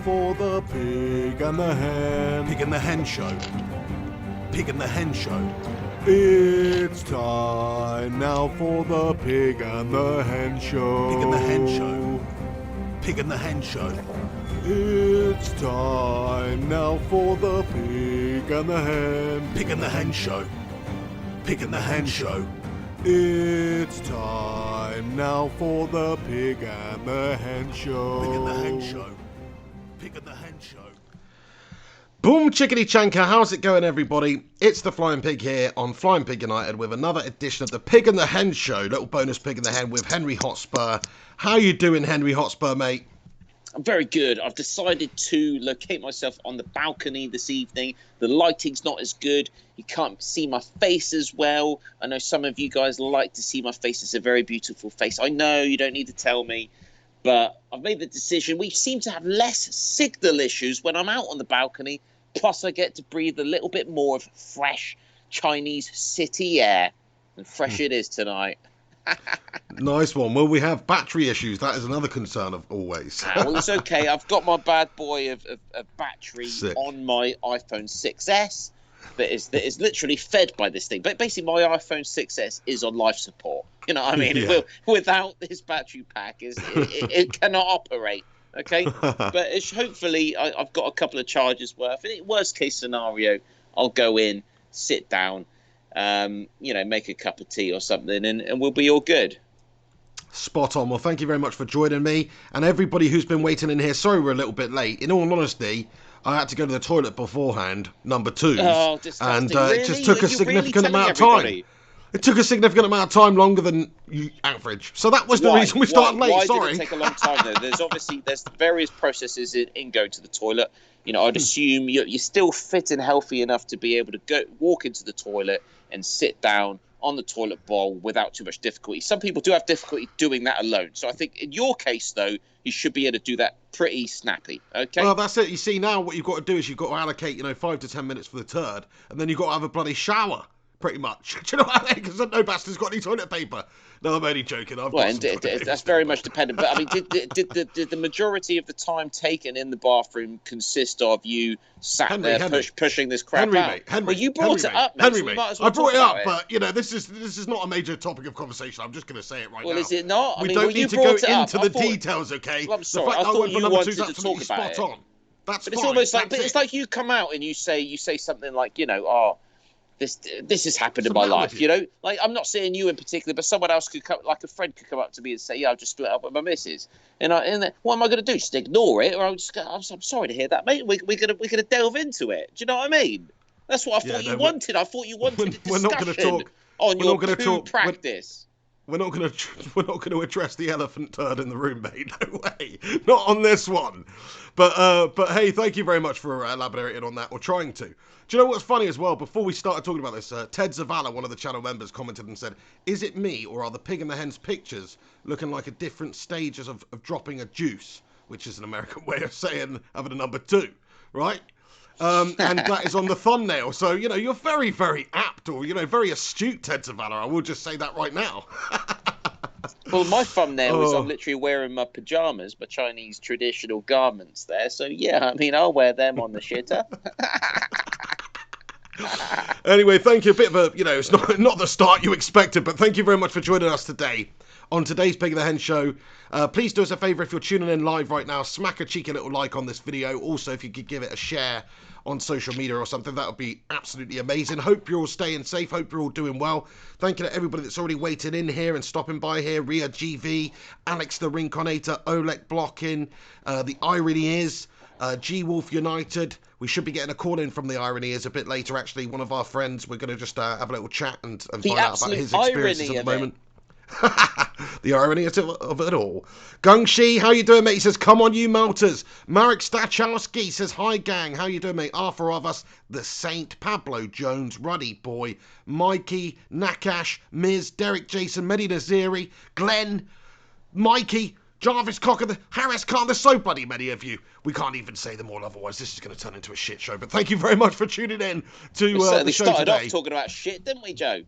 for the Pig and the Hen. Pig and the Hen Show. Pig and the Hen Show. It's time now for the Pig and the Hen Show. Pig and the Hen Show. Pig and the Hen Show. It's time now for the Pig and the Hen. Pig and the Hen Show. Pig and the Hen Show. It's time now for the Pig and the Hen Show. Pig and the Hen Show. Pig and the Hen Show. Boom chickadee chanka, how's it going everybody? It's the Flying Pig here on Flying Pig United with another edition of the Pig and the Hen Show. Little bonus Pig and the Hen with Henry Hotspur. How you doing, Henry Hotspur, mate? I'm very good. I've decided to locate myself on the balcony this evening. The lighting's not as good. You can't see my face as well. I know some of you guys like to see my face. It's a very beautiful face. I know you don't need to tell me. But I've made the decision. We seem to have less signal issues when I'm out on the balcony. Plus, I get to breathe a little bit more of fresh Chinese city air. And fresh it is tonight. Nice one. Well, we have battery issues. That is another concern of always. Well, it's okay. I've got my bad boy of battery Sick. on my iPhone 6S that is literally fed by this thing. But basically, my iPhone 6S is on life support. You know what I mean? Yeah. Without this battery pack, it cannot operate. Okay? But hopefully, I've got a couple of charges worth. In worst case scenario, I'll go in, sit down, make a cup of tea or something, and we'll be all good. Spot on. Well, thank you very much for joining me. And everybody who's been waiting in here, sorry we're a little bit late. In all honesty, I had to go to the toilet beforehand, number two. Oh, disgusting. And Really? it just took a You're significant really amount of everybody? time. It took a significant amount of time, longer than average. So that was the reason we started late. Why Sorry. did it take a long time though? There's various processes in going to the toilet. You know, I'd assume you're still fit and healthy enough to be able to walk into the toilet and sit down on the toilet bowl without too much difficulty. Some people do have difficulty doing that alone. So I think in your case though, you should be able to do that pretty snappy. Okay. Well, that's it. You see, now what you've got to do is you've got to allocate, 5 to 10 minutes for the turd, and then you've got to have a bloody shower. Pretty much. Do you know what I mean? Because no bastard's got any toilet paper. No, I'm only joking. That's very much dependent. But I mean, did the majority of the time taken in the bathroom consist of you pushing this crap out? Henry, well, you brought it up, mate. Henry, so mate. might as well I brought it talk up, about but this is not a major topic of conversation. I'm just going to say it right now. Well, is it not? We don't need to go into the details, okay? Well, I'm sorry. The fact I thought you wanted to absolutely talk about spot it. on. That's but fine. It's almost like, it's like you come out and you say something like, this has happened in my life, Like, I'm not saying you in particular, but someone else could come, like a friend could come up to me and say, yeah, I've just split up with my missus. And what am I going to do? Just ignore it? Or I'll just go, I'm sorry to hear that, mate. We're gonna delve into it. Do you know what I mean? That's what I thought you wanted. I thought you wanted a discussion we're not going to talk on your poo practice. We're not going to address the elephant turd in the room, mate. No way. Not on this one. But hey, thank you very much for elaborating on that, or trying to. Do you know what's funny as well? Before we started talking about this, Ted Zavala, one of the channel members, commented and said, "Is it me, or are the Pig and the Hen's pictures looking like a different stages of dropping a juice?" Which is an American way of saying having a number two, right? And that is on the thumbnail. So, you're very, very apt, or, very astute, Ted Zavala. I will just say that right now. Well, my thumbnail is I'm literally wearing my pajamas, my Chinese traditional garments there. So, yeah, I mean, I'll wear them on the shitter. Anyway, thank you. A bit of a, it's not the start you expected, but thank you very much for joining us today on today's Pig and the Hen Show. Please do us a favour if you're tuning in live right now, smack a cheeky little like on this video. Also, if you could give it a share on social media or something, that would be absolutely amazing. Hope you're all staying safe. Hope you're all doing well. Thank you to everybody that's already waiting in here and stopping by here. Ria GV, Alex the Rinconator, Oleg Blockin, the Irony is, G Wolf United. We should be getting a call in from the Irony is a bit later, actually. One of our friends. We're going to just have a little chat and find out about his experiences at the moment. The irony of it all. Gung Shi, how you doing, mate? He says, come on, you melters. Marek Stachowski says, hi, gang. How you doing, mate? Arthur of us, the Saint, Pablo Jones, Ruddy Boy, Mikey, Nakash, Miz, Derek Jason, Mehdi Naziri, Glenn, Mikey, Jarvis Cocker, Harris Khan. There's so bloody many of you. We can't even say them all, otherwise this is going to turn into a shit show. But thank you very much for tuning in to the show today. We started off talking about shit, didn't we, Joe?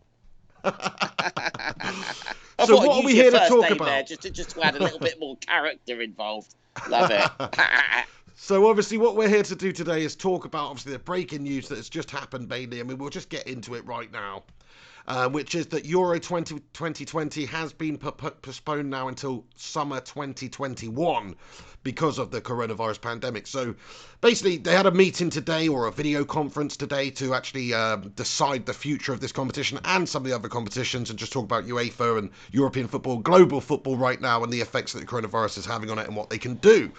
So what are we here to talk about? There, just to add a little bit more character involved. Love it. So obviously what we're here to do today is talk about obviously the breaking news that has just happened mainly. I mean, we'll just get into it right now. Which is that Euro 2020 has been postponed now until summer 2021 because of the coronavirus pandemic. So basically they had a meeting today, or a video conference today, to actually decide the future of this competition and some of the other competitions, and just talk about UEFA and European football, global football right now, and the effects that the coronavirus is having on it and what they can do.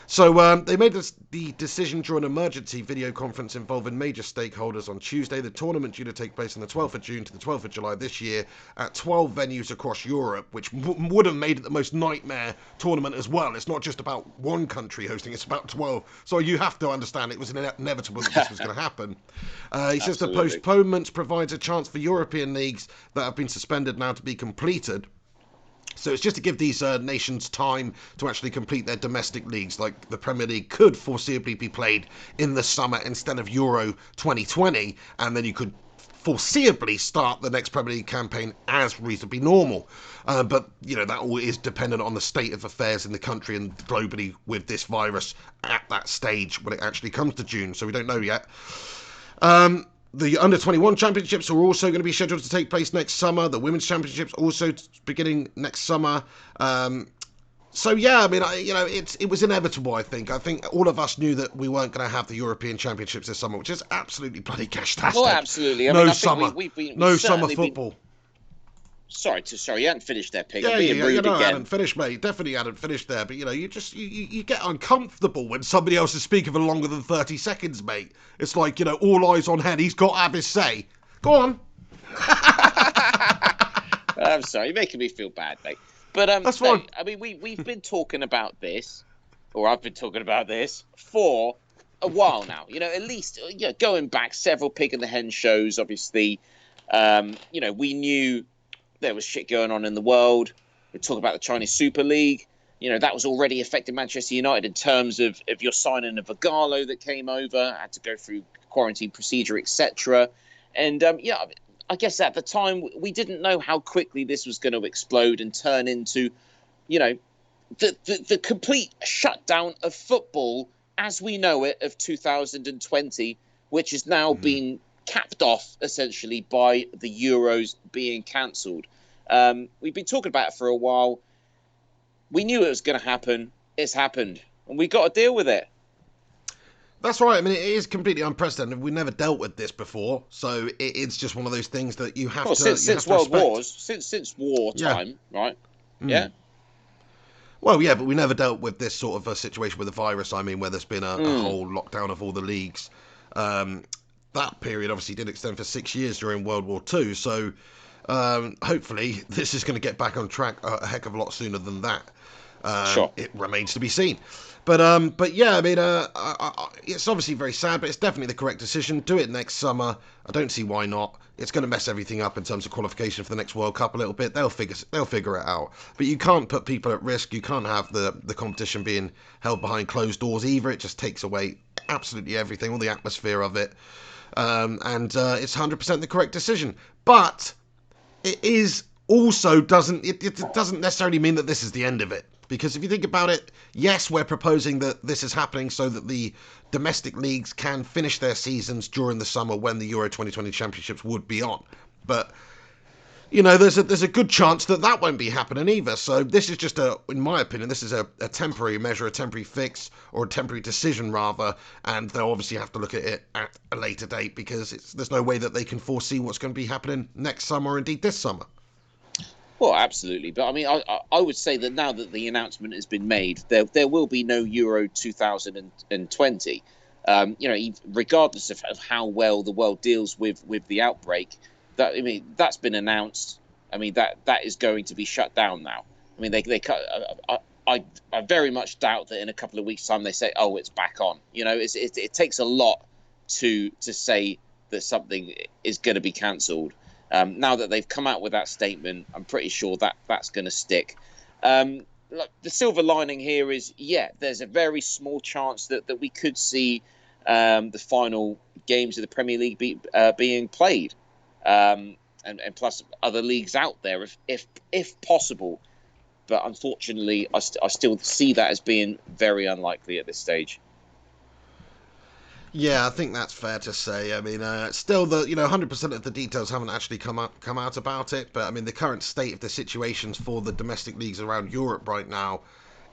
So they made the decision during an emergency video conference involving major stakeholders on Tuesday. The tournament due to take place on the 12th of June to the 12th of July this year at 12 venues across Europe, which would have made it the most nightmare tournament as well. It's not just about one country hosting, it's about 12. So you have to understand it was inevitable that this was going to happen. He says the postponement provides a chance for European leagues that have been suspended now to be completed. So it's just to give these nations time to actually complete their domestic leagues. Like the Premier League could foreseeably be played in the summer instead of Euro 2020, and then you could foreseeably start the next Premier League campaign as reasonably normal. But, you know, that all is dependent on the state of affairs in the country and globally with this virus at that stage when it actually comes to June. So we don't know yet. The Under-21 Championships are also going to be scheduled to take place next summer. The Women's Championships also beginning next summer. So, yeah, I mean, it was inevitable, I think. I think all of us knew that we weren't going to have the European Championships this summer, which is absolutely bloody cashtastic. Well, absolutely. I no mean, I summer. No summer football. Sorry, you hadn't finished there, Pig. Yeah, I'm being rude again. I hadn't finished, mate. Definitely hadn't finished there. But, you get uncomfortable when somebody else is speaking for longer than 30 seconds, mate. It's like, all eyes on head. He's got to have his say. Go on. I'm sorry. You're making me feel bad, mate. But that's fine. I mean, we've been talking about this, or I've been talking about this, for a while now. At least going back several Pig and the Hen shows, obviously, we knew there was shit going on in the world. We talk about the Chinese Super League. That was already affecting Manchester United in terms of your signing of Igalo that came over, had to go through quarantine procedure, etc. And I guess at the time we didn't know how quickly this was going to explode and turn into, the complete shutdown of football as we know it of 2020, which has now been capped off essentially by the Euros being cancelled. We've been talking about it for a while. We knew it was going to happen. It's happened, and we got to deal with it. That's right. I mean, it is completely unprecedented. We never dealt with this before, so it's just one of those things that you have to. Since World Wars, since wartime, right? Yeah. Well, yeah, but we never dealt with this sort of a situation with the virus. I mean, where there's been a whole lockdown of all the leagues. That period obviously did extend for 6 years during World War II. So hopefully this is going to get back on track a heck of a lot sooner than that. Sure. It remains to be seen. But yeah, I mean, it's obviously very sad, but it's definitely the correct decision. Do it next summer. I don't see why not. It's going to mess everything up in terms of qualification for the next World Cup a little bit. They'll figure it out. But you can't put people at risk. You can't have the competition being held behind closed doors either. It just takes away absolutely everything, all the atmosphere of it. And it's 100% the correct decision. But it is also it doesn't necessarily mean that this is the end of it. Because if you think about it, yes, we're proposing that this is happening so that the domestic leagues can finish their seasons during the summer when the Euro 2020 Championships would be on. But, there's a good chance that won't be happening either. So this is just in my opinion, this is a temporary measure, a temporary fix, or a temporary decision rather. And they'll obviously have to look at it at a later date because there's no way that they can foresee what's going to be happening next summer or indeed this summer. Well, absolutely. But I mean, I would say that now that the announcement has been made, there will be no Euro 2020. Regardless of how well the world deals with the outbreak, that's been announced. I mean, that is going to be shut down now. I mean, I very much doubt that in a couple of weeks' time they say, oh, it's back on. It takes a lot to say that something is going to be cancelled. Now that they've come out with that statement, I'm pretty sure that's going to stick. The silver lining here is, there's a very small chance that we could see the final games of the Premier League being played, and plus other leagues out there if possible. But unfortunately, I still see that as being very unlikely at this stage. Yeah, I think that's fair to say. I mean, still, 100% of the details haven't actually come out about it. But I mean, the current state of the situations for the domestic leagues around Europe right now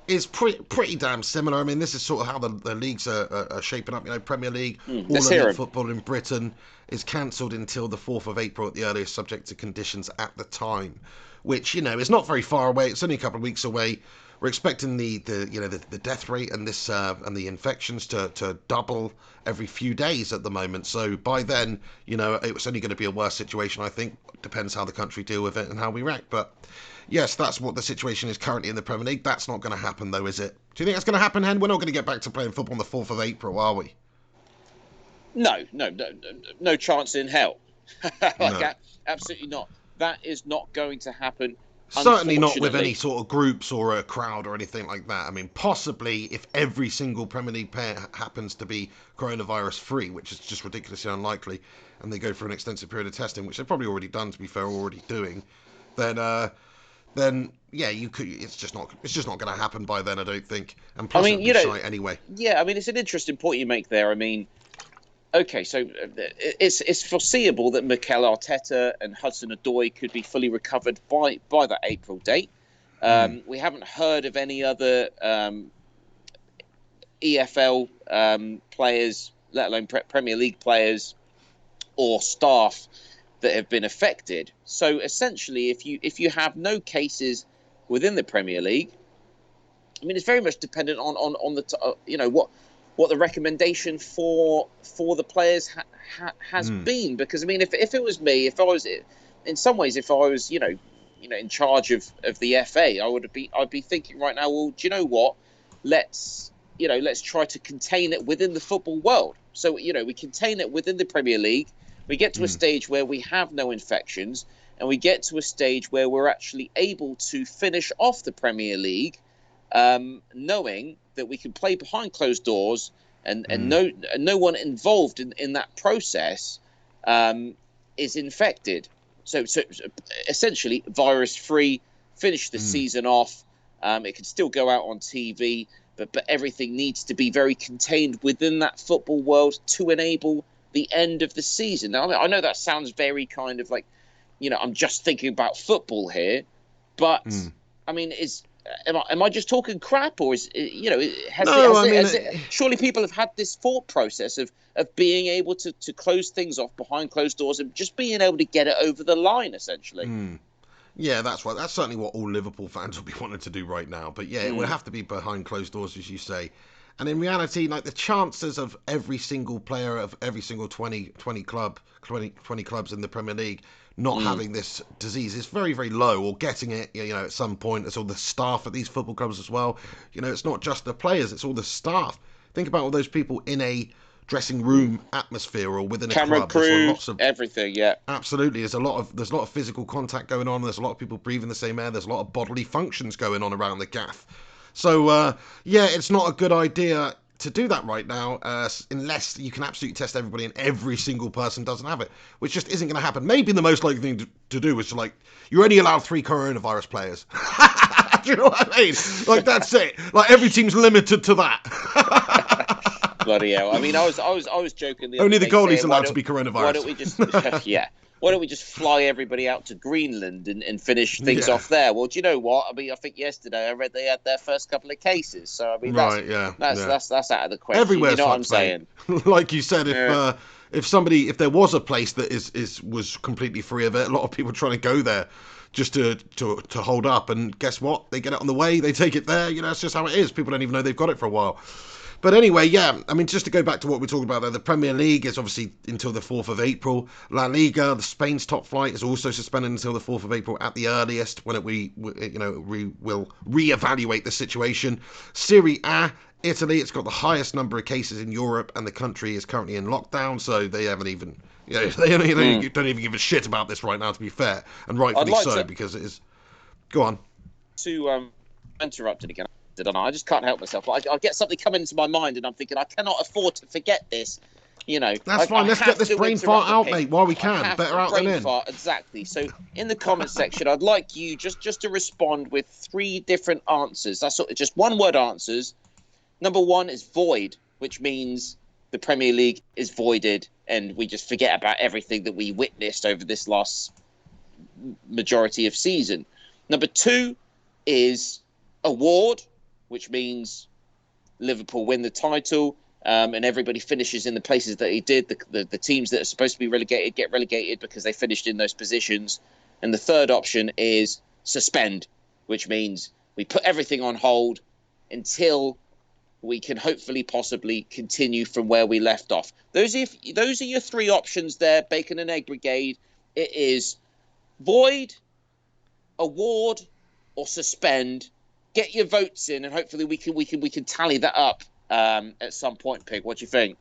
is pretty damn similar. I mean, this is sort of how the leagues are shaping up. Premier League, all Let's hear elite 'em. football in Britain is cancelled until the 4th of April at the earliest, subject to conditions at the time, which is not very far away. It's only a couple of weeks away. We're expecting the death rate and this and the infections to double every few days at the moment. So by then, it's only going to be a worse situation. I think depends how the country deal with it and how we react. But yes, that's what the situation is currently in the Premier League. That's not going to happen, though, is it? Do you think that's going to happen, Hen? We're not going to get back to playing football on the 4th of April, are we? No chance in hell. No. Absolutely not. That is not going to happen. Certainly not with any sort of groups or a crowd or anything like that. I mean, possibly if every single Premier League player happens to be coronavirus free, which is just ridiculously unlikely, and they go through an extensive period of testing, which they've probably already done, to be fair, already doing, then yeah, you could. It's just not going to happen by then, I don't think. And plus, it'd be shite anyway. Yeah, I mean, it's an interesting point you make there. I mean, okay, so it's foreseeable that Mikel Arteta and Hudson-Odoi could be fully recovered by that April date. We haven't heard of any other EFL players, let alone Premier League players or staff that have been affected. So essentially, if you have no cases within the Premier League, I mean, it's very much dependent on the what the recommendation for the players has been. Because I mean, if it was me, if I was in some ways, if I was in charge of the FA, I'd be thinking right now, well, do you know what? Let's try to contain it within the football world. So we contain it within the Premier League. We get to a stage where we have no infections, and we get to a stage where we're actually able to finish off the Premier League, knowing that we can play behind closed doors, and no one involved in that process is infected. So essentially, virus free, finish the season off. It can still go out on TV, but everything needs to be very contained within that football world to enable the end of the season. Now, I know that sounds very kind of like, I'm just thinking about football here, but I mean, am I just talking crap, or surely people have had this thought process of being able to close things off behind closed doors and just being able to get it over the line, essentially. Yeah, that's right. That's certainly what all Liverpool fans will be wanting to do right now. But yeah, it would have to be behind closed doors, as you say. And in reality, like, the chances of every single player of every single 20 clubs in the Premier League not having this disease is very, very low, or getting it, at some point. It's all the staff at these football clubs as well. It's not just the players, it's all the staff. Think about all those people in a dressing room atmosphere or within a camera club. crew, Lots of everything. Yeah, absolutely. There's a lot of physical contact going on. There's a lot of people breathing the same air. There's a lot of bodily functions going on around the gaff. So yeah, it's not a good idea to do that right now, unless you can absolutely test everybody and every single person doesn't have it, which just isn't going to happen. Maybe the most likely thing to do is to, you're only allowed 3 coronavirus players. Do you know what I mean? That's it. Every team's limited to that. Bloody hell! I mean, I was joking. Only the goalie's allowed to be coronavirus. Why don't we just Why don't we just fly everybody out to Greenland and finish things off there? Well, do you know what? I mean, I think yesterday I read they had their first couple of cases. So I mean, that's out of the question. Everywhere's, you know what I'm saying? Like you said, if there was a place that was completely free of it, a lot of people trying to go there just to hold up, and guess what? They get it on the way, they take it there. That's just how it is. People don't even know they've got it for a while. But anyway, yeah, I mean, just to go back to what we're talking about there, the Premier League is obviously until the 4th of April. La Liga, the Spain's top flight, is also suspended until the 4th of April at the earliest, when we will reevaluate the situation. Serie A, Italy, it's got the highest number of cases in Europe, and the country is currently in lockdown, so they haven't even, they don't even give a shit about this right now, to be fair, and rightfully because it is. Go on. To interrupt it again. I just can't help myself. I get something coming into my mind, and I'm thinking I cannot afford to forget this. That's fine. Let's get this brain fart out, mate, while we can. Better out than in. Exactly. So in the comment section, I'd like you just to respond with 3 different answers. That's just one word answers. Number 1 is void, which means the Premier League is voided and we just forget about everything that we witnessed over this last majority of season. Number 2 is award, which means Liverpool win the title, and everybody finishes in the places that he did. The teams that are supposed to be relegated get relegated because they finished in those positions. And the third option is suspend, which means we put everything on hold until we can hopefully possibly continue from where we left off. Those are your 3 options there, Bacon and Egg Brigade. It is void, award, or suspend. Get your votes in, and hopefully we can tally that up at some point. Pig, what do you think?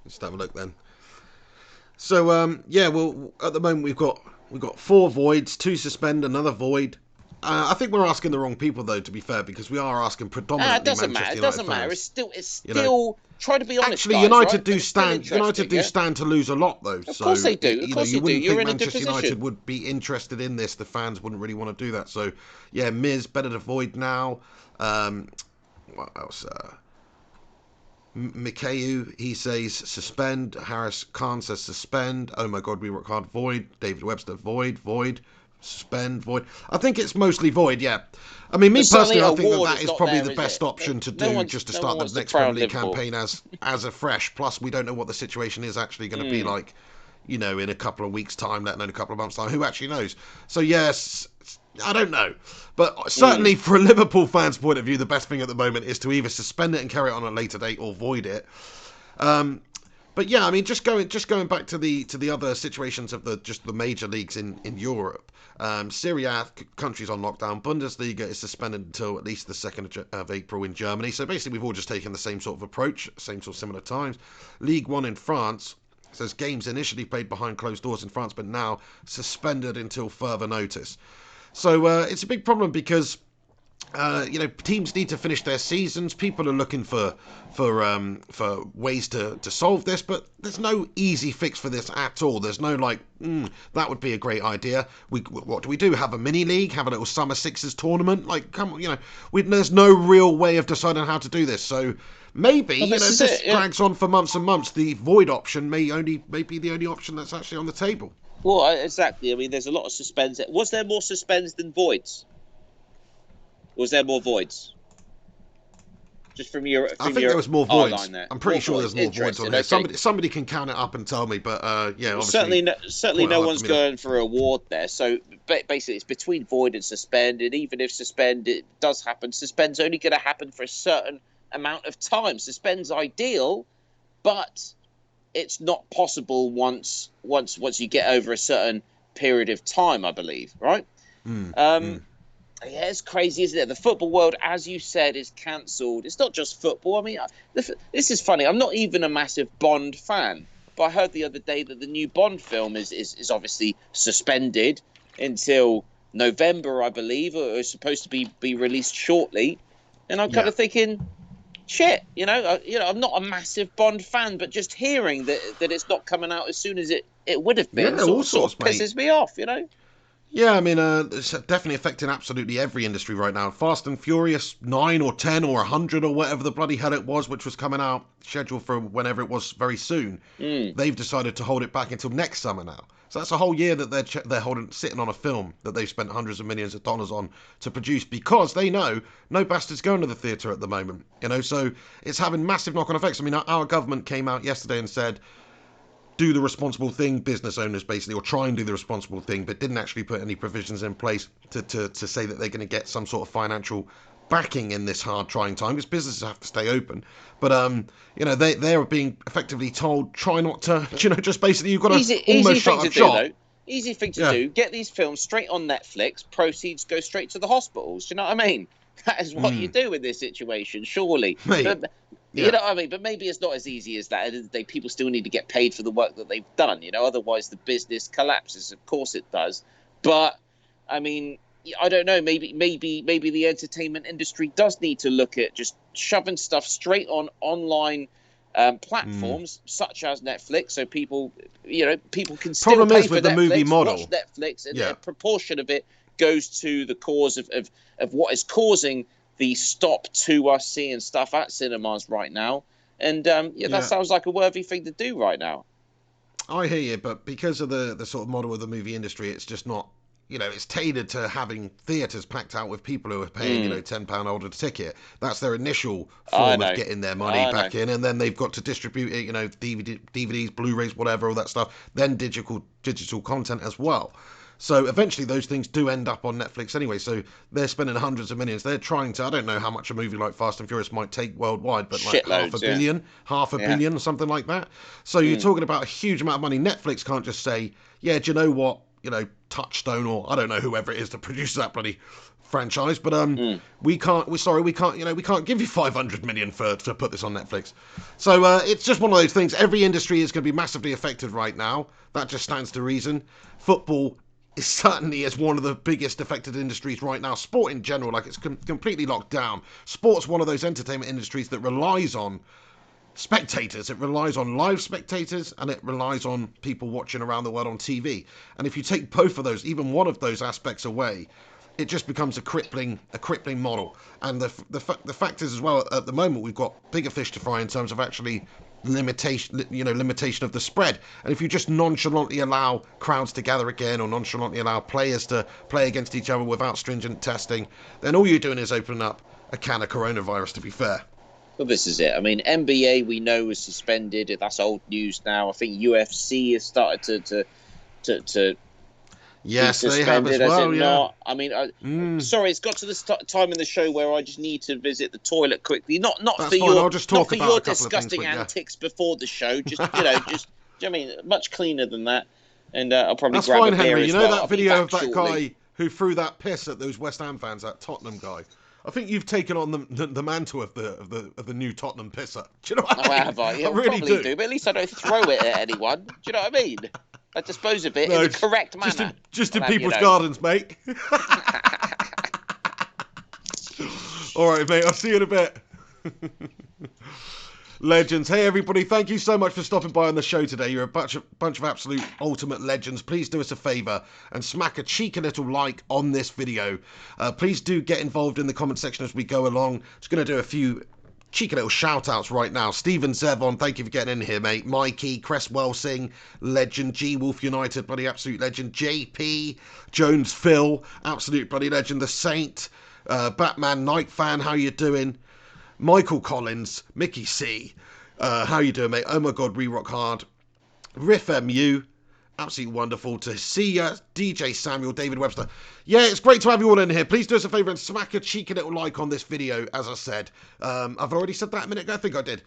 Let's have a look then. So well, at the moment we've got 4 voids, 2 suspend, another void. I think we're asking the wrong people though, to be fair, because we are asking predominantly It doesn't Manchester matter. It United doesn't fans. matter. It's still try to be honest. Actually, guys, United right? do stand. United do stand to lose a lot, though. Of course they do. Of course you wouldn't You're think in a good Manchester United position. would be interested in this. The fans wouldn't really want to do that. So, yeah, Miz better to void now. What else? Mikhail, he says suspend. Harris Khan says suspend. Oh my God, we work hard. Void. David Webster, void. Suspend, void. I think it's mostly void, yeah. I mean, me personally, I think that is probably the best option to do, just to start the next Premier League campaign as afresh. Plus, we don't know what the situation is actually going to be like, in a couple of weeks' time, let alone a couple of months' time. Who actually knows? So, yes, I don't know. But certainly, for a Liverpool fan's point of view, the best thing at the moment is to either suspend it and carry it on at a later date or void it. But yeah, I mean, just going back to the other situations of the major leagues in Europe. Serie A countries on lockdown. Bundesliga is suspended until at least the 2nd of April in Germany. So basically, we've all just taken the same sort of approach, same sort of similar times. League One in France says games initially played behind closed doors in France, but now suspended until further notice. So it's a big problem because teams need to finish their seasons. People are looking for ways to solve this, but there's no easy fix for this at all. There's no that would be a great idea. What do we do? Have a mini league? Have a little summer sixes tournament? Like, come on, there's no real way of deciding how to do this. So maybe this drags on for months and months. The void option may be the only option that's actually on the table. Well, exactly. I mean, there's a lot of suspends. Was there more suspends than voids? Or was there more voids? Just from your, I think there was more voids. There. I'm pretty sure there's more voids on there. Okay. Somebody can count it up and tell me, but yeah, well, obviously, certainly no one's going for a award there. So basically, it's between void and suspend, and even if suspend it does happen, suspend's only going to happen for a certain amount of time. Suspend's ideal, but it's not possible once you get over a certain period of time, I believe, right? Yeah, it's crazy, isn't it? The football world, as you said, is cancelled. It's not just football. I mean, this is funny. I'm not even a massive Bond fan, but I heard the other day that the new Bond film is obviously suspended until November, I believe, or is supposed to be released shortly. And I'm kind of thinking, shit, I'm not a massive Bond fan, but just hearing that it's not coming out as soon as it would have been sort of pisses me off, Yeah, I mean, it's definitely affecting absolutely every industry right now. Fast and Furious 9 or 10 or 100 or whatever the bloody hell it was, which was coming out, scheduled for whenever it was very soon. They've decided to hold it back until next summer now. So that's a whole year that they're sitting on a film that they've spent hundreds of millions of dollars on to produce because they know no bastard's going to the theatre at the moment. So it's having massive knock-on effects. I mean, our government came out yesterday and said, do the responsible thing, business owners basically, or try and do the responsible thing, but didn't actually put any provisions in place to say that they're going to get some sort of financial backing in this hard trying time, because businesses have to stay open. But they're being effectively told, try not to, just basically you've got to almost shut up shop. Easy thing to do. Get these films straight on Netflix. Proceeds go straight to the hospitals. Do you know what I mean? That is what you do in this situation, surely. You know what I mean? But maybe it's not as easy as that. People still need to get paid for the work that they've done. Otherwise the business collapses. Of course it does. But I mean, I don't know. Maybe the entertainment industry does need to look at just shoving stuff straight on online platforms such as Netflix, so people can still Problem pay is for with the Netflix, movie model. watch Netflix, and a proportion of it goes to the cause of what is causing the stop to us seeing stuff at cinemas right now. And Yeah. that sounds like a worthy thing to do right now. I hear you, but because of the sort of model of the movie industry, it's just not, it's tailored to having theatres packed out with people who are paying, £10 older ticket. That's their initial form of getting their money back in, and then they've got to distribute it, DVDs, Blu-rays, whatever, all that stuff, then digital content as well. So eventually those things do end up on Netflix anyway, so they're spending hundreds of millions. They're trying to, I don't know how much a movie like Fast and Furious might take worldwide, but like Shitloads, half a billion, something like that. So you're talking about a huge amount of money. Netflix can't just say, yeah, do you know what, Touchstone, or I don't know whoever it is that produces that bloody franchise, but we can't give you 500 million to put this on Netflix. So it's just one of those things. Every industry is going to be massively affected right now. That just stands to reason. Football is certainly one of the biggest affected industries right now. Sport in general, like, it's completely locked down. Sport's one of those entertainment industries that relies on spectators. It relies on live spectators, and it relies on people watching around the world on TV. And if you take both of those, even one of those aspects away, it just becomes a crippling model. And the fact is as well, at the moment we've got bigger fish to fry in terms of actually limitation of the spread. And if you just nonchalantly allow crowds to gather again, or nonchalantly allow players to play against each other without stringent testing, then all you're doing is opening up a can of coronavirus, to be fair. Well, this is it. I mean, NBA we know was suspended. That's old news now. I think UFC has started to yes, they have as well. Yeah. Not? I mean, sorry, it's got to the time in the show where I just need to visit the toilet quickly. Not for your disgusting antics before the show. Just I mean, much cleaner than that. And I'll probably grab a beer Henry. as You know well. that video of that guy who threw that piss at those West Ham fans, that Tottenham guy? I think you've taken on the mantle of the new Tottenham pisser. Do you know what I mean? Have I? Yeah, I really probably do. But at least I don't throw it at anyone. Do you know what I mean? I dispose of it in the correct manner. Just in people's gardens, mate. All right, mate. I'll see you in a bit. Legends. Hey, everybody. Thank you so much for stopping by on the show today. You're a bunch of absolute ultimate legends. Please do us a favour and smack a cheeky little like on this video. Please do get involved in the comment section as we go along. Just going to do a few cheeky little shout outs right now. Stephen Zevon, thank you for getting in here, mate. Mikey, Cresswell Singh, legend. G Wolf United, bloody absolute legend. JP, Jones Phil, absolute bloody legend. The Saint, Batman Night Fan, how you doing? Michael Collins, Mickey C, how you doing, mate? Oh my god, re-rock hard. Riff MU, absolutely wonderful to see you. DJ Samuel, David Webster. Yeah, it's great to have you all in here. Please do us a favour and smack a cheeky little like on this video, as I said. I've already said that a minute ago. I think I did.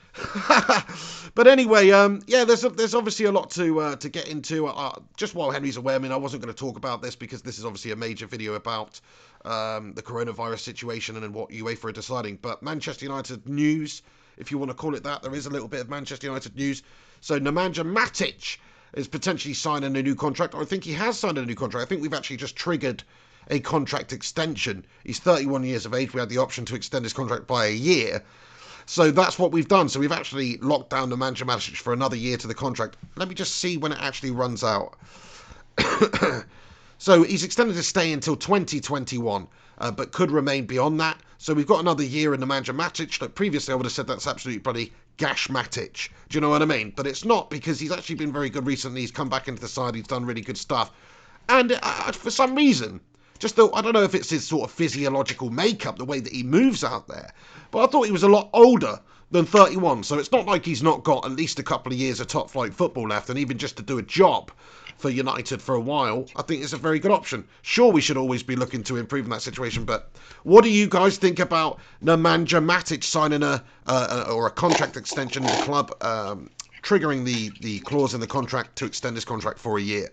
But anyway, yeah, there's obviously a lot to get into. Just while Henry's away, I mean, I wasn't going to talk about this because this is obviously a major video about the coronavirus situation and what UEFA are deciding. But Manchester United news, if you want to call it that, there is a little bit of Manchester United news. So Nemanja Matic is potentially signing a new contract, or I think he has signed a new contract. I think we've actually just triggered a contract extension. He's 31 years of age. We had the option to extend his contract by a year. So that's what we've done. So we've actually locked down Nemanja Matic for another year to the contract. Let me just see when it actually runs out. So he's extended his stay until 2021, but could remain beyond that. So we've got another year in Nemanja Matic. Like previously, I would have said that's absolutely bloody Gash Matic. Do you know what I mean? But it's not, because he's actually been very good recently. He's come back into the side. He's done really good stuff. And for some reason, just though I don't know if it's his sort of physiological makeup, the way that he moves out there, but I thought he was a lot older than 31. So it's not like he's not got at least a couple of years of top flight football left, and even just to do a job for United for a while, I think it's a very good option. Sure, we should always be looking to improve in that situation, but what do you guys think about Nemanja Matic signing a contract extension in the club, triggering the clause in the contract to extend his contract for a year?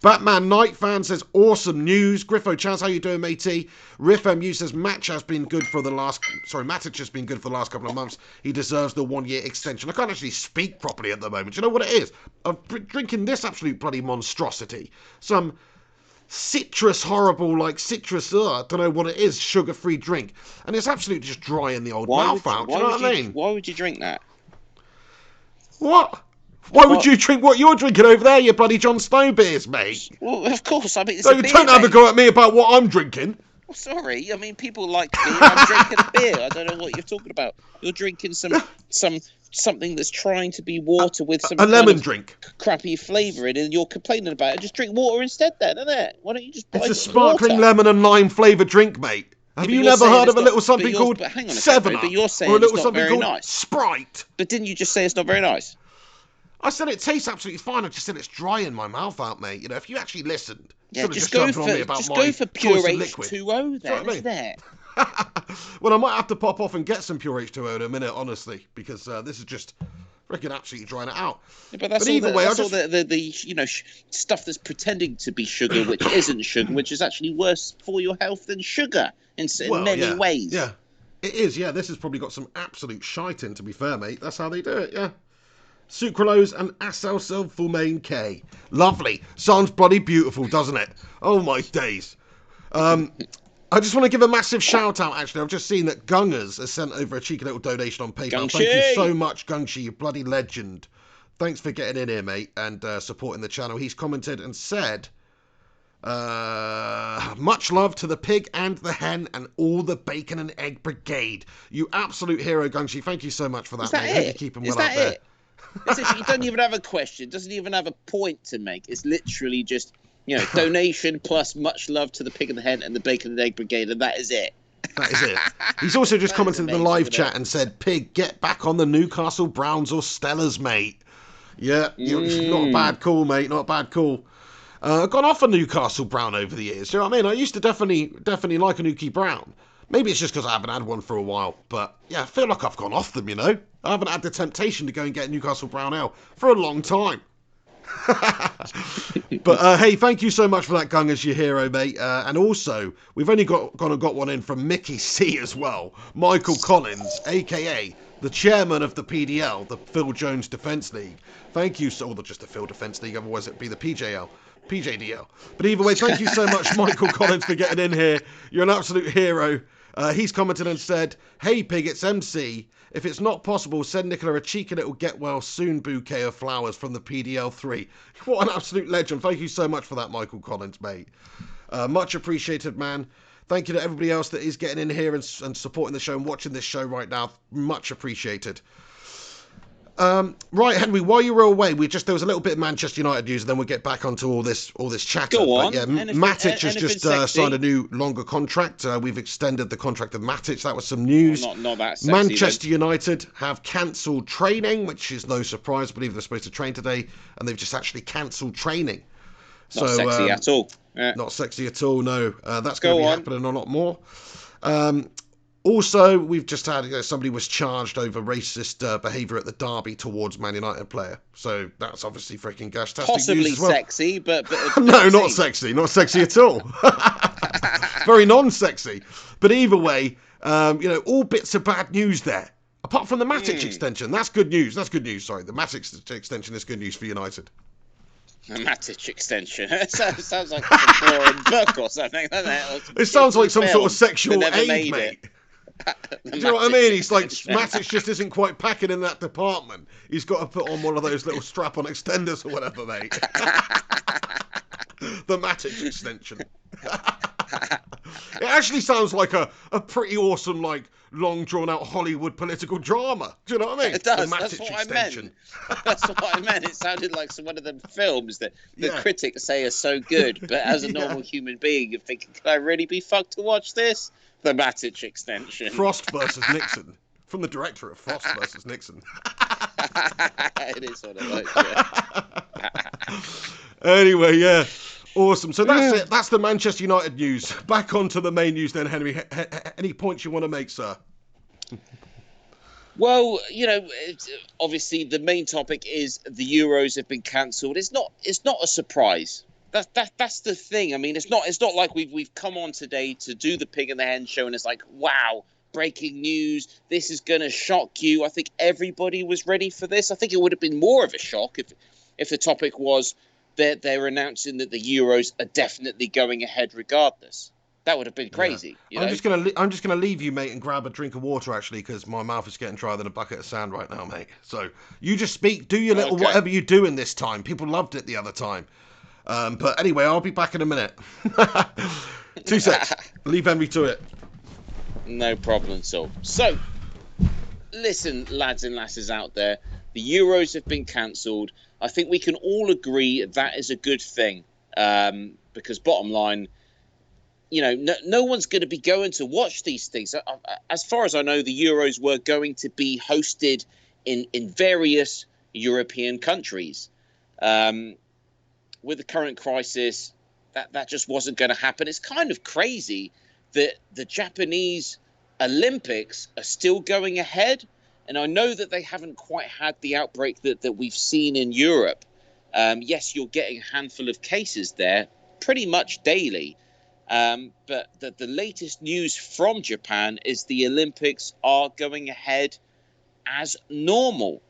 Batman Night Fan says, awesome news. Griffo Chaz, how you doing, matey? Riff MU says, Matic has been good for the last couple of months. He deserves the 1 year extension. I can't actually speak properly at the moment. Do you know what it is? I'm drinking this absolute bloody monstrosity. Some horrible, I don't know what it is, sugar-free drink. And it's absolutely just drying the old mouth out. Do you know what I mean? Why would you drink that? What? Why would you drink what you're drinking over there, you bloody John Snow beers, mate? Well, of course. I mean, Don't have a go at me about what I'm drinking. Well, sorry, I mean people like beer. I'm drinking a beer. I don't know what you're talking about. You're drinking something that's trying to be water with some A lemon kind of drink. crappy flavour in it, and you're complaining about it. Just drink water instead, then, isn't it? Why don't you just buy It's a sparkling water? lemon and lime flavoured drink, mate. Have Yeah, but you you're never saying heard it's of a not- little but something yours- called but hang on a second, 7 mate, Up? but you're saying Or a it's little not something very called nice. Sprite? But didn't you just say it's not very nice? I said it tastes absolutely fine. I just said it's drying my mouth out, mate. You know, if you actually listened, Yeah, instead of just jumping on me about my go for pure choice of liquid. H2O then, what I mean? isn't it? Well, I might have to pop off and get some pure H2O in a minute, honestly, because this is just freaking absolutely drying it out. Yeah, but that's But all, either the, way, that's I all the stuff that's pretending to be sugar, which isn't sugar, which is actually worse for your health than sugar in many ways. Yeah, it is. Yeah, this has probably got some absolute shite in, to be fair, mate. That's how they do it, yeah. Sucralose and acetylsulfoamine K. Lovely. Sounds bloody beautiful, doesn't it? Oh, my days. I just want to give a massive shout out, actually. I've just seen that Gungers has sent over a cheeky little donation on PayPal. Thank you so much, Gungshi, you bloody legend. Thanks for getting in here, mate, and supporting the channel. He's commented and said, much love to the pig and the hen and all the bacon and egg brigade. You absolute hero, Gungshi. Thank you so much for that, Is that mate. Hope it? you keep him Is well that out there. it? He doesn't even have a question. Doesn't even have a point to make. It's literally just, donation plus much love to the pig and the hen and the bacon and egg brigade, and that is it. That is it. He's also just That commented is in the live amazing, chat and said, Pig, get back on the Newcastle Browns or Stellas, mate. Yeah, not a bad call, mate. Not a bad call. I've gone off a Newcastle Brown over the years. Do you know what I mean? I used to definitely like a Nuki Brown. Maybe it's just because I haven't had one for a while. But, yeah, I feel like I've gone off them, I haven't had the temptation to go and get a Newcastle Brown Ale for a long time. But hey, thank you so much for that, Gung, as your hero, mate. And also, we've only got one in from Mickey C as well. Michael Collins, aka the chairman of the PDL, the Phil Jones Defence League. Thank you, or just the Phil Defence League, otherwise it'd be the PJDL. But either way, thank you so much, Michael Collins, for getting in here. You're an absolute hero. He's commented and said, hey, Pig, it's MC. If it's not possible, send Nicola a cheeky little get-well-soon bouquet of flowers from the PDL3. What an absolute legend. Thank you so much for that, Michael Collins, mate. Much appreciated, man. Thank you to everybody else that is getting in here and supporting the show and watching this show right now. Much appreciated. Right, Henry, while you were away, there was a little bit of Manchester United news, and then we'll get back onto all this chatter. Go on. But yeah, Matic has just signed a new longer contract. We've extended the contract of Matic. That was some news. Not that sexy, Manchester United have cancelled training, which is no surprise. I believe they're supposed to train today, and they've just actually cancelled training. Not sexy at all. Yeah. Not sexy at all, no. That's going to be on. happening a lot more. Also, we've just had somebody was charged over racist behaviour at the derby towards Man United player. So that's obviously freaking gosh-tastic Possibly news as well. sexy, but No, not sexy. Not sexy at all. Very non-sexy. But either way, all bits of bad news there. Apart from the Matic extension. That's good news. Sorry, the Matic extension is good news for United. A Matic extension. It sounds like a boring book or something, doesn't it? It sounds like some sort of sexual never aid, made mate. it. Do you know what I mean? He's like, Matic just isn't quite packing in that department. He's got to put on one of those little strap-on extenders or whatever, mate. The Matic extension. It actually sounds like a pretty awesome, like, long drawn-out Hollywood political drama. Do you know what I mean? It does. The Matic That's what extension. I meant. That's what I meant. It sounded like one of them films that the Yeah. critics say are so good, but as a normal human being, you're thinking, can I really be fucked to watch this? The Matic extension. Frost versus Nixon. From the director of Frost versus Nixon. It is sort of like, yeah. Anyway, yeah. Awesome. So that's it. That's the Manchester United news. Back onto the main news then, Henry. Any points you want to make, sir? Well, obviously the main topic is the Euros have been cancelled. It's not a surprise. That's the thing. I mean, it's not like we've come on today to do the Pig and the Hen show and it's like, wow, breaking news. This is going to shock you. I think everybody was ready for this. I think it would have been more of a shock if the topic was that they're announcing that the Euros are definitely going ahead regardless. That would have been crazy. Yeah. I'm just gonna leave you, mate, and grab a drink of water actually, because my mouth is getting drier than a bucket of sand right now, mate. So you just speak, do your little whatever you do in this time. People loved it the other time. But anyway, I'll be back in a minute. 2 secs. Leave Henry to it. No problem at all. So, listen, lads and lasses out there, the Euros have been cancelled. I think we can all agree that is a good thing, because bottom line, no one's going to be going to watch these things. As far as I know, the Euros were going to be hosted in various European countries. With the current crisis, that just wasn't going to happen. It's kind of crazy that the Japanese Olympics are still going ahead. And I know that they haven't quite had the outbreak that we've seen in Europe. Yes, you're getting a handful of cases there pretty much daily. But the latest news from Japan is the Olympics are going ahead as normal.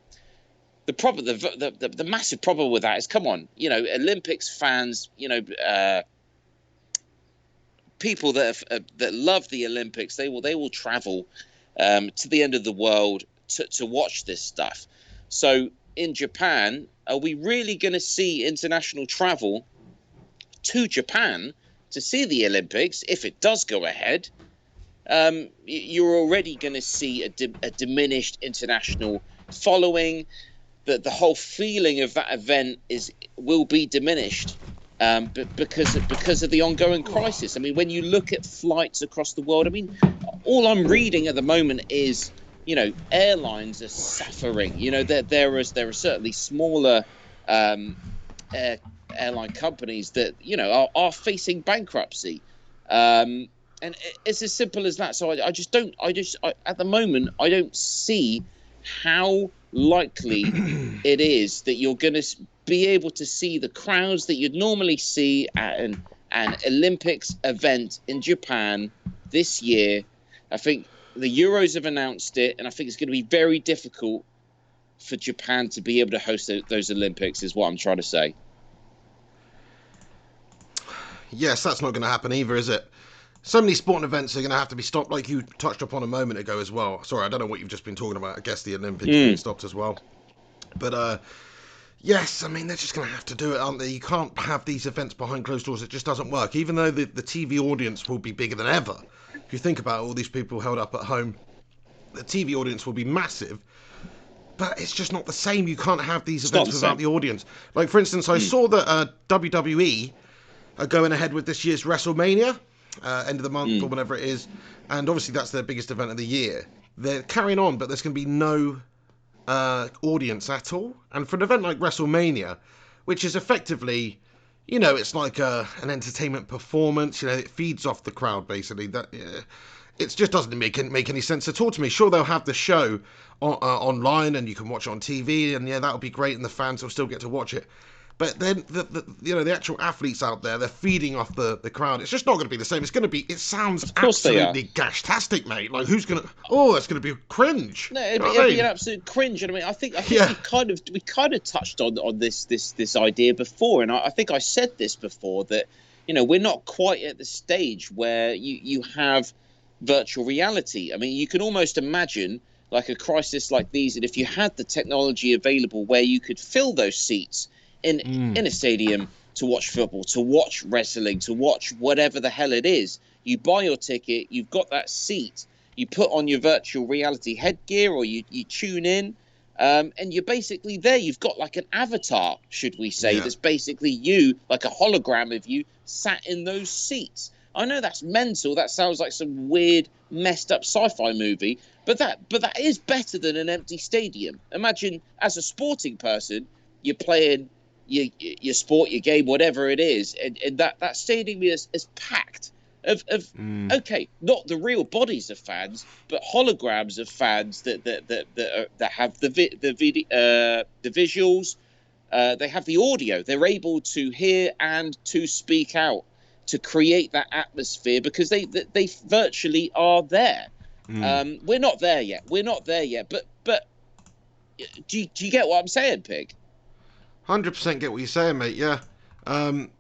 The massive problem with that is, come on, Olympics fans, people that love the Olympics, they will travel to the end of the world to watch this stuff. So in Japan, are we really going to see international travel to Japan to see the Olympics if it does go ahead? You're already going to see a diminished international following. The whole feeling of that event will be diminished because of the ongoing crisis. I mean, when you look at flights across the world, I mean, all I'm reading at the moment is, airlines are suffering. There are certainly smaller airline companies that are facing bankruptcy, and it's as simple as that. So I at the moment I don't see how likely it is that you're going to be able to see the crowds that you'd normally see at an Olympics event in Japan this year. I think the Euros have announced it, and I think it's going to be very difficult for Japan to be able to host those Olympics, is what I'm trying to say. Yes, that's not going to happen either, is it? So many sporting events are going to have to be stopped, like you touched upon a moment ago as well. Sorry, I don't know what you've just been talking about. I guess the Olympics being stopped as well. But yes, I mean, they're just going to have to do it, aren't they? You can't have these events behind closed doors. It just doesn't work. Even though the TV audience will be bigger than ever. If you think about all these people held up at home, the TV audience will be massive. But it's just not the same. You can't have these events without the audience. Like, for instance, I saw that WWE are going ahead with this year's WrestleMania. End of the month or whatever it is, and obviously that's their biggest event of the year. They're carrying on, but there's going to be no audience at all. And for an event like WrestleMania, which is effectively, it's like an entertainment performance. It feeds off the crowd basically. That it just doesn't make any sense at all to me. Sure, they'll have the show online and you can watch it on TV, and that'll be great, and the fans will still get to watch it. But then the actual athletes out there, they're feeding off the crowd. It's just not going to be the same. It's going to be. It sounds absolutely gashtastic, mate. Like, who's going to? Oh, that's going to be cringe. No, it'd be an absolute cringe. And I mean, I think we kind of touched on this idea before, and I think I said this before that we're not quite at the stage where you have virtual reality. I mean, you can almost imagine like a crisis like these, and if you had the technology available where you could fill those seats in a stadium to watch football, to watch wrestling, to watch whatever the hell it is. You buy your ticket, you've got that seat, you put on your virtual reality headgear, or you tune in, and you're basically there. You've got like an avatar, should we say, that's basically you, like a hologram of you, sat in those seats. I know that's mental. That sounds like some weird, messed up sci-fi movie, but that is better than an empty stadium. Imagine, as a sporting person, you're playing your sport, your game, whatever it is, and that stadium is packed of okay, not the real bodies of fans, but holograms of fans that have the visuals, they have the audio, they're able to hear and to speak out to create that atmosphere because they virtually are there. We're not there yet. But do you get what I'm saying, Pig? 100% get what you're saying, mate. Yeah. Well,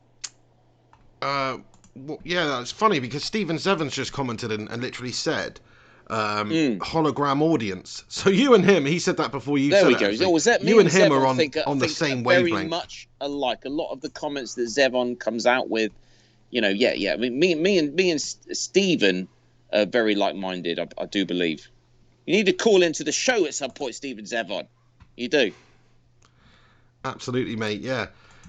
yeah, that's funny because Stephen Sevens just commented and literally said hologram audience. So you and him, he said that before you there said we it. go. Actually. Oh, was that me you and him Zevon are on the think same very wavelength. much alike. A lot of the comments that Zevon comes out with, I mean, me and Stephen are very like-minded. I do believe. You need to call into the show at some point, Stephen Zevon. You do. Absolutely, mate. Yeah.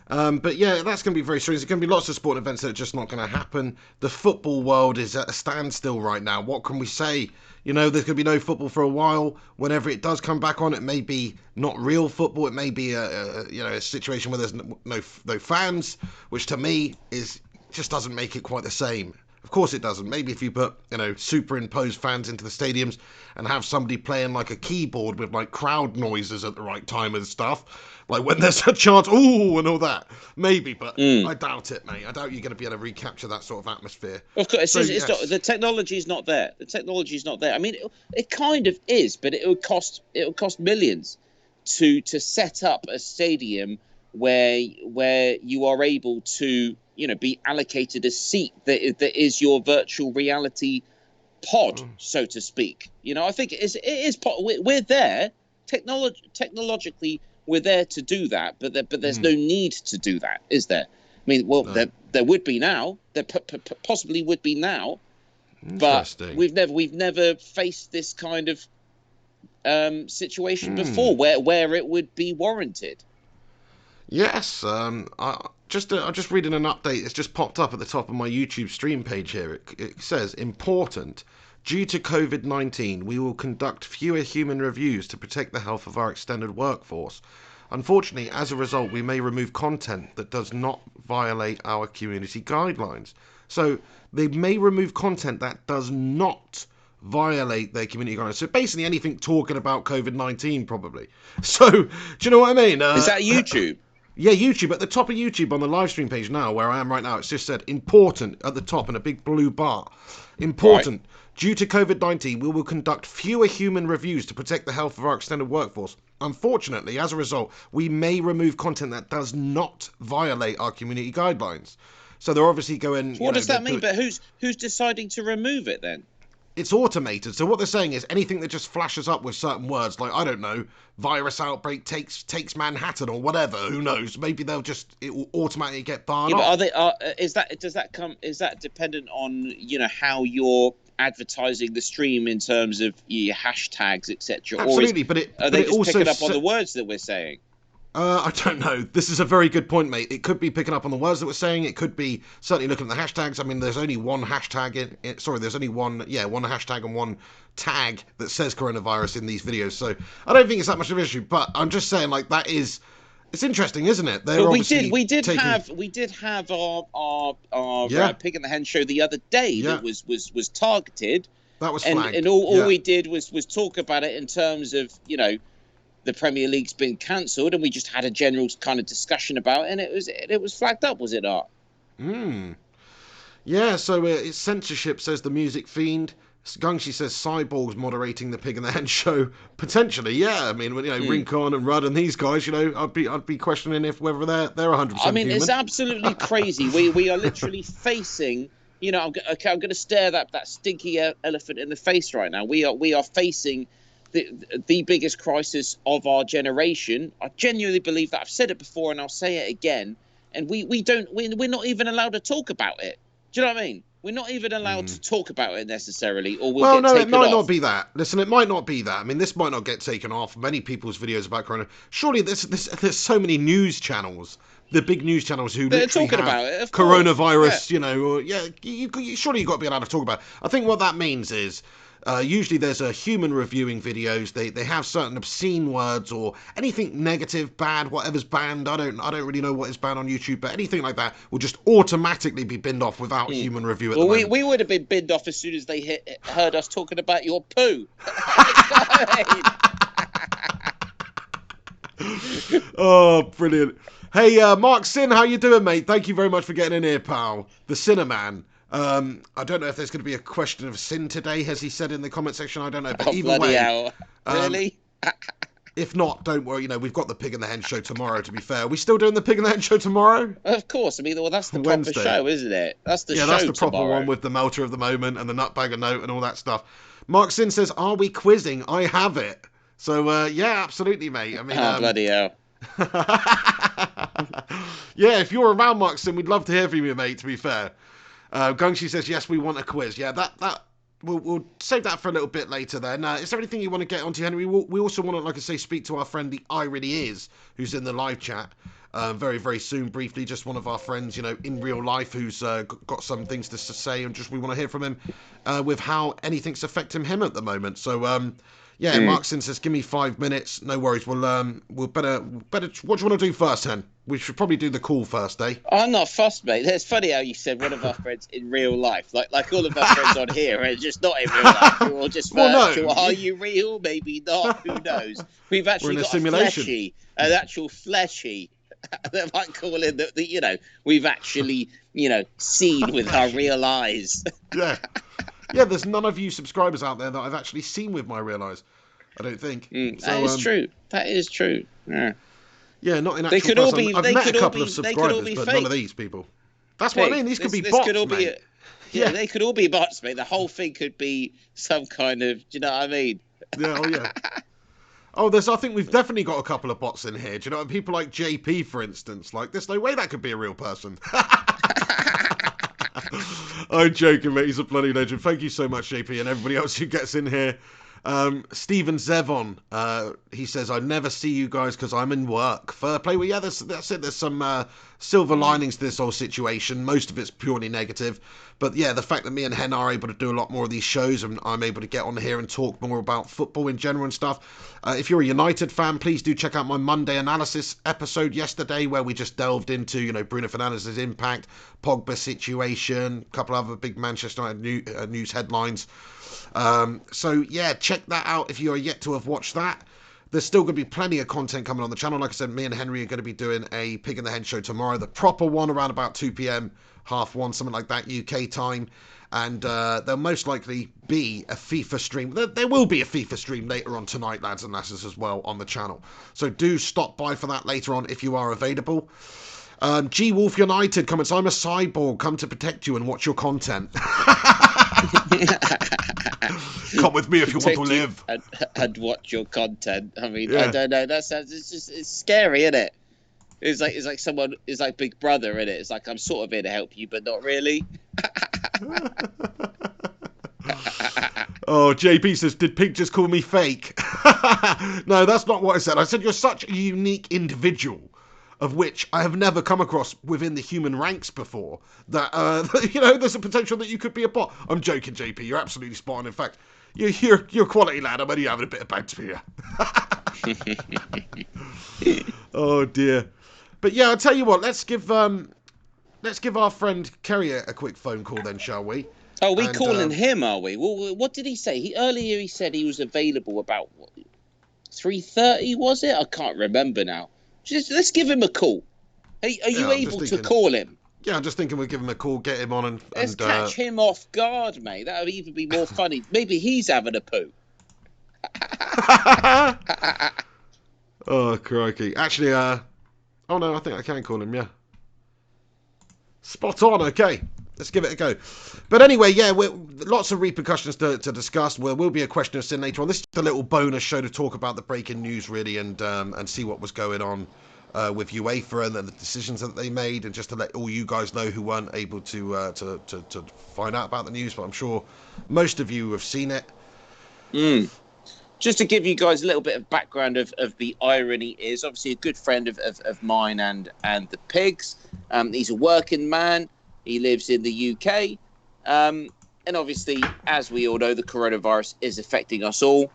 But yeah, that's going to be very strange. There's going to be lots of sporting events that are just not going to happen. The football world is at a standstill right now. What can we say? There's going to be no football for a while. Whenever it does come back on, it may be not real football. It may be a situation where there's no fans, which to me just doesn't make it quite the same. Of course it doesn't. Maybe if you put, superimposed fans into the stadiums and have somebody playing like a keyboard with like crowd noises at the right time and stuff, like when there's a chant, ooh, and all that. Maybe, but I doubt it, mate. I doubt you're going to be able to recapture that sort of atmosphere. Of course, it's not, the technology's not there. The technology's not there. I mean, it kind of is, but it would cost millions to set up a stadium where you are able to be allocated a seat that is your virtual reality pod, so to speak. I think it is. We're there technologically. We're there to do that, but there's no need to do that, is there? I mean, well, no. there would be now. There possibly would be now, but we've never faced this kind of situation before, where it would be warranted. Yes, I'm just reading an update. It's just popped up at the top of my YouTube stream page here. It says, important. Due to COVID-19, we will conduct fewer human reviews to protect the health of our extended workforce. Unfortunately, as a result, we may remove content that does not violate our community guidelines. So they may remove content that does not violate their community guidelines. So basically anything talking about COVID-19 probably. So, do you know what I mean? Is that YouTube? Yeah, YouTube. At the top of YouTube on the live stream page now, where I am right now, it's just said, important at the top in a big blue bar. Important. Right. Due to COVID-19, we will conduct fewer human reviews to protect the health of our extended workforce. Unfortunately, as a result, we may remove content that does not violate our community guidelines. So they're obviously going... So what does that mean? But who's deciding to remove it then? It's automated. So what they're saying is anything that just flashes up with certain words, like, I don't know, virus outbreak takes Manhattan or whatever, who knows? Maybe it will automatically get barred off. But is that dependent on, how you're advertising the stream in terms of your hashtags, etc.? Absolutely, are they just picking up on the words that we're saying? I don't know. This is a very good point, mate. It could be picking up on the words that we're saying. It could be certainly looking at the hashtags. I mean, there's only one hashtag there's only one hashtag and one tag that says coronavirus in these videos. So I don't think it's that much of an issue. But I'm just saying, like, it's interesting, isn't it? We did have our Pig in the Hen show the other day that was targeted. That was flagged. And all we did was talk about it in terms of, the Premier League's been cancelled, and we just had a general kind of discussion about it, and it was flagged up, was it not? Yeah, so it's censorship, says the Music Fiend. Gungshi says Cyborg's moderating the Pig and the Hen show. Potentially, yeah. I mean, Rincon and Rudd and these guys, I'd be questioning whether they're 100% I mean, human. It's absolutely crazy. We are literally facing, I'm going to stare that stinky elephant in the face right now. We are facing the biggest crisis of our generation. I genuinely believe that. I've said it before and I'll say it again. And we're not even allowed to talk about it. Do you know what I mean? We're not even allowed to talk about it necessarily, or we'll get taken off. It might not be that. Listen, it might not be that. I mean, this might not get taken off. Many people's videos about Corona. Surely there's so many news channels, the big news channels who they're literally talking have about it, of coronavirus. Course. Surely you've got to be allowed to talk about it. I think what that means is, usually there's a human reviewing videos. They have certain obscene words or anything negative, bad, whatever's banned. I don't really know what is banned on YouTube, but anything like that will just automatically be binned off without human review at the moment. We would have been binned off as soon as they heard us talking about your poo. Oh, brilliant. Hey, Mark Sin, how you doing, mate? Thank you very much for getting in here, pal. The Cinnamon. I don't know if there's going to be a question of sin today, as he said in the comment section. I don't know, but either way, hell. Really? If not, don't worry. We've got the Pig and the Hen show tomorrow. To be fair, are we still doing the Pig and the Hen show tomorrow? Of course. I mean, well, that's the proper show, isn't it? That's the show. Yeah, that's the proper tomorrow. one with the melter of the moment and the nutbagger note and all that stuff. Mark Sin says, "Are we quizzing? I have it." So yeah, absolutely, mate. I mean, Bloody hell. yeah, if you're around, Mark Sin, we'd love to hear from you, mate. To be fair, Gungshi says, "Yes, we want a quiz." Yeah, that. We'll save that for a little bit later then. Is there anything you want to get onto, Henry? We also want to, like I say, speak to our friend, the Irony Is, who's in the live chat very, very soon, briefly. Just one of our friends, in real life who's got some things to say, and just we want to hear from him with how anything's affecting him at the moment. So, yeah, Markson says, give me 5 minutes. No worries. We'll better. What do you want to do first, Hen? We should probably do the call first, eh? I'm not fussed, mate. It's funny how you said one of our friends in real life. Like all of our friends on here are just not in real life. We're all just virtual. Are you real? Maybe not. Who knows? We've actually got an actual fleshy. They might call it that. We've actually, seen with our real eyes. Yeah. Yeah, there's none of you subscribers out there that I've actually seen with my real eyes. I don't think. That is true. That is true. Yeah. Yeah, not in actual person. I've met a couple of subscribers, but fake. none of these people. That's what I mean. These could be bots, mate. Yeah, they could all be bots, mate. The whole thing could be some kind of... Do you know what I mean? Yeah, oh, yeah. Oh, I think we've definitely got a couple of bots in here. Do you know, people like JP, for instance. Like, there's no way that could be a real person. I'm joking, mate. He's a bloody legend. Thank you so much, JP, and everybody else who gets in here. Stephen Zevon, he says, I never see you guys because I'm in work. Fair play. Well, yeah, that's it. There's some silver linings to this whole situation. Most of it's purely negative. But yeah, the fact that me and Hen are able to do a lot more of these shows, and I'm able to get on here and talk more about football in general and stuff. If you're a United fan, please do check out my Monday analysis episode yesterday, where we just delved into, Bruno Fernandes' impact, Pogba situation, a couple other big Manchester United news headlines. So yeah, check that out if you are yet to have watched that. There's still going to be plenty of content coming on the channel. Like I said, me and Henry are going to be doing a Pig in the Hen show tomorrow, the proper one, around about 2 p.m, 1:30, something like that, UK time. And there'll most likely be a FIFA stream. There will be a FIFA stream later on tonight, lads and lasses, as well on the channel. So do stop by for that later on if you are available. G Wolf United comments, I'm a cyborg, come to protect you and watch your content. Come with me if you want to live. And watch your content. I mean, yeah. I don't know. That sounds. It's scary, isn't it? It's like someone is like Big Brother, isn't it? It's like I'm sort of here to help you, but not really. Oh, JP says, did Pig just call me fake? No, that's not what I said. I said you're such a unique individual, of which I have never come across within the human ranks before, that, there's a potential that you could be a bot. I'm joking, JP. You're absolutely spot on. In fact, you're a quality lad. I'm only having a bit of banter here. Oh, dear. But, yeah, I'll tell you what. Let's give our friend Kerry a quick phone call then, shall we? Oh, we calling him, are we? Well, what did he say? Earlier he said he was available about, 3:30, was it? I can't remember now. Let's give him a call. Are you able to call him? Yeah, I'm just thinking we'll give him a call, get him on, and let's catch him off guard, mate. That would even be more funny. Maybe he's having a poo. Oh, crikey. Actually, oh no, I think I can call him, yeah. Spot on, okay. Let's give it a go. But anyway, yeah, lots of repercussions to discuss. There will be a question of sin later on. This is a little bonus show to talk about the breaking news, really, and see what was going on with UEFA and the decisions that they made, and just to let all you guys know who weren't able to find out about the news. But I'm sure most of you have seen it. Just to give you guys a little bit of background of the Irony Is, obviously a good friend of mine and the Pigs. He's a working man. He lives in the UK. And obviously, as we all know, the coronavirus is affecting us all.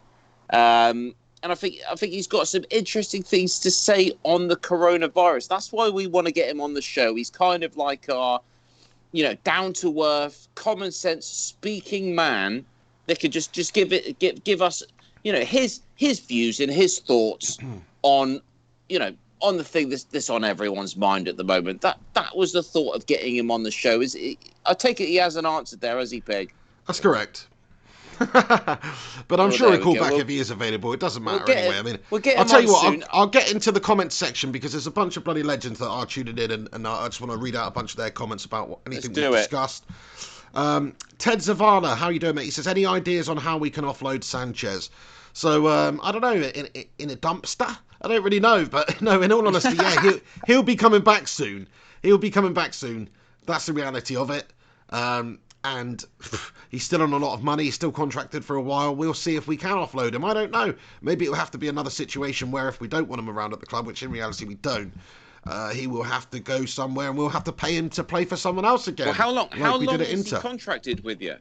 And I think he's got some interesting things to say on the coronavirus. That's why we want to get him on the show. He's kind of like our, down-to-earth, common-sense speaking man that could just give us, his views and his thoughts on, on the thing that's on everyone's mind at the moment. That was the thought of getting him on the show. I take it he hasn't answered there, has he, Peg? That's correct. But I'm sure he'll call back if he is available. It doesn't matter anyway. I mean, I'll tell you what, I'll get into the comments section, because there's a bunch of bloody legends that are tuning in, and I just want to read out a bunch of their comments about anything we've discussed. Ted Zavala, how you doing, mate? He says, any ideas on how we can offload Sanchez? So, I don't know, in a dumpster? I don't really know, but no, in all honesty, yeah, he'll be coming back soon. He'll be coming back soon. That's the reality of it. And he's still on a lot of money. He's still contracted for a while. We'll see if we can offload him. I don't know. Maybe it'll have to be another situation where if we don't want him around at the club, which in reality we don't, he will have to go somewhere and we'll have to pay him to play for someone else again. Well, how long? How long is he contracted with you?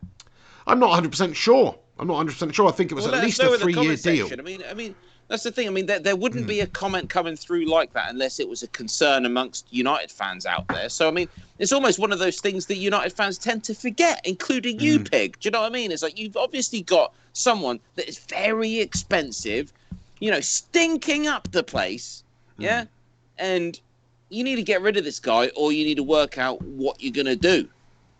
I'm not 100% sure. I think it was at least a 3-year deal. I mean, that's the thing. I mean, there wouldn't be a comment coming through like that unless it was a concern amongst United fans out there. So, I mean, it's almost one of those things that United fans tend to forget, including you, Pig. Do you know what I mean? It's like you've obviously got someone that is very expensive, stinking up the place, yeah? And you need to get rid of this guy or you need to work out what you're going to do.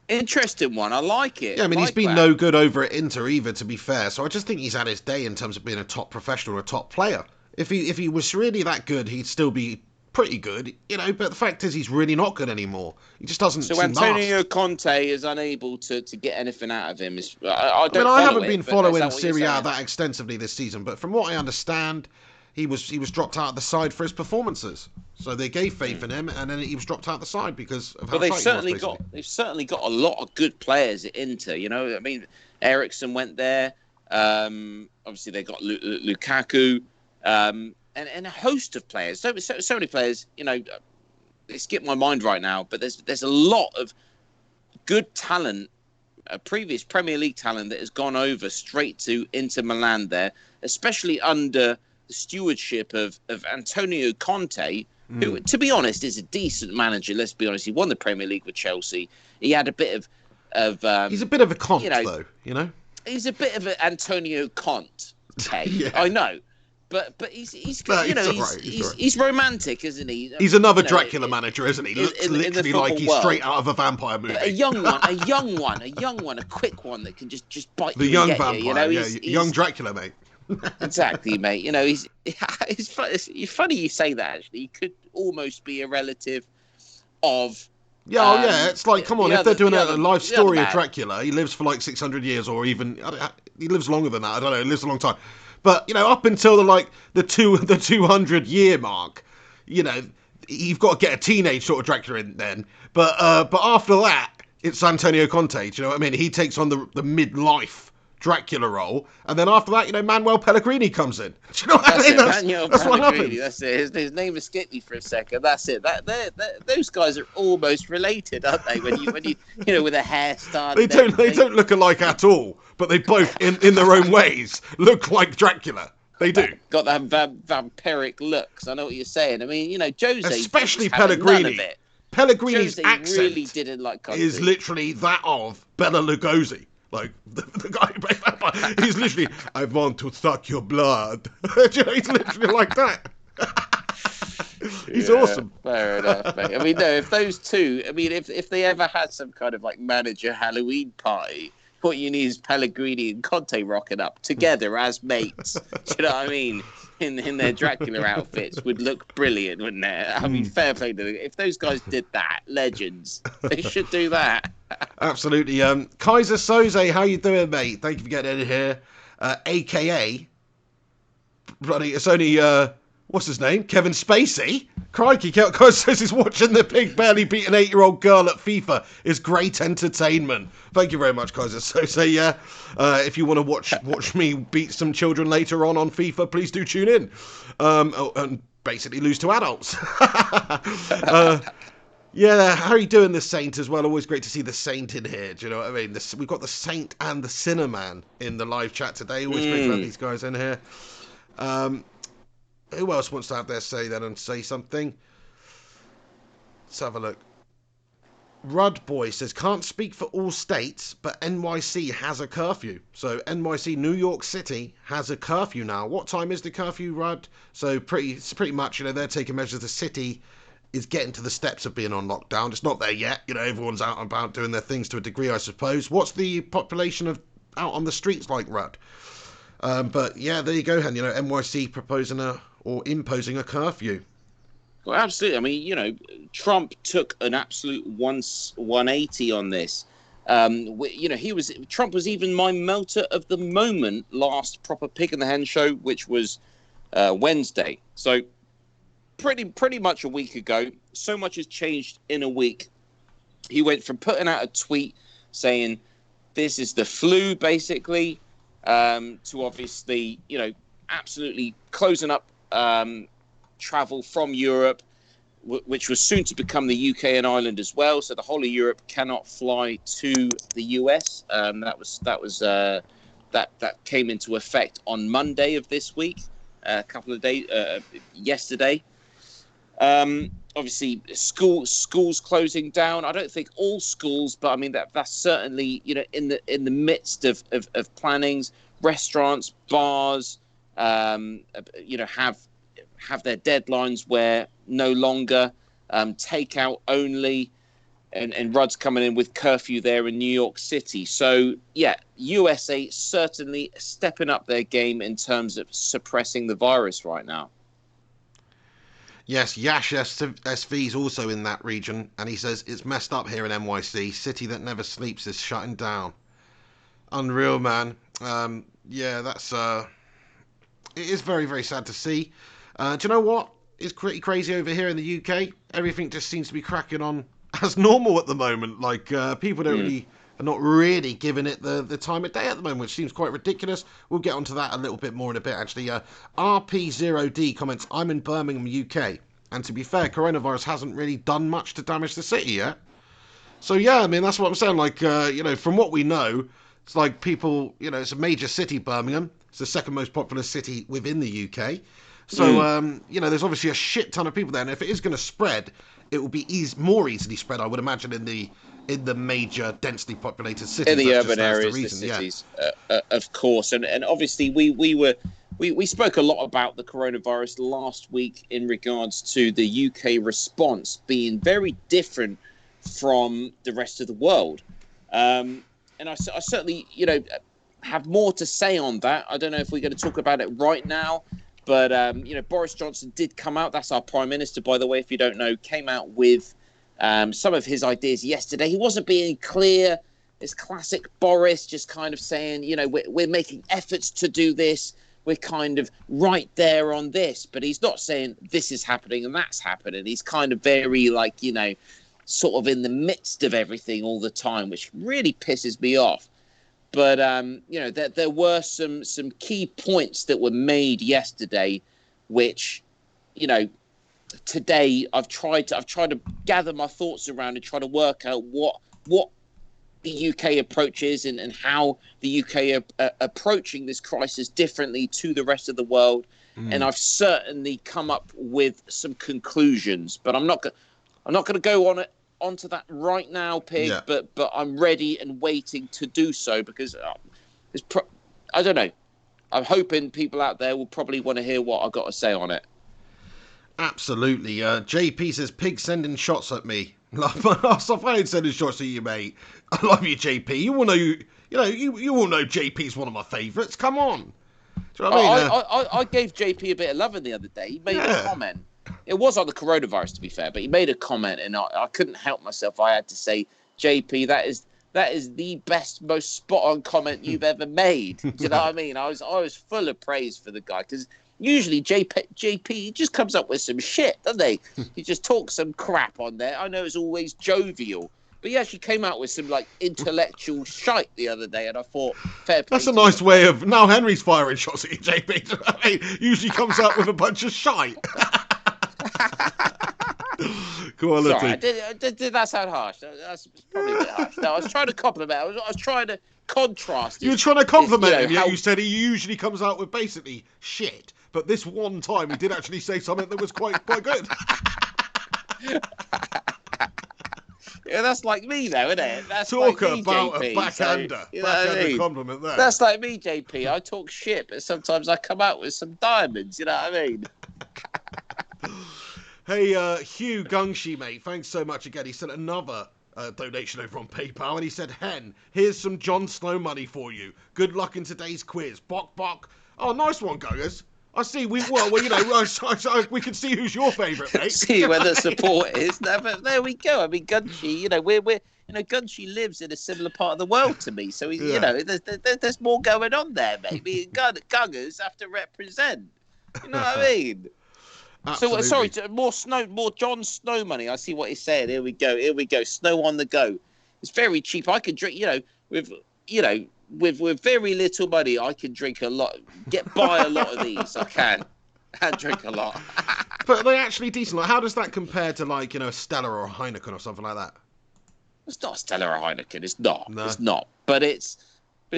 Interesting one. I like it. Yeah, I mean, he's been no good over at Inter either, to be fair. So I just think he's had his day in terms of being a top professional or a top player. If he was really that good, he'd still be pretty good, But the fact is, he's really not good anymore. He just doesn't. So Antonio Conte is unable to get anything out of him. I haven't been following Serie A that extensively this season, but from what I understand, he was dropped out of the side for his performances. So they gave faith in him, and then he was dropped out the side because of how they've certainly got a lot of good players at Inter. I mean, Eriksen went there. Obviously, they got Lukaku, and a host of players. So many players. They skip my mind right now, but there's a lot of good talent, previous Premier League talent that has gone over straight to Inter Milan there, especially under the stewardship of Antonio Conte, who, to be honest, is a decent manager. Let's be honest. He won the Premier League with Chelsea. He had a bit of he's a bit of a Conte, though, He's a bit of an Antonio Conte. Yeah. I know. But he's romantic, isn't he? He's another Dracula manager, isn't he? Looks literally like he's straight out of a vampire movie. A young one, a quick one that can just bite the you. Young and get vampire, you, young Dracula, mate. Exactly, mate. It's funny you say that. Actually, he could almost be a relative of. Yeah, it's like, come on, if they're doing a life story of Dracula, he lives for like 600 years, or even he lives longer than that. I don't know. He lives a long time. But up until the 200-year mark, you've got to get a teenage sort of Dracula in then. But after that, it's Antonio Conte. Do you know what I mean? He takes on the midlife Dracula role, and then after that, Manuel Pellegrini comes in. Do you know what I mean? That's what happens. That's it. His name escaped me for a second. That's it. Those guys are almost related, aren't they? When you with a hairstyle. They don't look alike at all, but they both, in their own ways, look like Dracula. They do. Got that vampiric looks. I know what you're saying. I mean, Jose, especially Pellegrini. Pellegrini's Jose accent really didn't like Conte. Is literally that of Bela Lugosi. Like, the guy who plays vampire, he's literally, I want to suck your blood. He's literally like that. He's awesome. Fair enough, mate. I mean, no, if those two, if they ever had some kind of manager Halloween party, what you need is Pellegrini and Conte rocking up together as mates. Do you know what I mean? In their Dracula outfits would look brilliant, wouldn't it? I mean, fair play to them. If those guys did that, legends. They should do that. Absolutely. Kaiser Soze, how you doing, mate? Thank you for getting in here. AKA, bloody, it's only what's his name? Kevin Spacey. Crikey, Kaiser says he's watching the pig barely beat an 8-year-old girl at FIFA is great entertainment. Thank you very much, Kaiser Soze. Yeah, if you want to watch me beat some children later on FIFA, please do tune in. And basically lose to adults. Yeah, how are you doing, the Saint, as well? Always great to see the Saint in here. Do you know what I mean? We've got the Saint and the Sinner Man in the live chat today. Always great to have these guys in here. Who else wants to have their say then and say something? Let's have a look. Rudd Boy says, can't speak for all states, but NYC has a curfew. So NYC, New York City, has a curfew now. What time is the curfew, Rudd? So pretty much, they're taking measures. The city is getting to the steps of being on lockdown. It's not there yet. Everyone's out and about doing their things to a degree, I suppose. What's the population of out on the streets like, Rudd? But yeah, there you go, Hen. NYC proposing or imposing a curfew. Well, absolutely. I mean, Trump took an absolute 180 on this Trump was even my melter of the moment last proper Pig in the Hen show, which was Wednesday. So pretty much a week ago. So much has changed in a week. He went from putting out a tweet saying this is the flu, basically, to obviously, absolutely closing up travel from Europe, which was soon to become the UK and Ireland as well. So the whole of Europe cannot fly to the US. That came into effect on Monday of this week, a couple of days yesterday. Obviously, schools closing down. I don't think all schools, but I mean that's certainly in the midst of plannings. Restaurants, bars, have their deadlines where no longer takeout only, and Rudd's coming in with curfew there in New York City. So yeah, USA certainly stepping up their game in terms of suppressing the virus right now. Yes, Yash SV's also in that region, and he says it's messed up here in NYC. City that never sleeps is shutting down. Unreal, man. Yeah, that's it is very, very sad to see. Do you know what is pretty crazy over here in the UK? Everything just seems to be cracking on as normal at the moment. Like people are not really giving it the time of day at the moment, which seems quite ridiculous. We'll get onto that a little bit more in a bit, actually. RP0D comments, I'm in Birmingham, UK. And to be fair, coronavirus hasn't really done much to damage the city yet. So, yeah, I mean, that's what I'm saying. Like, from what we know, it's like people, it's a major city, Birmingham. It's the second most populous city within the UK. So, there's obviously a shit ton of people there. And if it is going to spread, it will be more easily spread, I would imagine, in the major densely populated cities. In the urban areas, the cities, of course. And obviously we spoke a lot about the coronavirus last week in regards to the UK response being very different from the rest of the world. And I certainly, have more to say on that. I don't know if we're going to talk about it right now. But, Boris Johnson did come out. That's our Prime Minister, by the way, if you don't know, came out with some of his ideas yesterday. He wasn't being clear. It's classic Boris, just kind of saying, we're making efforts to do this. We're kind of right there on this. But he's not saying this is happening and that's happening. He's kind of very, sort of in the midst of everything all the time, which really pisses me off. But there were some key points that were made yesterday, which, today I've tried to gather my thoughts around and try to work out what the UK approach is and how the UK are approaching this crisis differently to the rest of the world. And I've certainly come up with some conclusions, but I'm not going to go onto that right now, Pig, but I'm ready and waiting to do so because I don't know. I'm hoping people out there will probably want to hear what I've got to say on it. Absolutely. JP says, Pig sending shots at me. Stop sending shots at you, mate. I love you, JP. You all know you all know JP's one of my favourites. Come on. Do you know what I mean? I gave JP a bit of loving the other day. He made a comment. It was on the coronavirus, to be fair, but he made a comment, and I couldn't help myself. I had to say, JP, that is the best, most spot-on comment you've ever made. Do you know what I mean? I was full of praise for the guy, because usually JP he just comes up with some shit, doesn't he? He just talks some crap on there. I know it's always jovial, but he actually came out with some intellectual shite the other day, and I thought, fair play. That's a nice way of now. Henry's firing shots at you, JP. Do you know what I mean? Usually comes out with a bunch of shite. Quality. Sorry, did that sound harsh? That's probably a bit harsh. No, I was trying to compliment. I was trying to contrast. You were trying to compliment him, yet you said he usually comes out with basically shit. But this one time, he did actually say something that was quite good. Yeah, that's like me, though, isn't it? That's talk like me, about JP, a backhander. So, backhander compliment there. That's like me, JP. I talk shit, but sometimes I come out with some diamonds. You know what I mean? Hey, Hugh Gungshi, mate, thanks so much again. He sent another donation over on PayPal, and he said, Hen, here's some Jon Snow money for you. Good luck in today's quiz. Bok, bok. Oh, nice one, Goggers. I see. We can see who's your favourite, mate. See where the support is. No, but there we go. I mean, Gungshi, Gunchy lives in a similar part of the world to me, so Yeah. there's more going on there, maybe. Guggers have to represent. You know what I mean? Absolutely. So, sorry, more John Snow money. I see what he's saying. Here we go. Snow on the go. It's very cheap. I could drink, with very little money, I can drink a lot. Buy a lot of these. I can drink a lot. But are they actually decent? Like, how does that compare to like, a Stella or a Heineken or something like that? It's not Stella or Heineken. It's not. No. It's not. But it's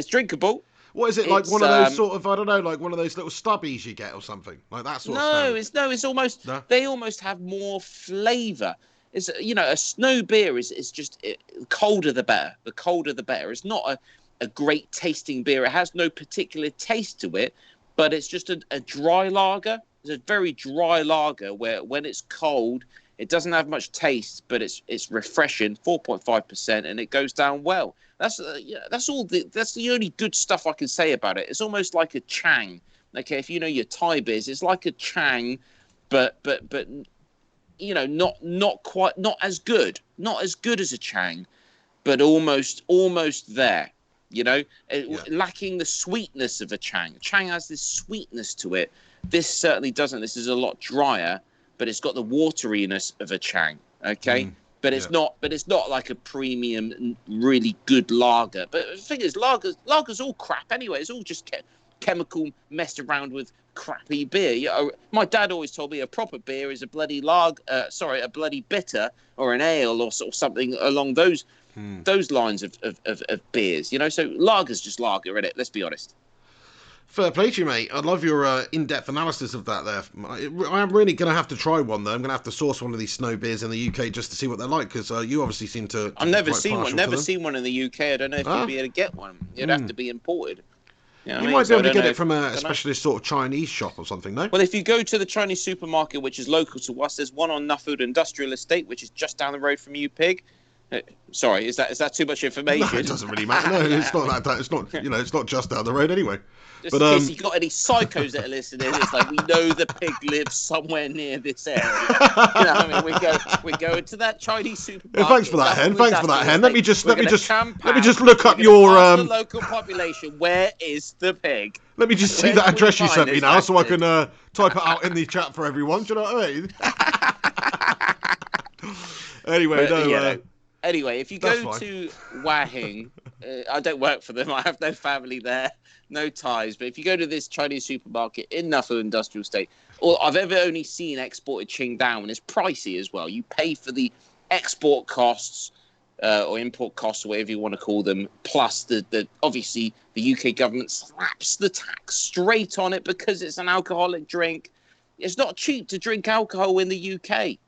drinkable. What is it, like one of those sort of, I don't know, like one of those little stubbies you get or something? Like that sort of stuff? It's almost, No? They almost have more flavour. It's, a snow beer is just, colder the better. The colder the better. It's not a great tasting beer. It has no particular taste to it, but it's just a dry lager. It's a very dry lager where when it's cold, it doesn't have much taste, but it's refreshing, 4.5%, and it goes down well. That's the only good stuff I can say about it. It's almost like a Chang. Okay, if you know your Thai beers, it's like a Chang, but not as good as a Chang, but almost there. Lacking the sweetness of a Chang. Chang has this sweetness to it. This certainly doesn't. This is a lot drier, but it's got the wateriness of a Chang. Okay. But it's not like a premium, really good lager. But the thing is, lager's all crap anyway. It's all just chemical messed around with crappy beer. My dad always told me a proper beer is a bloody a bloody bitter or an ale or sort of something along those lines of beers. So lager's just lager, isn't it? Let's be honest. Fair play to you, mate. I love your in-depth analysis of that there. I am really going to have to try one, though. I'm going to have to source one of these snow beers in the UK just to see what they're like, because you obviously seem to I've never seen one. Never seen one in the UK. I don't know if you'd be able to get one. It'd have to be imported. You might be able to get it from a specialist sort of Chinese shop or something, no? Well, if you go to the Chinese supermarket, which is local to us, there's one on Nuffield Industrial Estate, which is just down the road from you, Pig. Sorry, is that too much information? No, it doesn't really matter. No, it's not that. It's not. It's not just down the road anyway. Just in case you got any psychos that are listening, it's like we know the pig lives somewhere near this area. We go into that Chinese supermarket. Yeah, thanks for that, Hen. Thanks for that, Hen. Let me just look up the your local population. Where is the pig? Let me just see that address you sent me now, so I can type it out in the chat for everyone. Do you know what I mean? Anyway, Anyway, if you go to Wahing, I don't work for them. I have no family there, no ties. But if you go to this Chinese supermarket in Nuffield Industrial Estate, or I've ever only seen exported Qingdao, and it's pricey as well. You pay for the export costs or import costs, or whatever you want to call them, plus the obviously the UK government slaps the tax straight on it because it's an alcoholic drink. It's not cheap to drink alcohol in the UK.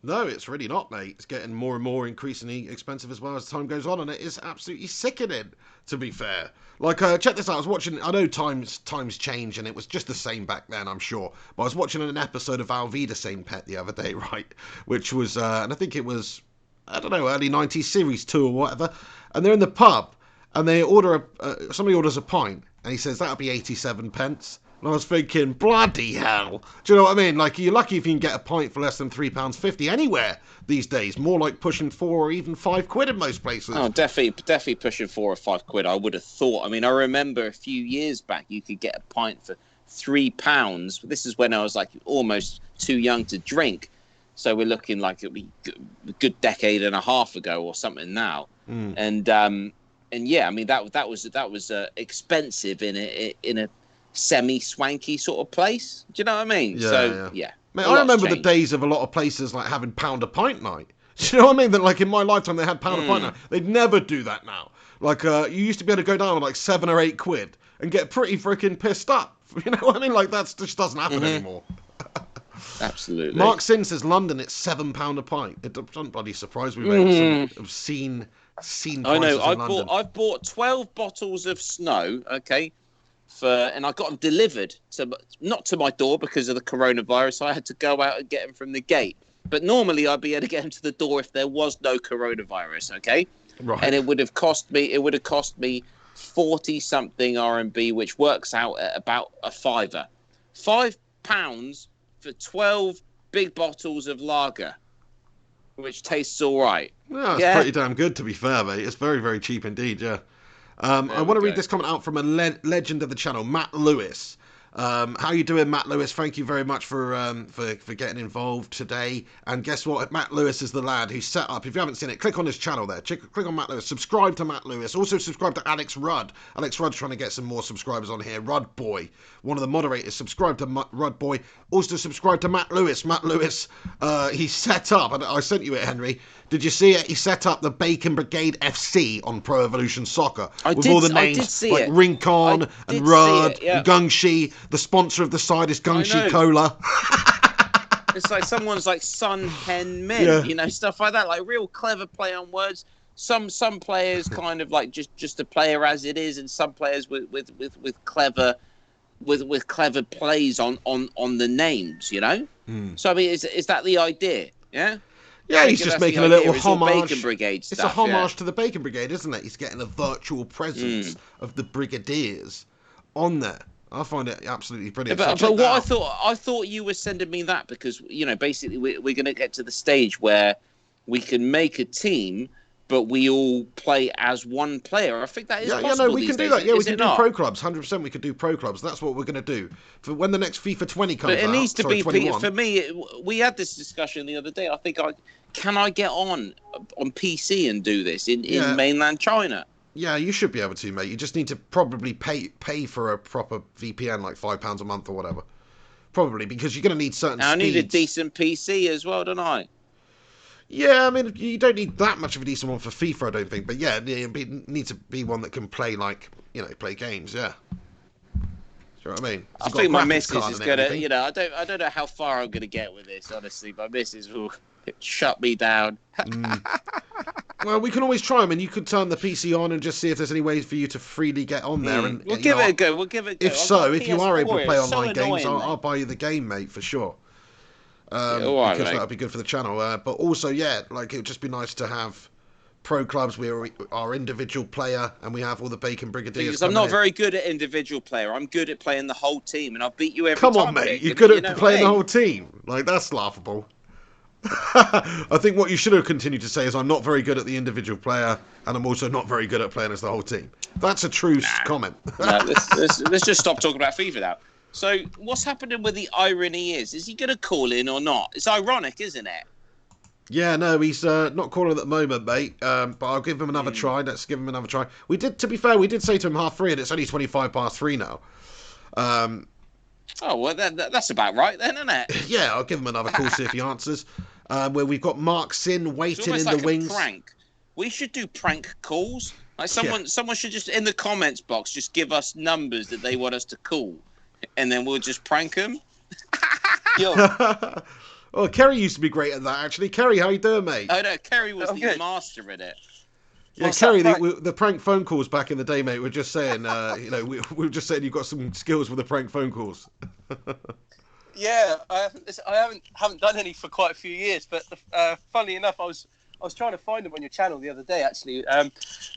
No, it's really not, mate. It's getting more and more increasingly expensive as well as time goes on, and it is absolutely sickening, to be fair. Like, check this out. I was watching, I know times change, and it was just the same back then, I'm sure. But I was watching an episode of Alvida Same Pet the other day, right? Which was, and I think it was, I don't know, early 90s, series 2 or whatever. And they're in the pub, and they order, somebody orders a pint, and he says, that'll be 87 pence. And I was thinking, bloody hell. Do you know what I mean? Like, you're lucky if you can get a pint for less than £3.50 anywhere these days. More like pushing £4 or even £5 in most places. Oh, definitely pushing £4 or £5, I would have thought. I mean, I remember a few years back, you could get a pint for £3. This is when I was like almost too young to drink. So we're looking like it'll be a good decade and a half ago or something now. And yeah, I mean, that was expensive in a semi-swanky sort of place. Do you know what I mean? Yeah. Mate, I remember the days of a lot of places like having pound a pint night. Do you know what I mean? That like in my lifetime they had pound a pint night. They'd never do that now. Like you used to be able to go down with like £7 or £8 and get pretty freaking pissed up. You know what I mean? Like that just doesn't happen anymore. Absolutely. Mark Sin says London, it's £7 a pint. It doesn't bloody surprise me, mate. Some obscene prices I know. in London. I've bought 12 bottles of snow. Okay. And I got them delivered, not to my door because of the coronavirus. So I had to go out and get them from the gate. But normally I'd be able to get them to the door if there was no coronavirus. Okay, right. And it would have cost me 40 something RMB, which works out at about a fiver. £5 for 12 big bottles of lager. which tastes all right. Yeah, it's pretty damn good, to be fair, mate. It's very, very cheap indeed, yeah. I want to read this comment out from a legend of the channel, Matt Lewis. How you doing, Matt Lewis? Thank you very much for getting involved today. And guess what? Matt Lewis is the lad who set up. If you haven't seen it, click on his channel there. Click on Matt Lewis. Subscribe to Matt Lewis. Also subscribe to Alex Rudd. Alex Rudd's trying to get some more subscribers on here. Rudd Boy, one of the moderators. Subscribe to Rudd Boy. Also subscribe to Matt Lewis. Matt Lewis, he set up, and I sent you it, Henry. Did you see it? He set up the Bacon Brigade FC on Pro Evolution Soccer. With all the names like Rincon and Rudd and Gungshi. The sponsor of the side is Gungshi Cola. It's like someone's like Sun Hen Min, you know, stuff like that. Like real clever play on words. Some players kind of like just a player as it is, and some players with clever plays on the names, you know. So I mean, is that the idea? Yeah. Yeah, he's just making a little homage. Bacon Brigade stuff, it's a homage to the Bacon Brigade, isn't it? He's getting a virtual presence of the Brigadiers on there. I find it absolutely brilliant. But what I thought you were sending me that because, you know, basically we're going to get to the stage where we can make a team, but we all play as one player. I think that is possible. Yeah, no, we can do that. Yeah, we can do pro clubs. 100% we could do pro clubs. That's what we're going to do for when the next FIFA 20 comes out. But it needs to be, 21. for me, we had this discussion the other day. I think can I get on PC and do this in mainland China? Yeah, you should be able to, mate. You just need to probably pay for a proper VPN, like £5 a month or whatever. Probably, because you're going to need certain speeds. I need a decent PC as well, don't I? Yeah, I mean, you don't need that much of a decent one for FIFA, I don't think. But yeah, it needs to be one that can play, like, you know, play games, yeah. Do you know what I mean? I think my missus is going to, you know, I don't know how far I'm going to get with this, honestly. My missus will shut me down. Well, we can always try them, and you could turn the PC on and just see if there's any ways for you to freely get on there. And we'll give it a go. If you are able to play online games, I'll buy you the game, mate, for sure. Because that would be good for the channel. But also, yeah, like it would just be nice to have pro clubs where our individual player, and we have all the Bacon Brigadiers. Because I'm not very good at individual player. I'm good at playing the whole team, and I'll beat you every time. Come on, mate. You're good at playing the whole team. Like, that's laughable. I think what you should have continued to say is I'm not very good at the individual player, and I'm also not very good at playing as the whole team. That's a true comment. Let's just stop talking about FIFA now. So what's happening with the irony is he going to call in or not? It's ironic, isn't it? Yeah, no, he's not calling at the moment, mate. But I'll give him another try. Let's give him another try. To be fair, we did say to him 3:30, and it's only 3:25 now. Oh, well, that's about right then, isn't it? Yeah, I'll give him another call, see if he answers. Where we've got Mark Sin waiting in the wings. A prank. We should do prank calls. Like someone should just in the comments box just give us numbers that they want us to call, and then we'll just prank them. Yo. Oh, Kerry used to be great at that, actually. Kerry, how you doing, mate? Oh no, Kerry was the master at it. Yeah, Kerry, the prank phone calls back in the day, mate. We're just saying, you know, we were just saying you've got some skills with the prank phone calls. Yeah, I haven't done any for quite a few years, but funnily enough, I was trying to find them on your channel the other day, actually.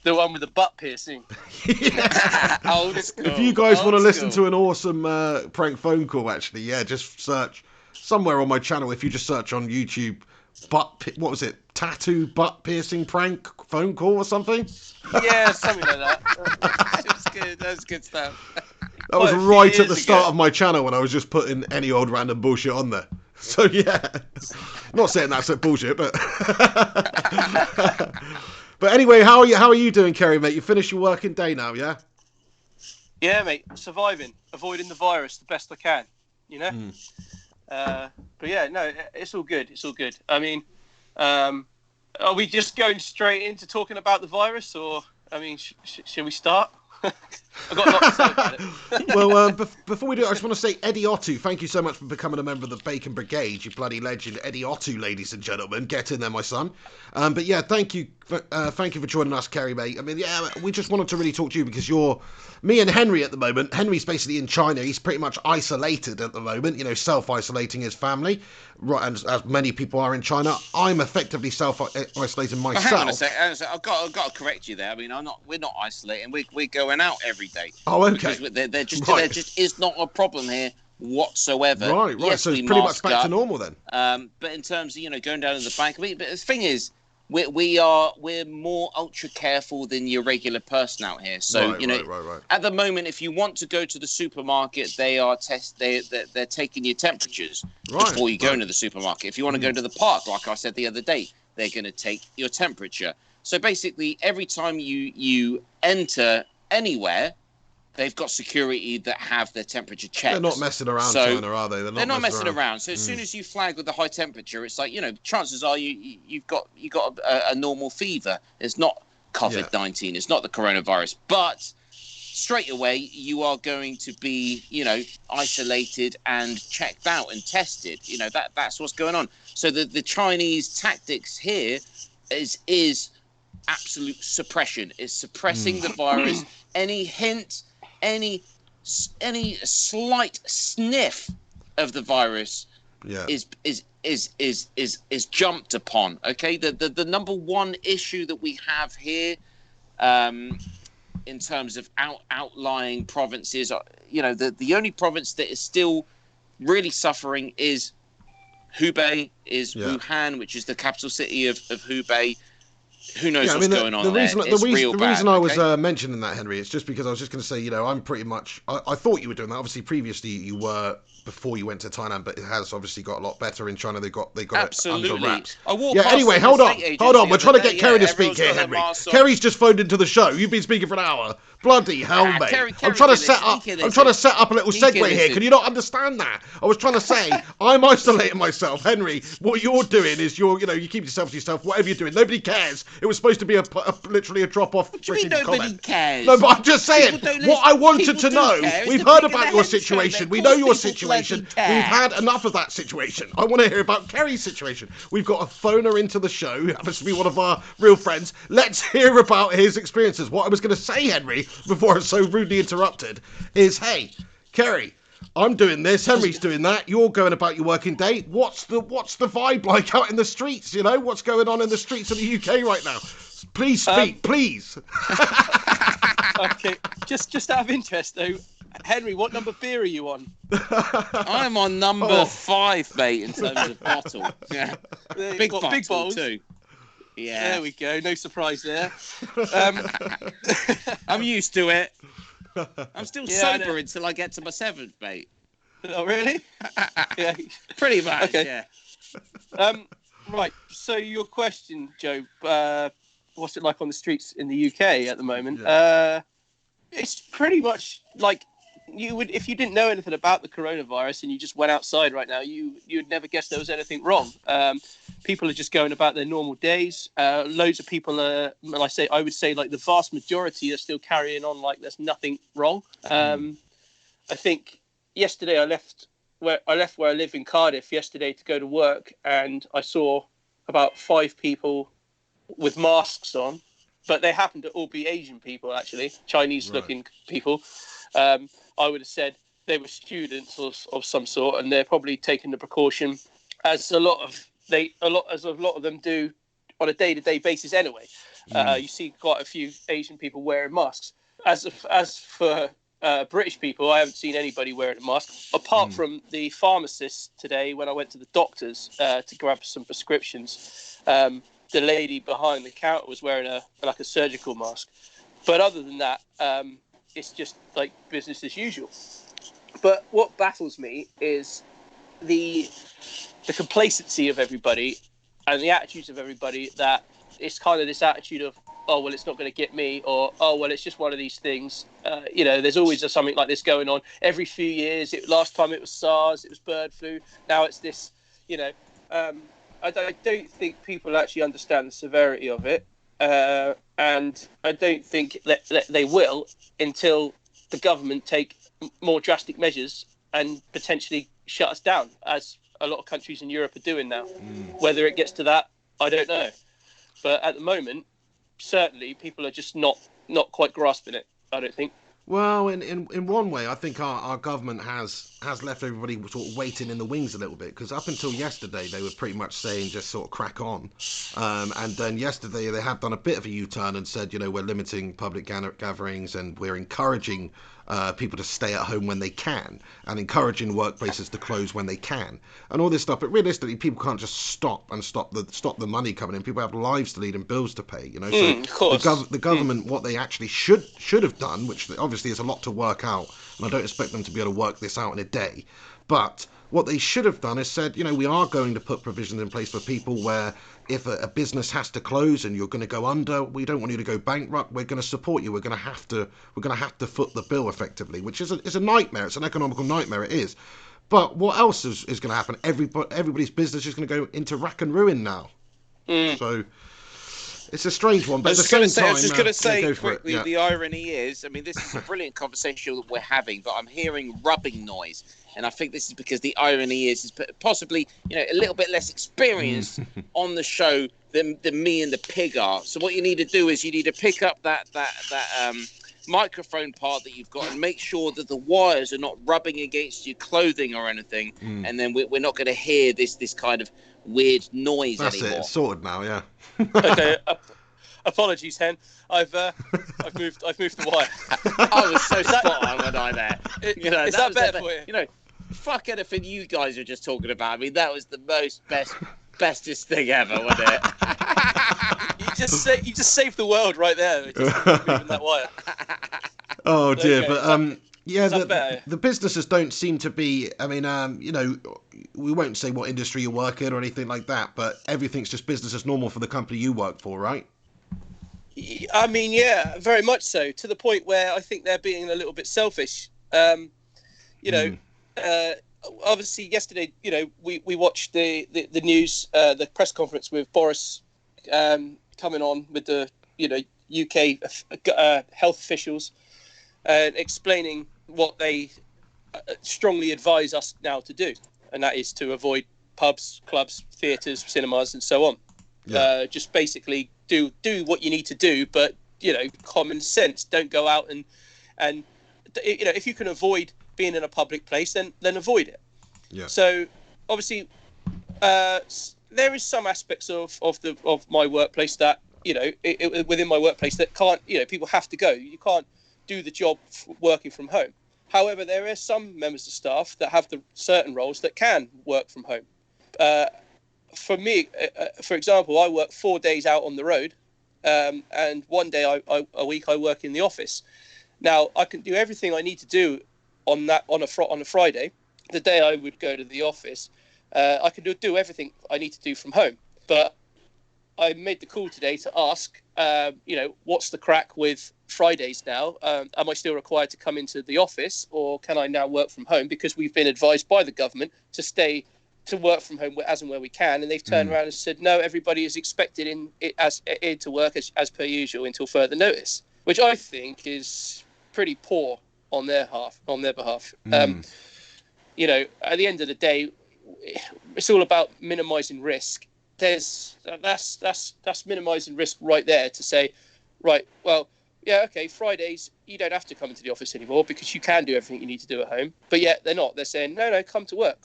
The one with the butt piercing. Old school. If you guys want to listen to an awesome prank phone call, actually, yeah, just search somewhere on my channel. If you just search on YouTube, what was it? Tattoo butt piercing prank phone call or something? Yeah, something like that. It was good. That was good stuff. That was right at the start of my channel when I was just putting any old random bullshit on there. So yeah, not saying that's bullshit, but but anyway, how are you doing, Kerry, mate? You finished your working day now, yeah? Yeah, mate, surviving, avoiding the virus the best I can, you know. But yeah, no, it's all good. It's all good. I mean, are we just going straight into talking about the virus, or I mean, shall we start? I've got a lot to say about it. Well, before we do, I just want to say, Eddie Otto, thank you so much for becoming a member of the Bacon Brigade, you bloody legend, Eddie Otto, ladies and gentlemen. Get in there, my son. But yeah, thank you for joining us, Kerry, mate. I mean, yeah, we just wanted to really talk to you because you're me and Henry at the moment. Henry's basically in China. He's pretty much isolated at the moment, you know, self-isolating his family, right? And as many people are in China, I'm effectively self-isolating myself. Hang on a sec. I've got to correct you there. I mean, we're not isolating. We're going out every day. Oh, okay. Because there just is not a problem here whatsoever. Right. Yes, So we it's pretty much mask back up, to normal then. but in terms of going down to the bank, but the thing is, we're more ultra careful than your regular person out here. So Right. at the moment, if you want to go to the supermarket, they're taking your temperatures before you go into the supermarket. If you want to go to the park, like I said the other day, they're going to take your temperature. So basically, every time you enter anywhere, they've got security that have their temperature checks. They're not messing around, China, are they? They're not messing around. So as soon as you flag with the high temperature, it's like, chances are you've got a normal fever. It's not COVID-19. It's not the coronavirus. But straight away, you are going to be, isolated and checked out and tested. That's what's going on. So the Chinese tactics here is absolute suppression. It's suppressing the virus. Any hint, any slight sniff of the virus is jumped upon. Okay, the number one issue that we have here, in terms of outlying provinces, the only province that is still really suffering is Hubei, Wuhan, which is the capital city of Hubei. Who knows what's going on there? The reason I was mentioning that, Henry, it's just because I was just going to say, I'm pretty much... I thought you were doing that. Obviously, previously you were before you went to Thailand, but it has obviously got a lot better in China. They got Absolutely. it under wraps. Anyway, hold on. We're trying to get Kerry to speak here, Henry. Kerry's just phoned into the show. You've been speaking for an hour. Bloody hell, mate. I'm trying to set up a little segue here. Can you not understand that? I was trying to say, I'm isolating myself. Henry, what you're doing is you keep yourself to yourself, whatever you're doing. Nobody cares. It was supposed to be literally a drop-off. What do you mean nobody cares? No, but I'm just saying, what I wanted to know, we've heard about your situation. We know your situation. We've had enough of that situation. I want to hear about Kerry's situation. We've got a phoner into the show, who happens to be one of our real friends. Let's hear about his experiences. What I was going to say, Henry, before I was so rudely interrupted, is, hey, Kerry, I'm doing this, Henry's doing that, you're going about your working day. What's the vibe like out in the streets? What's going on in the streets of the UK right now? Please speak, please. Okay, just out of interest though, Henry, what number beer are you on? I'm on number 5, mate, in terms of bottle. Yeah, big bottle too. Yeah, there we go. No surprise there. I'm used to it. I'm still sober until I get to my 7th, mate. Oh, really? Yeah, pretty much. Okay. Yeah. Right. So your question, Joe. What's it like on the streets in the UK at the moment? Yeah. It's pretty much like you would if you didn't know anything about the coronavirus and you just went outside right now. You'd never guess there was anything wrong. People are just going about their normal days. Loads of people are. I would say like the vast majority are still carrying on like there's nothing wrong. I think yesterday I left where I live in Cardiff yesterday to go to work, and I saw about 5 people with masks on, but they happened to all be Asian people, actually, Chinese-looking people. I would have said they were students of some sort, and they're probably taking the precaution, as a lot of them do on a day-to-day basis anyway. You see quite a few Asian people wearing masks. As for British people, I haven't seen anybody wearing a mask, apart from the pharmacist today when I went to the doctor's to grab some prescriptions. The lady behind the counter was wearing a surgical mask. But other than that, it's just like business as usual. But what baffles me is the complacency of everybody and the attitudes of everybody, that it's kind of this attitude of, oh, well, it's not going to get me, or, oh, well, it's just one of these things. There's always something like this going on every few years. Last time it was SARS, it was bird flu. Now it's this, I don't think people actually understand the severity of it. And I don't think that they will until the government take more drastic measures and potentially shut us down, as a lot of countries in Europe are doing now. Whether it gets to that, I don't know. But at the moment, certainly people are just not quite grasping it, I don't think. Well, in one way, I think our government has left everybody sort of waiting in the wings a little bit, because up until yesterday they were pretty much saying just sort of crack on, and then yesterday they have done a bit of a U-turn and said, we're limiting public gatherings and we're encouraging people to stay at home when they can, and encouraging workplaces to close when they can, and all this stuff. But realistically, people can't just stop the money coming in. People have lives to lead and bills to pay, you know. So of course. the government, what they actually should have done, which obviously is a lot to work out, and I don't expect them to be able to work this out in a day, but what they should have done is said, you know, we are going to put provisions in place for people where if a business has to close and you're going to go under, we don't want you to go bankrupt. We're going to support you. We're going to have to foot the bill effectively, which is a nightmare. It's an economical nightmare. It is. But what else is going to happen? Everybody's business is going to go into rack and ruin now. So it's a strange one. But at the same time, I was just going to say go for quickly, it. Yeah. the irony is, I mean, this is a brilliant conversation that we're having, but I'm hearing rubbing noise. And I think this is because the irony is possibly, you know, a little bit less experienced on the show than me and the pig are. So what you need to do is you need to pick up that microphone part that you've got and make sure that the wires are not rubbing against your clothing or anything. And then we're not going to hear this kind of weird noise That's anymore. it. It's sorted now. Yeah. Okay. Apologies, Hen. I've moved the wire. I was so spot on when I there. You know, Is that better for you? You know, fuck anything you guys were just talking about. I mean, that was the bestest thing ever, wasn't it? You just saved the world right there. Just moving that wire. Oh dear, Okay, but yeah, better? the businesses don't seem to be. I mean, you know, we won't say what industry you work in or anything like that, but everything's just business as normal for the company you work for, right? I mean, yeah, very much so. To the point where I think they're being a little bit selfish. You know, obviously yesterday, you know, we watched the news, the press conference with Boris coming on with the, you know, UK health officials explaining what they strongly advise us now to do, and that is to avoid pubs, clubs, theatres, cinemas, and so on. Yeah. Just basically do what you need to do, but, you know, common sense. Don't go out and you know, if you can avoid being in a public place, then avoid it. Yeah. So obviously, there is some aspects of my workplace that, you know, within my workplace that can't, you know, people have to go. You can't do the job working from home. However, there are some members of staff that have the certain roles that can work from home. For me, for example, I work 4 days out on the road, and 1 day a week I work in the office. Now, I can do everything I need to do on a Friday, the day I would go to the office. I can do everything I need to do from home. But I made the call today to ask, you know, what's the crack with Fridays now? Am I still required to come into the office, or can I now work from home? Because we've been advised by the government to work from home as and where we can, and they've turned around and said no, everybody is expected in to work as per usual until further notice, which I think is pretty poor on their behalf. You know, at the end of the day, it's all about minimising risk. That's minimising risk right there, to say, right, well, yeah, okay, Fridays you don't have to come into the office anymore because you can do everything you need to do at home. But yet they're not. They're saying no, come to work.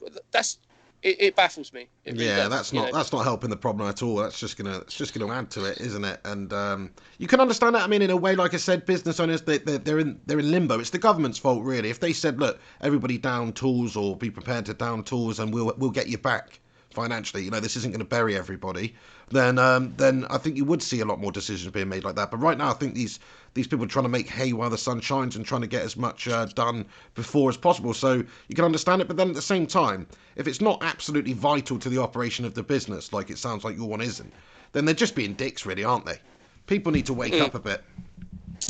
It baffles me. It really does, that's not helping the problem at all. That's just gonna add to it, isn't it? And you can understand that. I mean, in a way, like I said, business owners they're in limbo. It's the government's fault, really. If they said, look, everybody down tools, or be prepared to down tools, and we'll get you back financially, you know, this isn't going to bury everybody, then I think you would see a lot more decisions being made like that. But right now, I think these people are trying to make hay while the sun shines and trying to get as much done before as possible. So you can understand it, but then at the same time, if it's not absolutely vital to the operation of the business, like it sounds like your one isn't, then they're just being dicks, really, aren't they? People need to wake up a bit.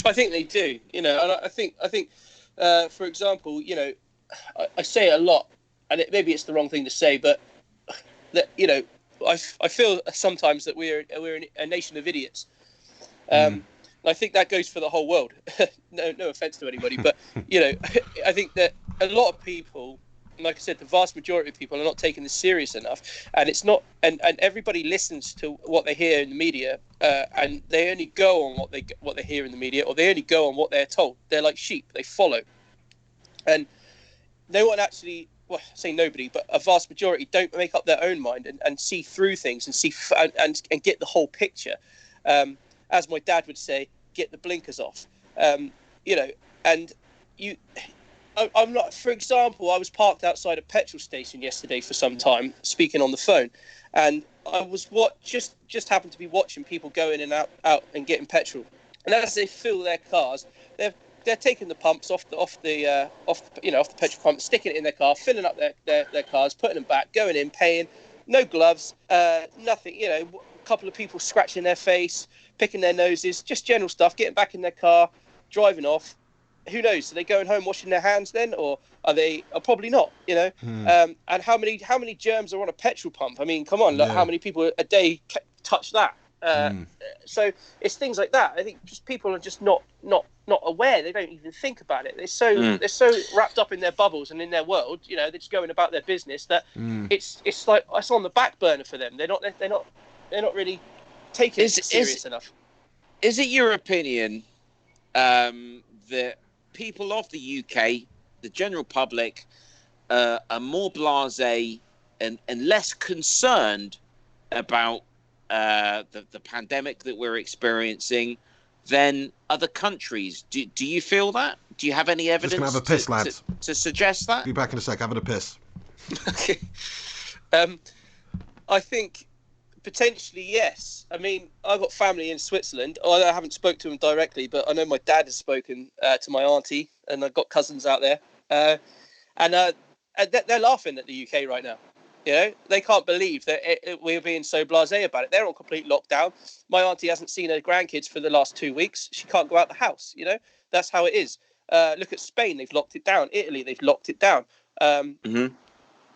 I think they do, you know, and I think for example, you know, I say it a lot, and maybe it's the wrong thing to say, but that, you know, I feel sometimes that we're a nation of idiots. I think that goes for the whole world. No offense to anybody, but, you know, I think that a lot of people, like I said, the vast majority of people are not taking this serious enough, and it's not, and everybody listens to what they hear in the media, and they only go on what they hear in the media, or they only go on what they're told. They're like sheep; they follow, and no one actually. Well, I say nobody, but a vast majority don't make up their own mind and see through things and see and get the whole picture. As my dad would say, get the blinkers off. You know, and I'm not. For example, I was parked outside a petrol station yesterday for some time, speaking on the phone, and I was just happened to be watching people go in and out and getting petrol. And as they fill their cars, they're taking the pumps off the petrol pump, sticking it in their car, filling up their cars, putting them back, going in, paying, no gloves, nothing. A couple of people scratching their face, picking their noses, just general stuff, getting back in their car, driving off. Who knows? Are they going home washing their hands then, or are they? Probably not. And how many germs are on a petrol pump? I mean, come on, look, how many people a day touch that? So it's things like that. I think just people are just not aware. They don't even think about it. They're so wrapped up in their bubbles and in their world. They're just going about their business that it's like it's on the back burner for them. They're not really taking it serious enough. Is it your opinion that people of the UK, the general public, are more blasé and less concerned about the pandemic that we're experiencing than other countries? Do you feel that? Do you have any evidence? Just gonna have a piss, lads. To suggest that? Be back in a sec. Having a piss. Okay. I think potentially yes. I mean, I've got family in Switzerland. I haven't spoke to them directly, but I know my dad has spoken to my auntie, and I've got cousins out there, and they're laughing at the UK right now. They can't believe that we're being so blasé about it. They're on complete lockdown. My auntie hasn't seen her grandkids for the last 2 weeks. She can't go out the house. That's how it is. Look at Spain; they've locked it down. Italy, they've locked it down.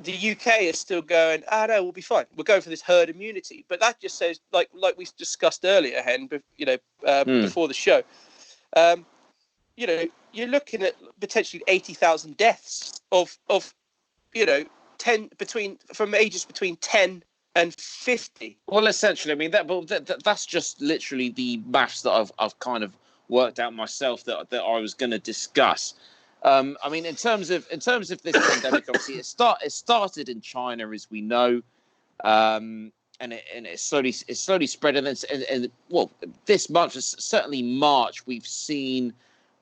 The UK is still going, no, we'll be fine. We're going for this herd immunity. But that just says, like we discussed earlier, Hen, before the show, you're looking at potentially 80,000 deaths of 10 from ages between 10 and 50. Well, essentially, I mean, that's just literally the maths that I've kind of worked out myself that I was going to discuss. I mean, in terms of this pandemic, obviously, it started in China, as we know, and it's slowly spread. And well, this month, certainly March, we've seen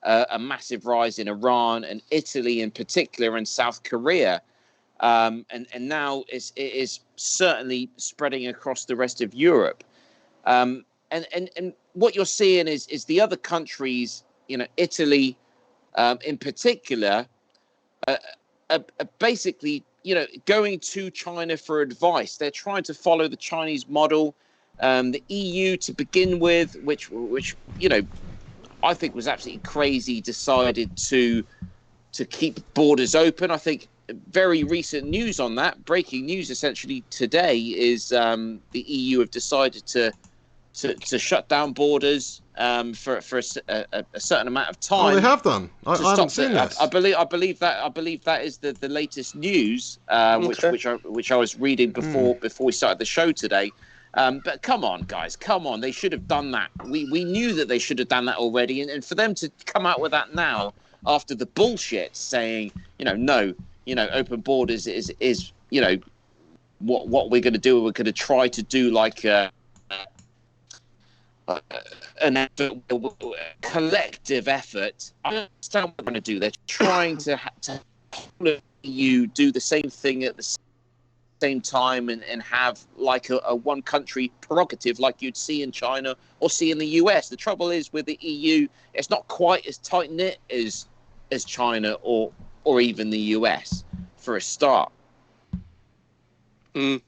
a massive rise in Iran and Italy in particular, and South Korea, and now it is certainly spreading across the rest of Europe. And what you're seeing is the other countries, Italy. In particular, basically, going to China for advice. They're trying to follow the Chinese model. The EU, to begin with, which I think was absolutely crazy, decided to keep borders open. I think very recent news on that, breaking news essentially today, is the EU have decided to shut down borders for a certain amount of time. Oh, they have done. I haven't seen this. I believe that is the latest news, which I was reading before we started the show today. But come on, guys, come on! They should have done that. We knew that they should have done that already, and for them to come out with that now after the bullshit saying, no, open borders is what we're going to do. We're going to try to do like. An effort, a collective effort. I understand what they're going to do. They're trying to you do the same thing at the same time and have like a one country prerogative like you'd see in China or see in the US. The trouble is with the EU, it's not quite as tight knit as China or even the US for a start. No,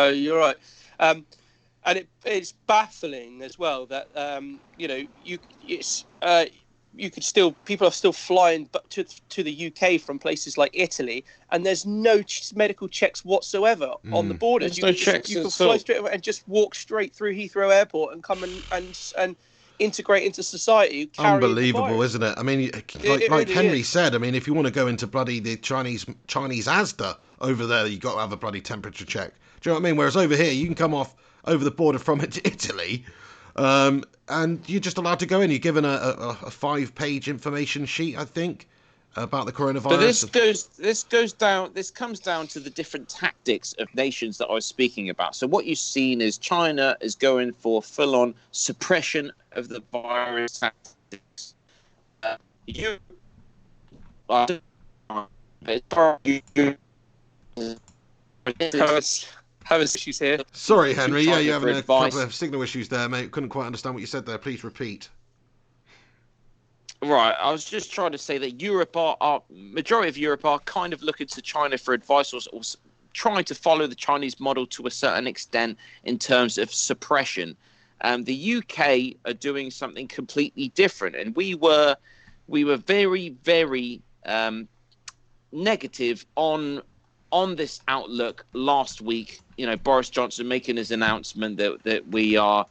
you're right. And it's baffling as well that people are still flying to the UK from places like Italy, and there's no medical checks whatsoever on the borders. You can fly straight away and just walk straight through Heathrow Airport and come and integrate into society. Unbelievable, isn't it? I mean, like Henry said, I mean, if you want to go into bloody the Chinese Asda over there, you've got to have a bloody temperature check. Do you know what I mean? Whereas over here, you can come off over the border from Italy, and you're just allowed to go in. You're given a 5-page information sheet, I think, about the coronavirus. But this comes down to the different tactics of nations that I was speaking about. So what you've seen is China is going for full-on suppression of the virus tactics. I don't know, but Having issues here. Sorry, Henry. Yeah, China you're for having a advice. couple of signal issues there, mate. Couldn't quite understand what you said there. Please repeat. Right, I was just trying to say that Europe are majority of Europe are kind of looking to China for advice, or trying to follow the Chinese model to a certain extent in terms of suppression. The UK are doing something completely different, and we were very, very negative on this outlook last week. You know, Boris Johnson making his announcement that we are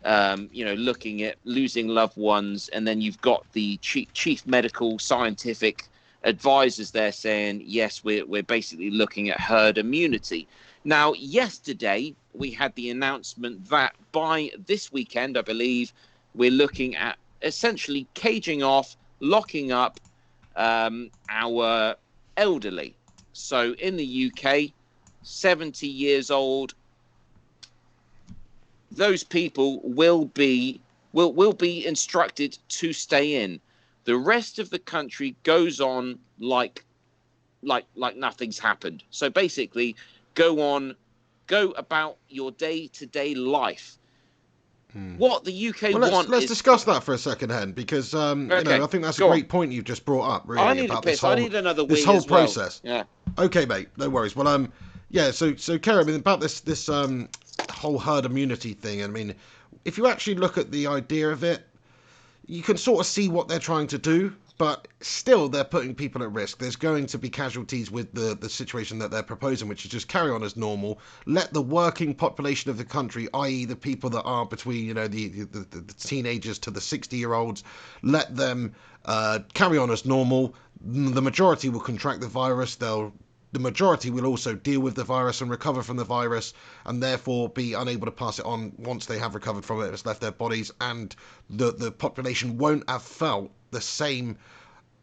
looking at losing loved ones, and then you've got the chief medical scientific advisors there saying, yes, we're basically looking at herd immunity. Now, yesterday, we had the announcement that by this weekend, I believe, we're looking at essentially caging off, locking up our elderly. So in the UK, 70 years old, those people will be instructed to stay in. The rest of the country goes on like nothing's happened. So basically, go about your day-to-day life. What the UK Well, let's discuss that for a second, Hen, because I think that's a great point you've just brought up. Really, I need about a piss. I need another wee this whole as well. process. Yeah. Okay, mate. No worries. Well, yeah. So, Kerry, I mean, about this whole herd immunity thing. I mean, if you actually look at the idea of it, you can sort of see what they're trying to do, but still they're putting people at risk. There's going to be casualties with the situation that they're proposing, which is just carry on as normal. Let the working population of the country, i.e. the people that are between, the teenagers to the 60-year-olds, let them carry on as normal. The majority will contract the virus. The majority will also deal with the virus and recover from the virus, and therefore be unable to pass it on once they have recovered from it. It's left their bodies, and the population won't have felt the same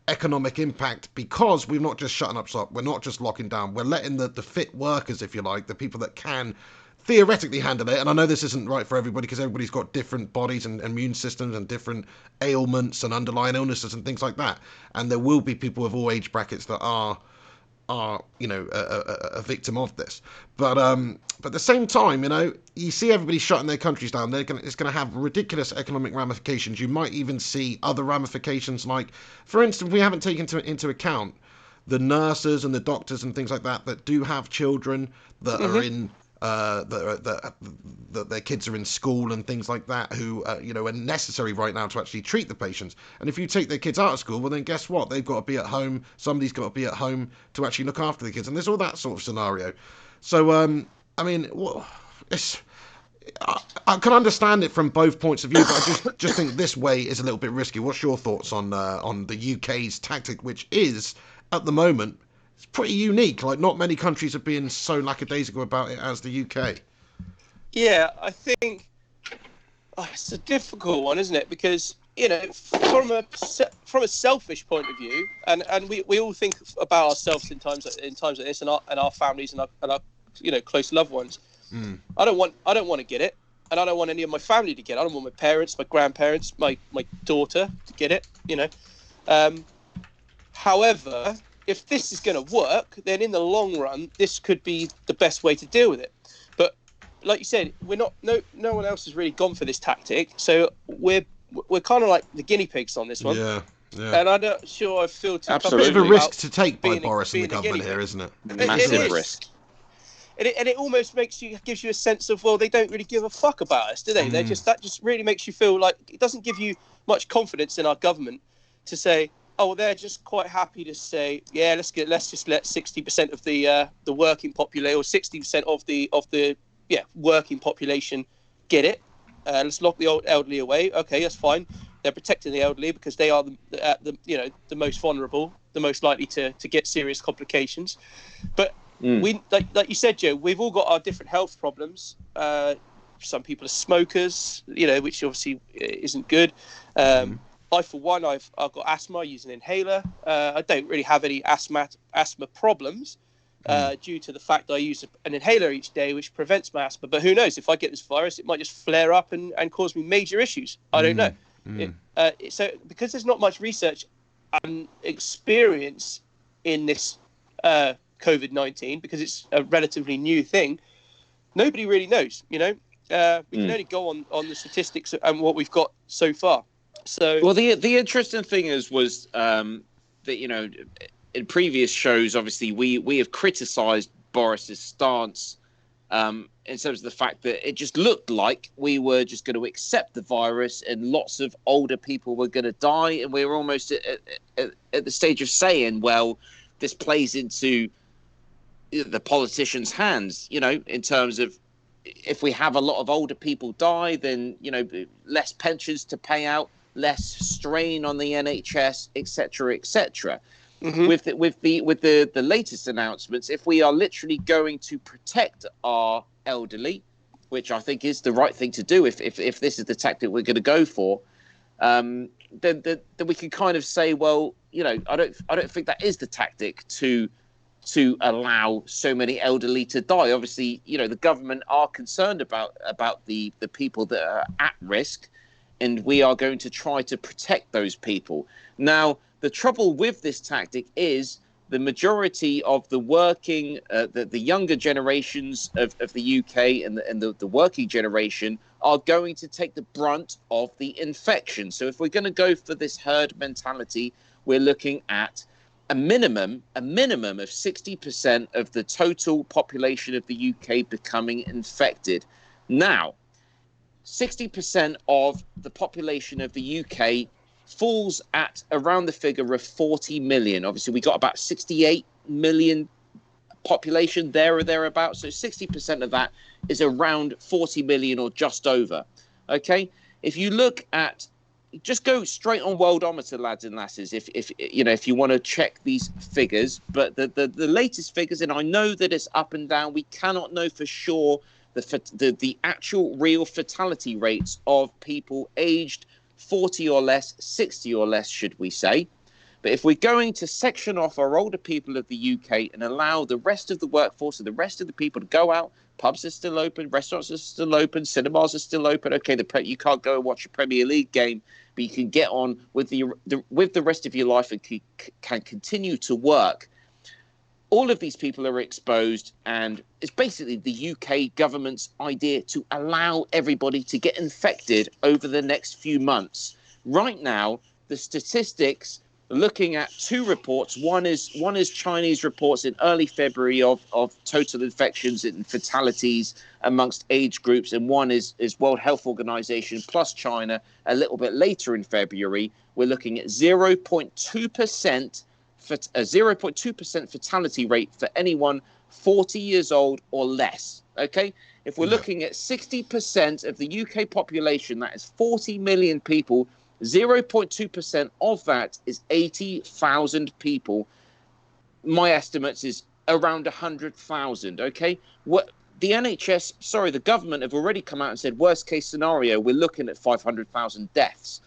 economic impact, because we're not just shutting up shop, we're not just locking down, we're letting the fit workers, if you like, the people that can theoretically handle it. And I know this isn't right for everybody, because everybody's got different bodies and immune systems and different ailments and underlying illnesses and things like that, and there will be people of all age brackets that are a victim of this, but at the same time, you see everybody shutting their countries down. It's going to have ridiculous economic ramifications. You might even see other ramifications, like, for instance, we haven't taken into account the nurses and the doctors and things like that do have children that are in that their kids are in school and things like that, who are necessary right now to actually treat the patients. And if you take their kids out of school, well, then guess what? They've got to be at home. Somebody's got to be at home to actually look after the kids, and there's all that sort of scenario. So I mean, I can understand it from both points of view, but I just think this way is a little bit risky. What's your thoughts on the UK's tactic, which is at the moment, it's pretty unique. Like, not many countries are being so lackadaisical about it as the UK. Yeah, I think it's a difficult one, isn't it? Because from a selfish point of view, and we all think about ourselves in times like this, and our families and our close loved ones. I don't want to get it, and I don't want any of my family to get it. I don't want my parents, my grandparents, my daughter to get it. However, if this is going to work, then in the long run, this could be the best way to deal with it. But like you said, we're not. No one else has really gone for this tactic, so we're kind of like the guinea pigs on this one. Yeah. And I'm not sure I feel too Absolutely. It's a bit of a risk to take by Boris and the government here, isn't it? Massive risk. And it almost gives you a sense of, well, they don't really give a fuck about us, do they? That just really makes you feel like it doesn't give you much confidence in our government to say, oh, well, they're just quite happy to say, yeah, let's just let 60% of the working population, or 60% of the working population get it. Let's lock the old elderly away. Okay, that's fine. They're protecting the elderly because they are the most vulnerable, the most likely to get serious complications. But we, like you said, Joe, we've all got our different health problems. Some people are smokers, which obviously isn't good. I, for one, I've got asthma. I use an inhaler. I don't really have any asthma problems due to the fact that I use an inhaler each day, which prevents my asthma. But who knows? If I get this virus, it might just flare up and cause me major issues. I don't know. So because there's not much research experience in this COVID-19, because it's a relatively new thing, nobody really knows. We can only go on the statistics and what we've got so far. So, well, the interesting thing was that in previous shows, obviously we have criticised Boris's stance in terms of the fact that it just looked like we were just going to accept the virus and lots of older people were going to die, and we were almost at the stage of saying, well, this plays into the politicians' hands, in terms of if we have a lot of older people die, then less pensions to pay out, less strain on the NHS, etc., etc. Mm-hmm. With the latest announcements, if we are literally going to protect our elderly, which I think is the right thing to do, if this is the tactic we're going to go for, then we can kind of say, well, I don't think that is the tactic to allow so many elderly to die. Obviously, the government are concerned about the people that are at risk, and we are going to try to protect those people. Now, the trouble with this tactic is the majority of the working, the younger generations of the UK and the working generation are going to take the brunt of the infection. So if we're going to go for this herd mentality, we're looking at a minimum of 60% of the total population of the UK becoming infected. Now, 60% of the population of the UK falls at around the figure of 40 million. Obviously, we got about 68 million population there or thereabouts. So 60% of that is around 40 million or just over. Okay, if you look at, just go straight on Worldometer, lads and lasses, if you want to check these figures. But the latest figures, and I know that it's up and down, we cannot know for sure the actual real fatality rates of people aged 40 or less, 60 or less, should we say. But if we're going to section off our older people of the UK and allow the rest of the workforce and the rest of the people to go out, pubs are still open, restaurants are still open, cinemas are still open. Okay, you can't go and watch a Premier League game, but you can get on with the rest of your life and can continue to work. All of these people are exposed, and it's basically the UK government's idea to allow everybody to get infected over the next few months. Right now, the statistics, looking at two reports, one is Chinese reports in early February of total infections and fatalities amongst age groups, and one is World Health Organization plus China a little bit later in February. We're looking at 0.2%. A 0.2% fatality rate for anyone 40 years old or less. Okay, if we're looking at 60% of the UK population, that is 40 million people. 0.2% of that is 80,000 people. My estimates is around 100,000. Okay, what the NHS, the government have already come out and said worst case scenario, we're looking at 500,000 deaths.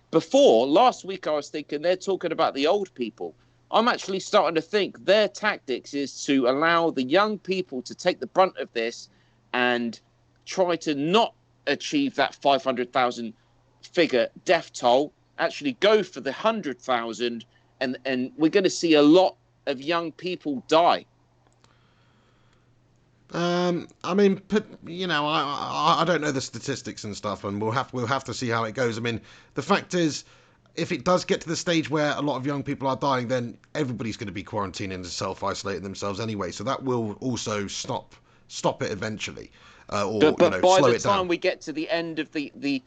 Before last week, I was thinking they're talking about the old people. I'm actually starting to think their tactics is to allow the young people to take the brunt of this and try to not achieve that 500,000 figure death toll, actually go for the 100,000, and we're going to see a lot of young people die. I don't know the statistics and stuff, and we'll have to see how it goes. I mean, the fact is, if it does get to the stage where a lot of young people are dying, then everybody's going to be quarantining and self-isolating themselves anyway. So that will also stop it eventually, but by the time we get to the end of the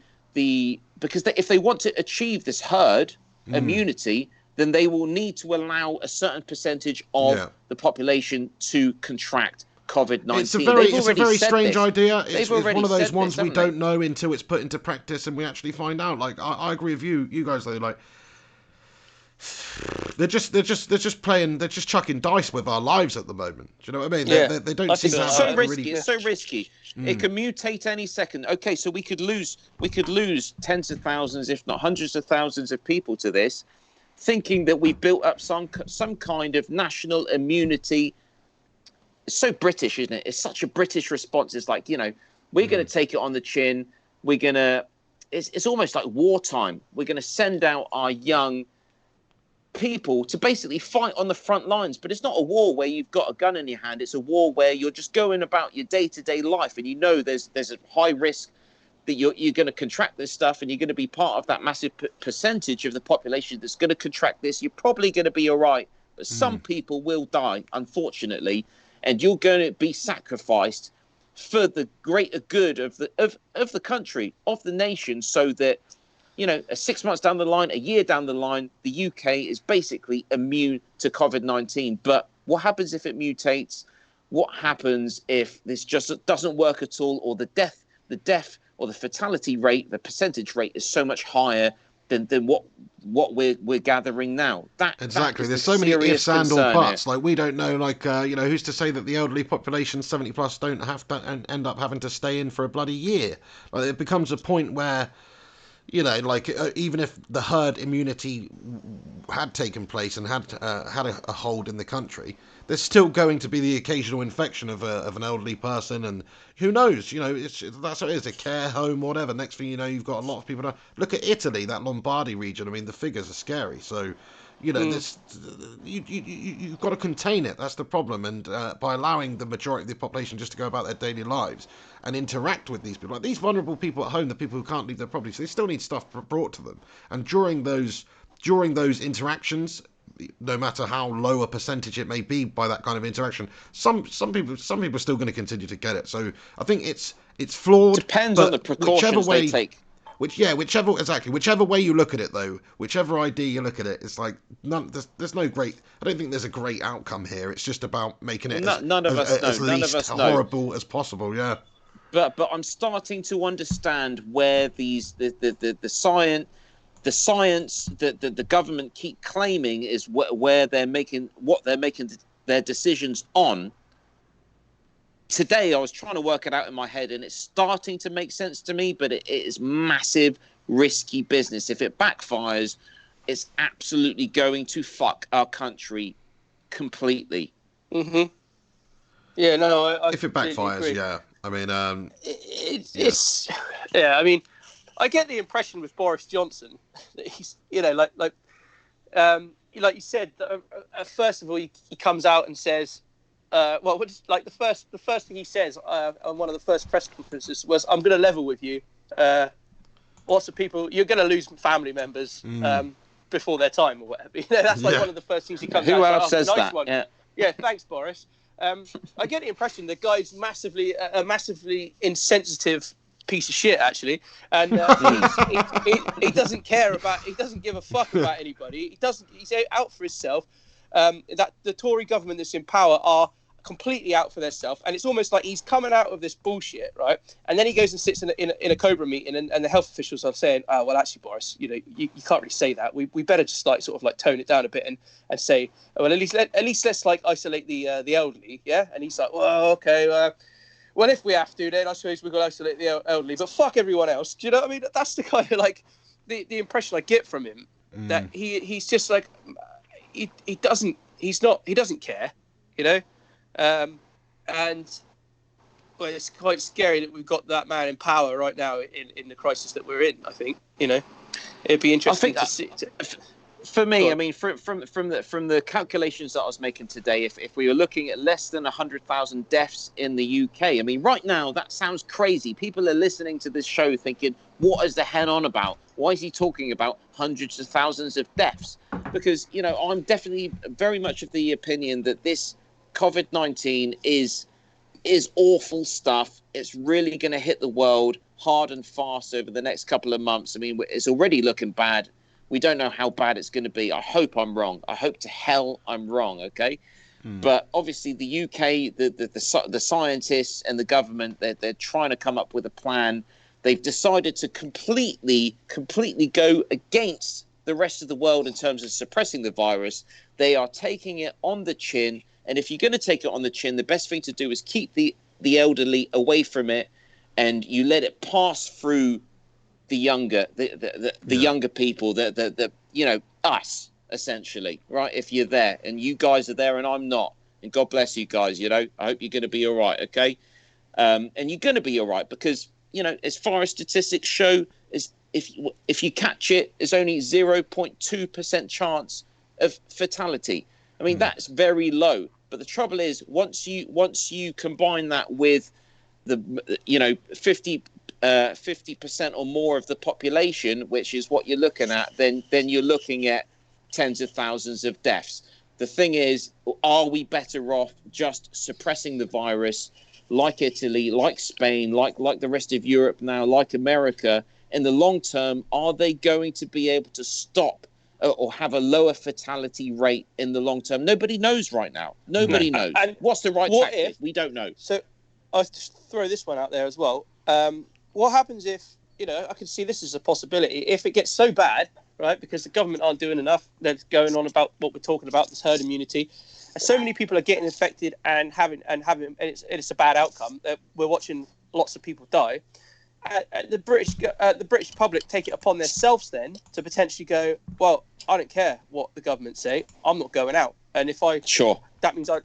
because if they want to achieve this herd immunity, then they will need to allow a certain percentage of the population to contract COVID-19. It's a very strange idea. It's one of those ones we don't know until it's put into practice and we actually find out. Like I agree with you guys though. Like they're just playing. They're just chucking dice with our lives at the moment. Do you know what I mean? Yeah. They don't seem to have so risky. Really... It's so risky. It can mutate any second. Okay, so we could lose tens of thousands, if not hundreds of thousands of people to this, thinking that we built up some kind of national immunity. It's so British, isn't it? It's such a British response. It's like, we're going to take it on the chin. It's almost like wartime. We're going to send out our young people to basically fight on the front lines. But it's not a war where you've got a gun in your hand. It's a war where you're just going about your day-to-day life, and you know there's a high risk that you're going to contract this stuff, and you're going to be part of that massive percentage of the population that's going to contract this. You're probably going to be all right, but some people will die, unfortunately, and you're going to be sacrificed for the greater good of the country, of the nation, so that, you know, 6 months down the line, a year down the line, the UK is basically immune to COVID-19. But what happens if it mutates? What happens if this just doesn't work at all, or the death or the fatality rate, the percentage rate is so much higher than what we're gathering now? Exactly. There's so many ifs and or buts. Like, we don't know. Like, you know, who's to say that the elderly population, 70 plus, don't have to end up having to stay in for a bloody year? Like, it becomes a point where, you know, like, even if the herd immunity had taken place and had a hold in the country, there's still going to be the occasional infection of an elderly person, and who knows? You know, that's how it is. A care home, whatever. Next thing you know, you've got a lot of people. Look at Italy, that Lombardy region. I mean, the figures are scary. So, you know, this you've got to contain it. That's the problem. And by allowing the majority of the population just to go about their daily lives and interact with these people, like these vulnerable people at home, the people who can't leave their properties, they still need stuff brought to them. And during those interactions, no matter how low a percentage it may be by that kind of interaction, some people are still going to continue to get it. So I think it's flawed. Depends on the precautions they take. Whichever way you look at it, though, whichever idea you look at it, it's like there's no great. I don't think there's a great outcome here. It's just about making it as least horrible as possible. Yeah. But I'm starting to understand where the science that the government keep claiming is where they're making their decisions on. Today, I was trying to work it out in my head, and it's starting to make sense to me, but it is massive, risky business. If it backfires, it's absolutely going to fuck our country completely. Mm-hmm. Yeah, no, I if it backfires, agree. Yeah. I mean, it's yeah. I mean, I get the impression with Boris Johnson that he's, you know, like you said, first of all, he comes out and says, the first thing he says on one of the first press conferences was, "I'm going to level with you. Lots of people, you're going to lose family members before their time or whatever." You know, that's like one of the first things he comes out. Who else says that? One. Yeah, thanks, Boris. I get the impression the guy's a massively insensitive piece of shit, actually, and he doesn't care about. He doesn't give a fuck about anybody. He's out for himself. That the Tory government that's in power are completely out for themselves, and it's almost like he's coming out of this bullshit, right? And then he goes and sits in a Cobra meeting, and the health officials are saying, "Oh, well, actually, Boris, you know, you can't really say that. We better just sort of tone it down a bit and say, oh, well, at least let's isolate the elderly, yeah." And he's like, "Well, okay, well, if we have to, then I suppose we've got to isolate the elderly, but fuck everyone else." Do you know what I mean? That's the kind of the impression I get from him, that he's just like, he doesn't care, you know. And well, it's quite scary that we've got that man in power right now in the crisis that we're in. I think, you know, it'd be interesting to see. For me, I mean, from the calculations that I was making today, if we were looking at less than 100,000 deaths in the UK, I mean, right now that sounds crazy. People are listening to this show thinking, "What is the hell on about? Why is he talking about hundreds of thousands of deaths?" Because, you know, I'm definitely very much of the opinion that this COVID-19 is awful stuff. It's really going to hit the world hard and fast over the next couple of months. I mean, it's already looking bad. We don't know how bad it's going to be. I hope I'm wrong. I hope to hell I'm wrong, okay? But obviously the UK, the scientists and the government, they're trying to come up with a plan. They've decided to completely go against the rest of the world in terms of suppressing the virus. They are taking it on the chin. And if you're going to take it on the chin, the best thing to do is keep the elderly away from it, and you let it pass through the younger younger people, the you know, us essentially, right? If you're there, and you guys are there, and I'm not, and God bless you guys, you know, I hope you're going to be all right, okay? And you're going to be all right because, you know, as far as statistics show, is if you catch it, there's only 0.2% chance of fatality. I mean, that's very low. But the trouble is, once you combine that with the 50% or more of the population, which is what you're looking at, then you're looking at tens of thousands of deaths. The thing is, are we better off just suppressing the virus, like Italy, like Spain, like the rest of Europe now, like America? In the long term, are they going to be able to stop or have a lower fatality rate in the long term? Nobody knows right now. Nobody knows. And what's the right tactic? We don't know. So I'll just throw this one out there as well. What happens if, I can see this as a possibility, if it gets so bad, right, because the government aren't doing enough, they're going on about what we're talking about, this herd immunity, and so many people are getting infected and it's a bad outcome. We're watching lots of people die. The British public take it upon themselves then to potentially go, well, I don't care what the government say, I'm not going out, and if I that means I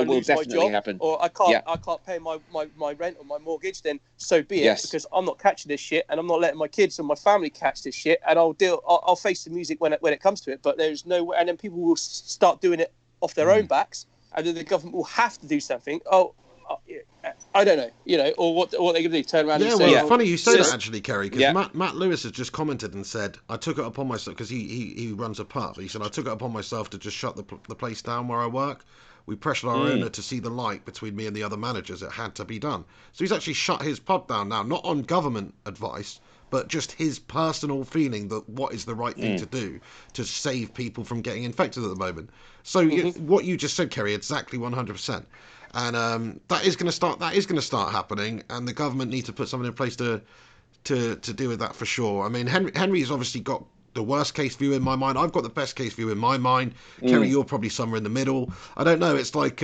lose my job, or I can't pay my rent or my mortgage, then so be it, because I'm not catching this shit, and I'm not letting my kids and my family catch this shit, and I'll face the music when it comes to it. But there's no, and then people will start doing it off their own backs, and then the government will have to do something. I don't know, or what they're going to do, turn around and say... Well, funny you say that, actually, Kerry, because Matt Lewis has just commented and said, I took it upon myself, because he runs a pub, he said, I took it upon myself to just shut the place down where I work. We pressured our owner to see the light between me and the other managers. It had to be done. So he's actually shut his pub down now, not on government advice, but just his personal feeling that what is the right thing to do to save people from getting infected at the moment. So what you just said, Kerry, exactly 100%. And that is going to start happening, and the government needs to put something in place to deal with that for sure. I mean, Henry's obviously got the worst case view in my mind. I've got the best case view in my mind. Kerry, you're probably somewhere in the middle. I don't know. It's like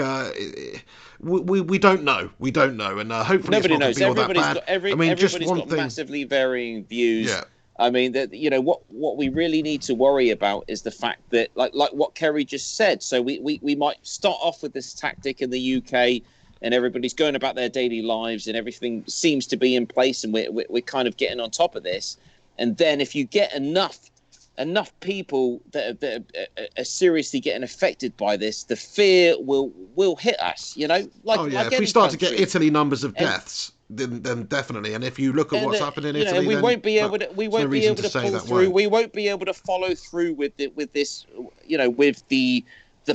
we don't know. We don't know, and hopefully nobody it's not going to be all that bad. Everybody's got massively varying views. Yeah. I mean, that what we really need to worry about is the fact that, like what Kerry just said. So we might start off with this tactic in the UK, and everybody's going about their daily lives, and everything seems to be in place, and we're kind of getting on top of this. And then if you get enough people that are seriously getting affected by this, the fear will hit us. Like if we start to get Italy numbers of deaths. Then definitely, and if you look at what's happening in Italy, we won't be able to pull through. We won't be able to follow through with this, with the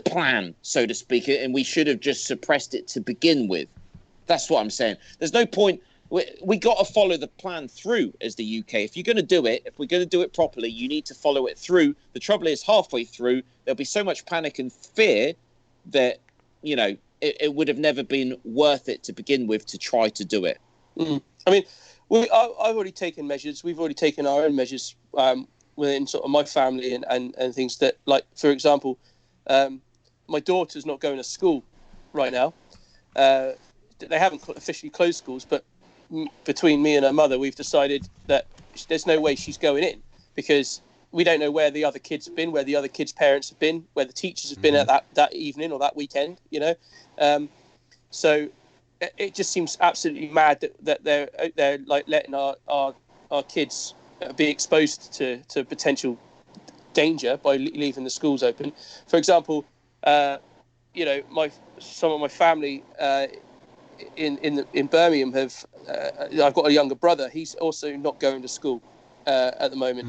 plan, so to speak. And we should have just suppressed it to begin with. That's what I'm saying. There's no point. We got to follow the plan through as the UK. If you're going to do it, if we're going to do it properly, you need to follow it through. The trouble is, halfway through, there'll be so much panic and fear that it would have never been worth it to begin with to try to do it. I mean, I've already taken measures. We've already taken our own measures within sort of my family and things that, like, for example, my daughter's not going to school right now. They haven't officially closed schools, but between me and her mother, we've decided that there's no way she's going in, because we don't know where the other kids have been, where the other kids' parents have been, where the teachers have been at that evening or that weekend, So it just seems absolutely mad that they're like letting our kids be exposed to potential danger by leaving the schools open. For example, some of my family in Birmingham have. I've got a younger brother. He's also not going to school at the moment.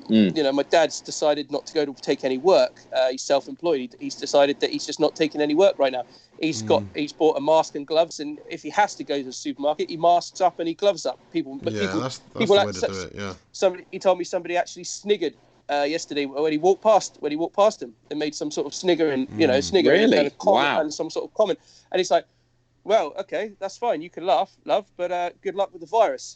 My dad's decided not to go to take any work. He's self-employed. He's decided that he's just not taking any work right now. He's bought a mask and gloves, and if he has to go to the supermarket, he masks up and he gloves up. That's the way to do it. Yeah. He told me somebody actually sniggered yesterday when he walked past him and made some sort of snigger and snigger really? and a comment and some sort of comment, and he's like, well, okay, that's fine. You can laugh, love, but good luck with the virus,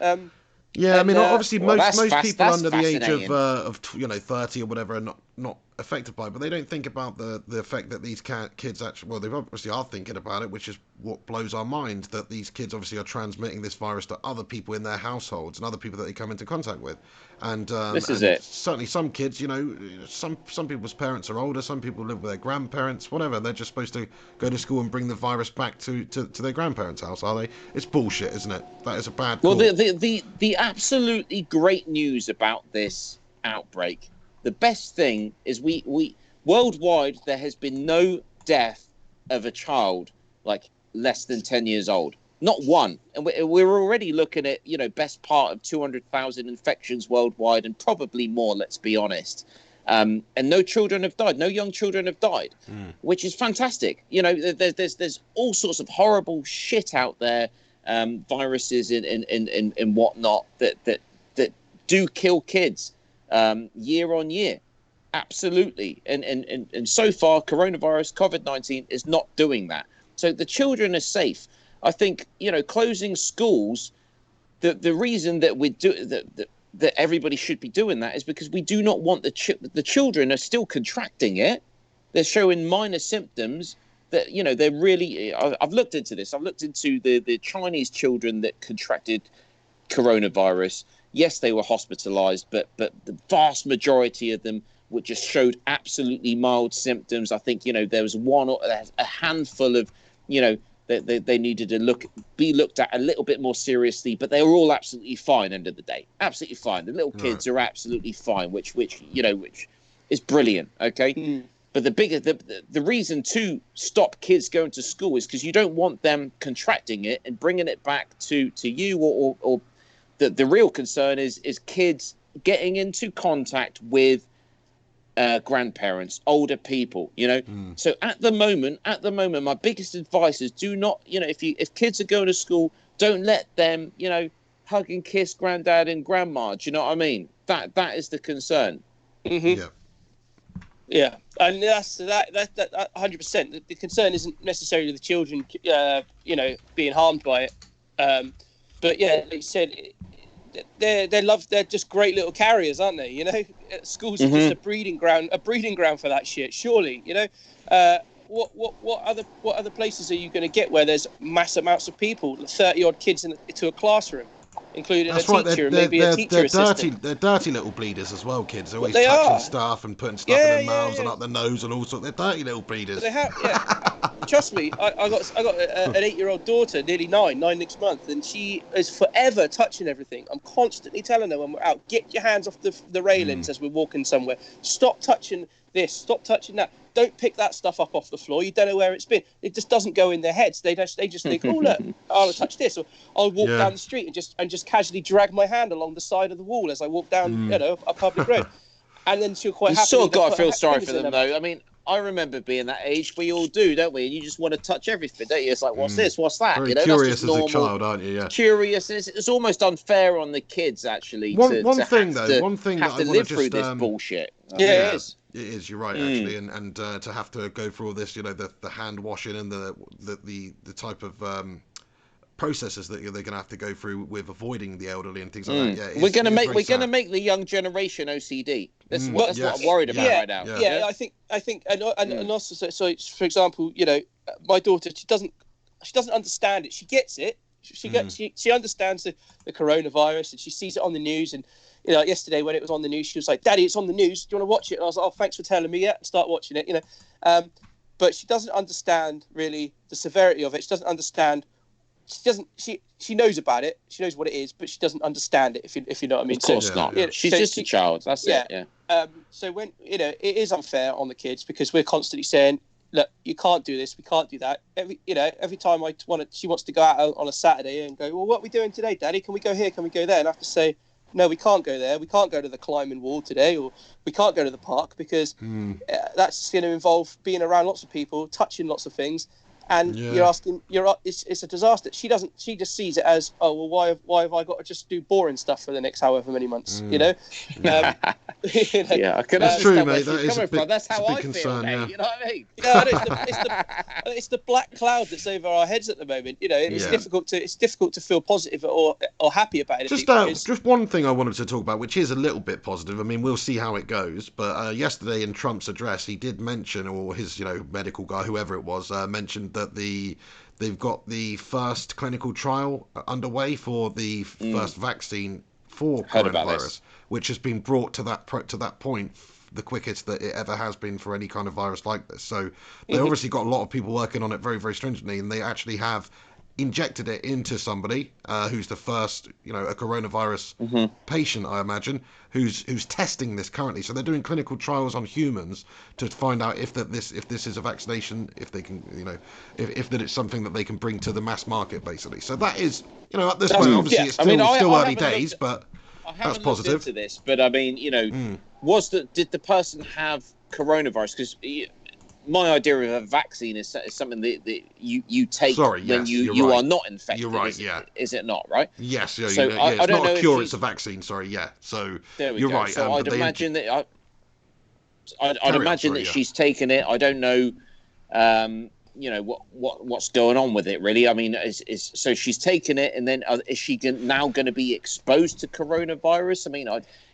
Obviously most people under the age of 30 or whatever are not affected by it, but they don't think about the effect that these kids actually, well, they obviously are thinking about it, which is what blows our mind, that these kids obviously are transmitting this virus to other people in their households and other people that they come into contact with. And this is it. Certainly some kids, some people's parents are older, some people live with their grandparents, whatever. They're just supposed to go to school and bring the virus back to their grandparents' house, are they? It's bullshit, isn't it? That is a bad call. Well, the absolutely great news about this outbreak, the best thing is we Worldwide, there has been no death of a child like less than 10 years old. Not one. And we're already looking at, best part of 200,000 infections worldwide, and probably more, let's be honest. And no children have died. No young children have died, which is fantastic. There's all sorts of horrible shit out there, viruses and whatnot that do kill kids year on year. Absolutely. And so far, coronavirus, COVID-19 is not doing that. So the children are safe. I think, closing schools, the reason that we do that everybody should be doing that is because we do not want the children are still contracting it. They're showing minor symptoms that, they're really, I've looked into this. I've looked into the Chinese children that contracted coronavirus. Yes, they were hospitalized, but the vast majority of them just showed absolutely mild symptoms. I think, there was a handful of, they needed to be looked at a little bit more seriously, but they were all absolutely fine. End of the day, absolutely fine. The little kids are absolutely fine, which is brilliant. Okay, but the reason to stop kids going to school is because you don't want them contracting it and bringing it back to you, or the real concern is kids getting into contact with grandparents, older people, So at the moment, my biggest advice is do not, if kids are going to school, don't let them, hug and kiss granddad and grandma. Do you know what I mean? That is the concern. Mm-hmm. Yeah, and that's 100%. The concern isn't necessarily the children, being harmed by it. But yeah, like you said, they're just great little carriers, aren't they? Schools are just a breeding ground for that shit. Surely, what other places are you going to get where there's mass amounts of people, 30 odd kids into a classroom, including a teacher and maybe a teacher assistant? They're dirty little bleeders as well, kids. They're always touching stuff and putting stuff in their mouths and up their nose and all sorts. They're dirty little bleeders. They have, Trust me, I got an 8-year-old daughter, nearly 9 next month, and she is forever touching everything. I'm constantly telling her when we're out, get your hands off the railings as we're walking somewhere. Stop touching this, stop touching that. Don't pick that stuff up off the floor. You don't know where it's been. It just doesn't go in their heads. They just think, oh look, I'll touch this, or I'll walk down the street and just casually drag my hand along the side of the wall as I walk down, a public road. And then she'll quite happily. You sort of got to feel sorry for them, though. I mean, I remember being that age. We all do, don't we? And you just want to touch everything, don't you? It's like, what's this? What's that? Very curious as a child, aren't you? Yeah. Curious. It's almost unfair on the kids, actually. One thing that I want to live through this bullshit. It is. It is. You're right, actually, and to have to go through all this, the hand washing and the type of processes that they're going to have to go through with avoiding the elderly and things like that. Yeah, we're going to make the young generation OCD. That's what I'm worried about right now. Yeah, I think, and also, so for example, my daughter, she doesn't understand it. She gets it. She understands the coronavirus, and she sees it on the news. And yesterday when it was on the news, she was like, "Daddy, it's on the news. Do you want to watch it?" And I was like, "Oh, thanks for telling me." Yeah, start watching it. But she doesn't understand really the severity of it. She doesn't understand. She knows about it. She knows what it is, but she doesn't understand it. If you know what I mean. Of course not. Yeah. She's just a child. That's it. Yeah. So when it is unfair on the kids because we're constantly saying, "Look, you can't do this. We can't do that." Every time she wants to go out on a Saturday and go, "Well, what are we doing today, Daddy? Can we go here? Can we go there?" And I have to say, "No, we can't go there. We can't go to the climbing wall today, or we can't go to the park because that's going to involve being around lots of people, touching lots of things." And you're asking, it's a disaster. She just sees it as, oh, well, why have I got to just do boring stuff for the next however many months, Yeah, I can That's true, understand where mate. That she's is coming from. That's how I concern, feel, yeah. mate. You know what I mean? It's the black cloud that's over our heads at the moment. It's difficult to feel positive or happy about it. Just one thing I wanted to talk about, which is a little bit positive. I mean, we'll see how it goes. But yesterday in Trump's address, he did mention, or his medical guy, whoever it was, mentioned that they've got the first clinical trial underway for the first vaccine for coronavirus, which has been brought to that point the quickest that it ever has been for any kind of virus like this. So they obviously got a lot of people working on it very, very stringently, and they actually have injected it into somebody who's the first, a coronavirus patient, I imagine, who's testing this currently. So they're doing clinical trials on humans to find out if this is a vaccination, if they can, if that it's something that they can bring to the mass market, basically. So that is, at this point, obviously, it's still early days, but that's positive. Looked into this, but I mean, did the person have coronavirus? Because my idea of a vaccine is something that you take when you are not infected. You're right, yeah. Is it not, right? Yes, yeah. So it's I don't not know a cure, it's a vaccine, sorry, yeah. So you're right. So I'd imagine that she's taken it. I don't know, what's going on with it, really. I mean, so she's taken it, and then is she now going to be exposed to coronavirus? I mean,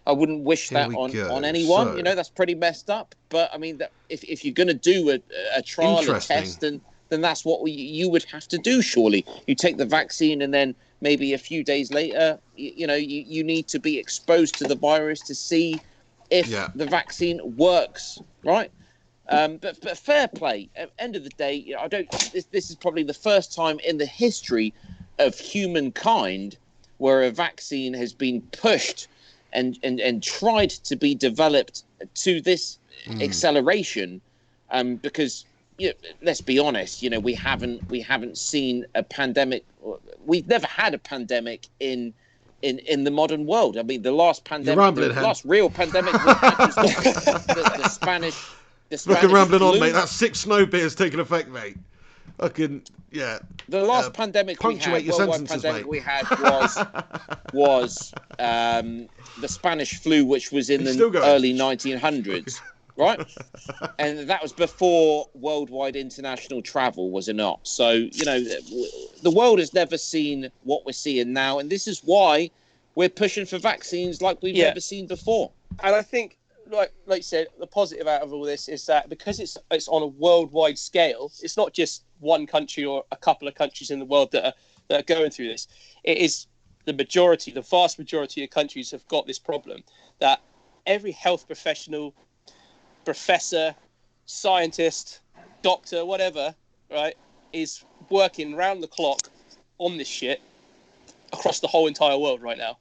I wouldn't wish that on anyone. So, that's pretty messed up. But I mean, if you're going to do a trial, a test, then that's what you would have to do. Surely, you take the vaccine, and then maybe a few days later, you need to be exposed to the virus to see if the vaccine works, right? But fair play. At the end of the day, This is probably the first time in the history of humankind where a vaccine has been pushed and tried to be developed to this acceleration, because let's be honest, we haven't seen a pandemic. We've never had a pandemic in the modern world. I mean, the last pandemic, last real pandemic we had was the Spanish. Fucking rambling on, mate. That's 6 snow beers taking effect, mate. Fucking yeah. The last pandemic we had, worldwide pandemic we had was the Spanish flu, which was in the early 1900s, right? And that was before worldwide international travel, was it not? So the world has never seen what we're seeing now, and this is why we're pushing for vaccines like we've never seen before. And I think, like you said, the positive out of all this is that because it's on a worldwide scale, it's not just one country or a couple of countries in the world that are going through this. It is the vast majority of countries have got this problem, that every health professional, professor, scientist, doctor, whatever, right, is working round the clock on this shit across the whole entire world right now.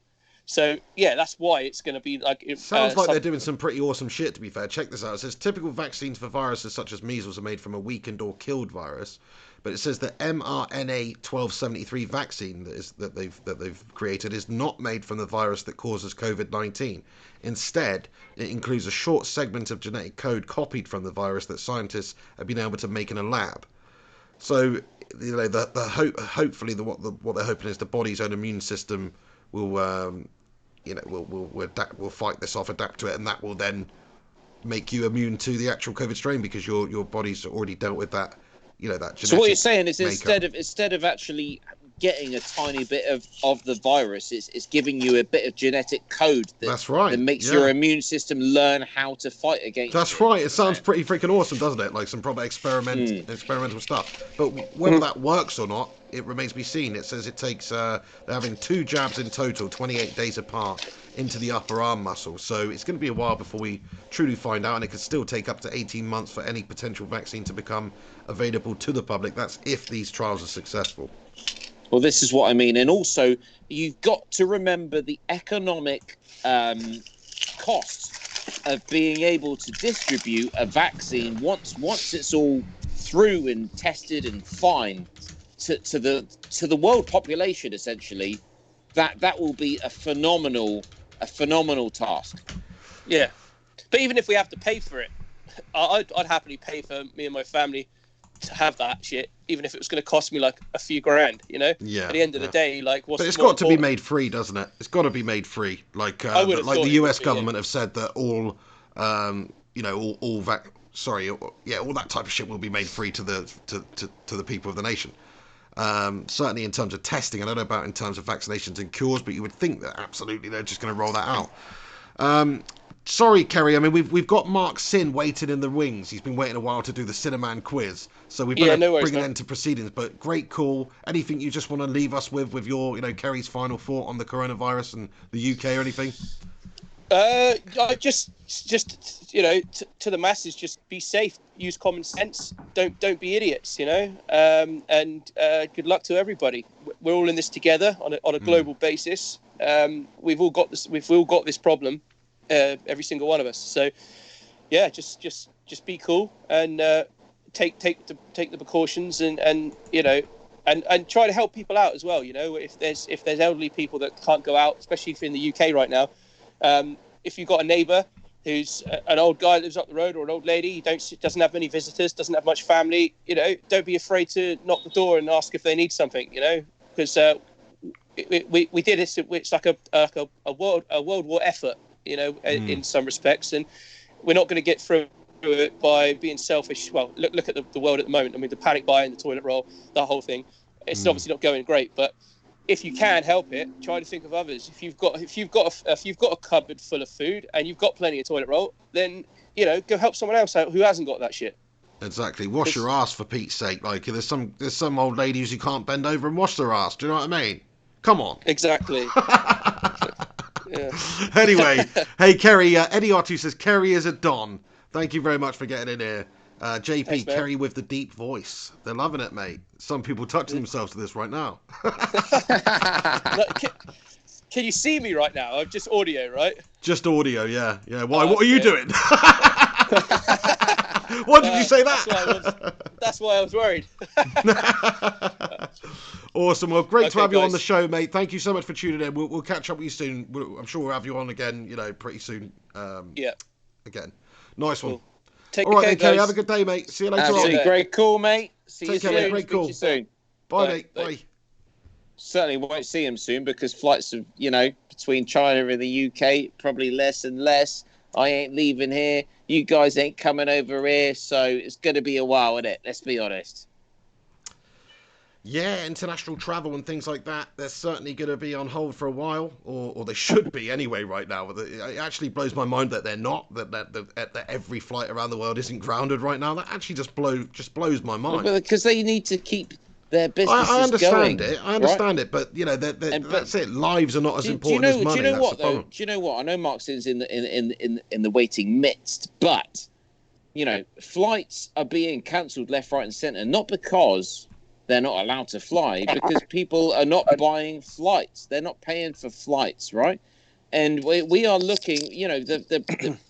So, that's why it's going to be like... It sounds like they're doing some pretty awesome shit, to be fair. Check this out. It says, typical vaccines for viruses such as measles are made from a weakened or killed virus. But it says the mRNA 1273 vaccine that they've created is not made from the virus that causes COVID-19. Instead, it includes a short segment of genetic code copied from the virus that scientists have been able to make in a lab. So, hopefully what they're hoping is the body's own immune system will we'll fight this off, adapt to it, and that will then make you immune to the actual COVID strain because your body's already dealt with that, that genetic. So what you're saying is instead of actually getting a tiny bit of the virus, it's giving you a bit of genetic code that's right, that makes your immune system learn how to fight against That's right. It sounds pretty freaking awesome, doesn't it? Like some proper experimental stuff. But whether that works or not, it remains to be seen. It says it takes they're having 2 jabs in total, 28 days apart, into the upper arm muscle. So it's going to be a while before we truly find out, and it could still take up to 18 months for any potential vaccine to become available to the public. That's if these trials are successful. Well, this is what I mean. And also, you've got to remember the economic costs of being able to distribute a vaccine once it's all through and tested and fine to the world population, essentially. That will be a phenomenal task. Yeah. But even if we have to pay for it, I'd happily pay for me and my family to have that shit, even if it was going to cost me like a few grand, Yeah. At the end of the day, like, what's... But it's got to be made free, doesn't it? It's got to be made free. Like the US government have said that all all that type of shit will be made free to the people of the nation. Certainly in terms of testing, I don't know about in terms of vaccinations and cures, but you would think that absolutely they're just going to roll that out. Sorry, Kerry. I mean, we've got Mark Sin waiting in the wings. He's been waiting a while to do the Cineman quiz, so we better bring an end to proceedings. But great call. Anything you just want to leave us with your, Kerry's final thought on the coronavirus and the UK or anything? I just to the masses, just be safe, use common sense, don't be idiots, and good luck to everybody. We're all in this together on a global basis. We've all got this problem, every single one of us. So yeah, just be cool and take the precautions and try to help people out as well. If there's elderly people that can't go out, especially if in the UK right now. If you've got a neighbour who's an old guy that lives up the road, or an old lady who doesn't have many visitors, doesn't have much family, don't be afraid to knock the door and ask if they need something, because we did this. It's like a world war effort, in some respects, and we're not going to get through it by being selfish. Well, look at the world at the moment. I mean, the panic buying, the toilet roll, the whole thing. It's obviously not going great, but if you can help it, try to think of others. If you've got a cupboard full of food and you've got plenty of toilet roll, then go help someone else out who hasn't got that shit. Exactly. Wash your ass, for Pete's sake. Like, there's some old ladies who can't bend over and wash their ass. Do you know what I mean? Come on. Exactly. Yeah. Anyway, hey Kerry. Eddie R2 says Kerry is a don. Thank you very much for getting in here. JP, thanks, Kerry with the deep voice. They're loving it, mate. Some people touching themselves to this right now. Can you see me right now? I'm just audio, right? Just audio, yeah. Why? What are you doing? Why did you say that? That's why I was worried. Awesome. Well, great to have you guys on the show, mate. Thank you so much for tuning in. We'll catch up with you soon. I'm sure we'll have you on again, pretty soon. Yeah. Again. Nice one. Cool. Take All right, care, then, Kerry. guys. Have a good day, mate. See you later Absolutely on. great call, mate. See you Take care, soon. mate. Great Speak call. to you soon. Bye, Bye. mate. Bye. Certainly won't see him soon because flights of between China and the UK probably less and less. I ain't leaving here. You guys ain't coming over here, so it's going to be a while, isn't it? Let's be honest. Yeah, international travel and things like that, they're certainly going to be on hold for a while, or they should be anyway right now. It actually blows my mind that they're not, that every flight around the world isn't grounded right now. That actually just blows my mind. Because they need to keep their businesses I understand going. I understand it, but that's it. Lives are not as important as money. Do you know That's what the though? problem. Do you know what? I know Mark's in the waiting midst, but flights are being cancelled left, right, and centre, not because they're not allowed to fly, because people are not buying flights. They're not paying for flights, right? And we are looking,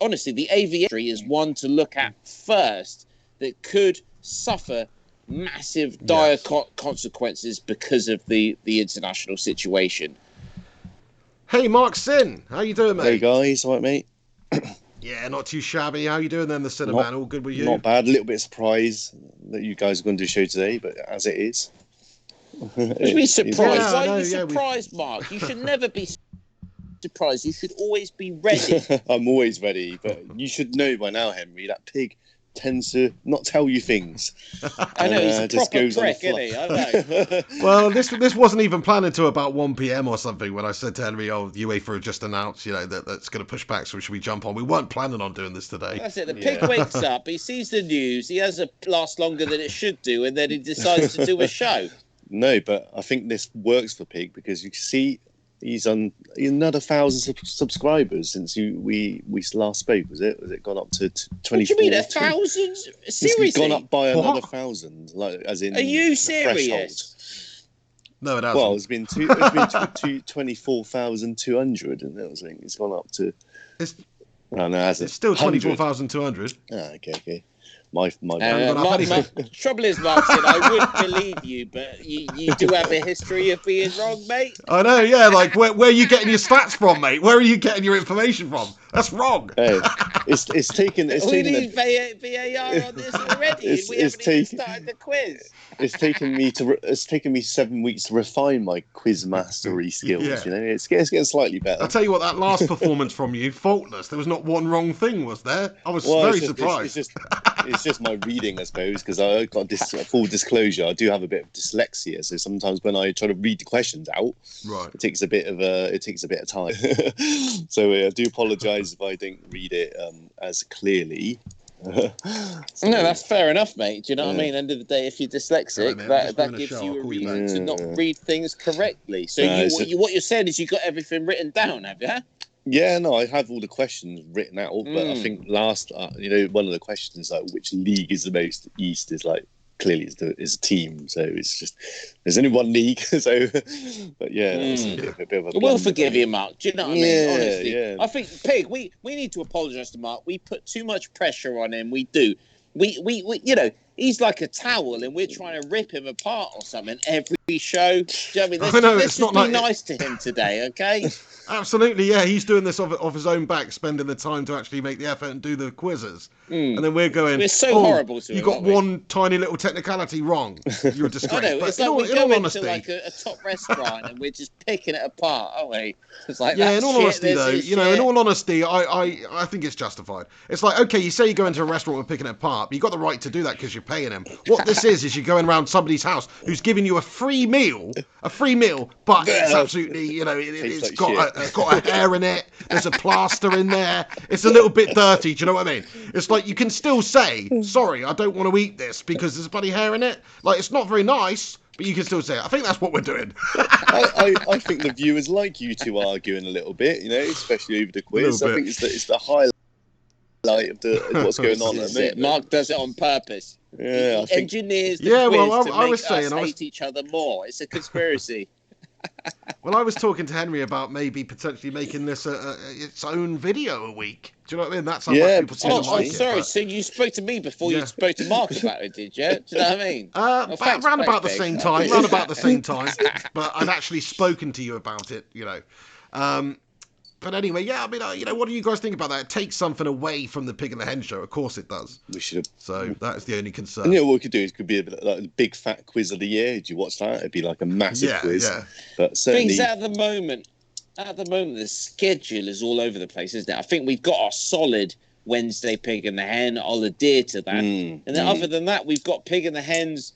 honestly, the aviation industry is one to look at first that could suffer massive dire consequences because of the international situation. Hey, Mark Sin, how you doing, mate? Hey guys, all right, mate? Yeah, not too shabby. How you doing then, the Cinnamon? All good with you? Not bad. A little bit surprised that you guys are going to do a show today, but as it is. What do you mean surprised? Yeah, Why are you surprised, Mark? You should never be surprised. You should always be ready. I'm always ready, but you should know by now, Henry, that pig tends to not tell you things. I know, he's a just proper goes on the prick, isn't he? I know. Well, this wasn't even planned until about 1 p.m. or something when I said to Henry, UEFA have just announced, that's going to push back, so should we jump on? We weren't planning on doing this today. That's it. The pig wakes up, he sees the news, he has a last longer than it should do, and then he decides to do a show. No, but I think this works for Pig because you can see he's on another 1,000 subscribers since we last spoke. Was it gone up to 24? What do you mean 1,000? Seriously? It's gone up by another 1,000. Like, as in. Are you threshold. serious? No, it hasn't. Well, it's been 24,200, and I think it's gone up to. It's it's still 24,200. Okay. My Trouble is, Martin, I would believe you, but you do have a history of being wrong, mate. I know, yeah. Like, where are you getting your stats from, mate? Where are you getting your information from? That's wrong. Hey, it's taken. We need VAR on this already. We haven't even started the quiz. It's taken me 7 weeks to refine my quiz mastery skills. Yeah. It's getting slightly better. I'll tell you what, that last performance from you, faultless. There was not one wrong thing, was there? I was very surprised. It's just my reading, I suppose, because I got this full disclosure. I do have a bit of dyslexia, so sometimes when I try to read the questions out, it takes a bit of time. So I do apologise if I didn't read it as clearly. No, that's fair enough, mate. Do you know what I mean? End of the day, if you're dyslexic, that gives you a reason to not read things correctly. So what you're saying is you got everything written down, have you? Yeah, no, I have all the questions written out, but I think last, one of the questions, like which league is the most East, is like clearly is a team. So it's just there's only one league. So, but yeah, that's a bit of a. We'll forgive you, Mark. Do you know what I mean? Honestly, yeah. I think Pig. We need to apologise to Mark. We put too much pressure on him. We do. We he's like a towel, and we're trying to rip him apart or something every show. Do you know what I mean? Let's just be nice to him today, okay? Absolutely, yeah. He's doing this off his own back, spending the time to actually make the effort and do the quizzes. And then we're going, we're so horrible to him. You got one tiny little technicality wrong. You're a disgrace. I know. But it's like we in go all into honesty, like a top restaurant and we're just picking it apart, aren't we? It's like, in all honesty, though, in all honesty, I think it's justified. It's like, okay, you say you go into a restaurant and picking it apart, but you got the right to do that because you're paying him. What this is you're going around somebody's house who's giving you a free meal, but it's absolutely, it's got a hair in it. There's a plaster in there. It's a little bit dirty. Do you know what I mean? It's like you can still say, sorry, I don't want to eat this because there's bloody hair in it. Like, it's not very nice, but you can still say it. I think that's what we're doing. I think the viewers like you two arguing a little bit, especially over the quiz. I think it's the highlight of what's going on. Mark does it on purpose. Yeah, he engineers the quiz to make us hate each other more. It's a conspiracy. Well, I was talking to Henry about maybe potentially making this its own video a week. Do you know what I mean? That sounds like people seem to like it. Sorry. So you spoke to me before you spoke to Mark about it, did you? Do you know what I mean? Around about the same time. But I've actually spoken to you about it, But anyway, yeah, I mean, what do you guys think about that? It takes something away from the Pig and the Hen show. Of course it does. We should have. So that is the only concern. And what we could do is could be a bit like a big fat quiz of the year. Did you watch that? It'd be like a massive quiz. Yeah. But certainly, things at the moment, the schedule is all over the place, isn't it? I think we've got our solid Wednesday Pig and the Hen. I'll adhere to that. And then other than that, we've got Pig and the Hens,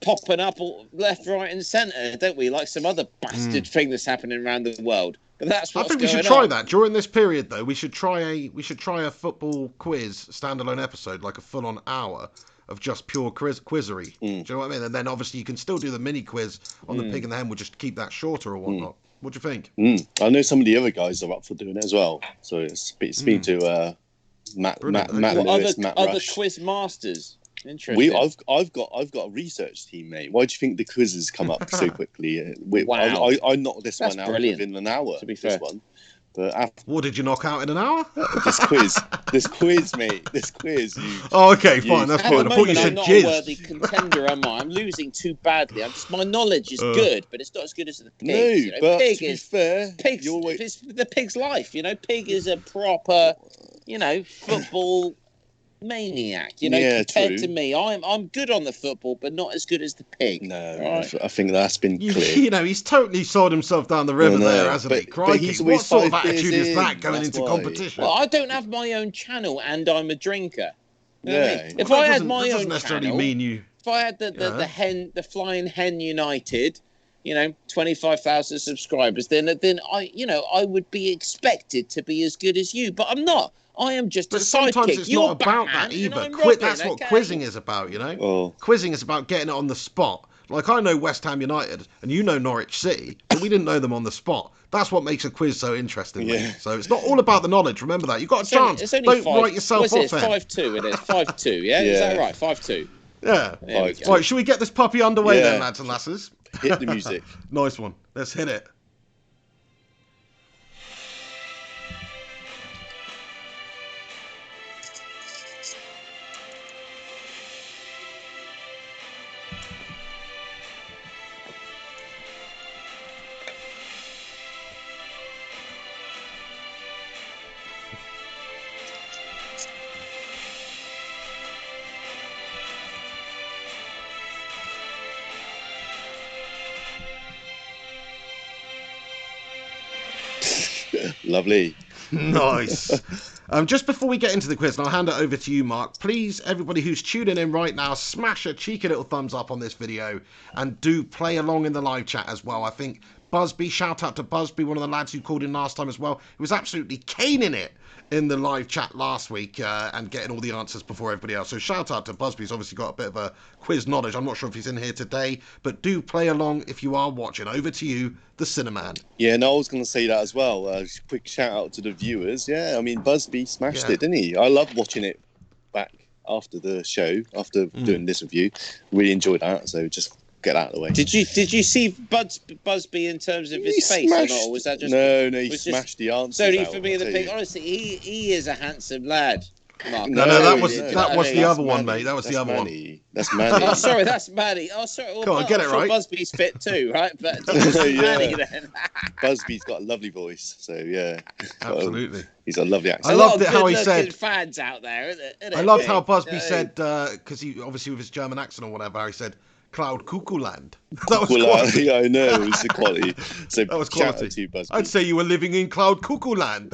popping up left, right, and centre, don't we? Like some other bastard thing that's happening around the world. But that's what's going on. I think we should try that during this period, though. We should try a football quiz standalone episode, like a full-on hour of just pure quizzery. Do you know what I mean? And then obviously you can still do the mini quiz on the Pig and the Hen. We'll just keep that shorter or whatnot. What do you think? I know some of the other guys are up for doing it as well. So it's speaking to Matt Lewis, Matt other Rush. Quiz masters. Interesting. I've got a research team, mate. Why do you think the quizzes come up so quickly? Wow. I knocked this one out within an hour. To be fair, what did you knock out in an hour? This quiz, mate. This quiz. Oh, okay, fine. That's fine. I thought you said I'm not jizz. a worthy contender, am I? I'm losing too badly. My knowledge is good, but it's not as good as the pig. But pig to be fair, it's the pig's life. Pig is a proper, football maniac, compared to me. I'm good on the football, but not as good as the pig. No, right? I think that's been clear. He's totally sold himself down the river there, hasn't he? Crikey, what sort of attitude is that going into competition? Well, I don't have my own channel and I'm a drinker. Yeah. If I had my own necessarily channel, mean you. If I had the Flying Hen United, 25,000 subscribers, then I would be expected to be as good as you, but I'm not. I am just a sidekick. Sometimes it's not about that either. That's what quizzing is about, Quizzing is about getting it on the spot. Like, I know West Ham United, and you know Norwich City, but we didn't know them on the spot. That's what makes a quiz so interesting. Yeah. So it's not all about the knowledge. Remember that. You've got a chance. It's only Don't write yourself off. It's 5-2. It is 5-2. Yeah? Is that right? 5-2. Yeah. Right. Should we get this puppy underway then, lads and lasses? Hit the music. Nice one. Let's hit it. Lovely. Nice. Just before we get into the quiz, and I'll hand it over to you, Mark, please, everybody who's tuning in right now, smash a cheeky little thumbs up on this video and do play along in the live chat as well. I think Busby, shout out to Busby, one of the lads who called in last time as well. He was absolutely caning it in the live chat last week and getting all the answers before everybody else. So shout out to Busby. He's obviously got a bit of a quiz knowledge. I'm not sure if he's in here today, but do play along if you are watching. Over to you, the Cineman. Yeah, no, I was going to say that as well. Quick shout out to the viewers. Yeah, I mean, Busby smashed it, didn't he? I love watching it back after the show, after doing this review. Really enjoyed that. So just get out of the way. Did you see Busby in terms of his face or not? Or was that just no? He smashed the answers. Sorry out, for being the pig. Honestly, he is a handsome lad. Mark. No, that was the other one, mate. That was the other one. That's Manny. Oh, sorry, that's Manny. Oh, sorry. Well, Come on, get it right. Busby's fit too, right? But Manny then. Busby's got a lovely voice, so yeah. Absolutely. He's got a lovely accent. I loved it how he said. Fans out there, isn't it? I loved how Busby said, because he obviously with his German accent or whatever, he said, Cloud Cuckoo Land. That was quality. Yeah, I know. It was the quality. So that was quality. To you, Busby. I'd say you were living in Cloud Cuckoo Land.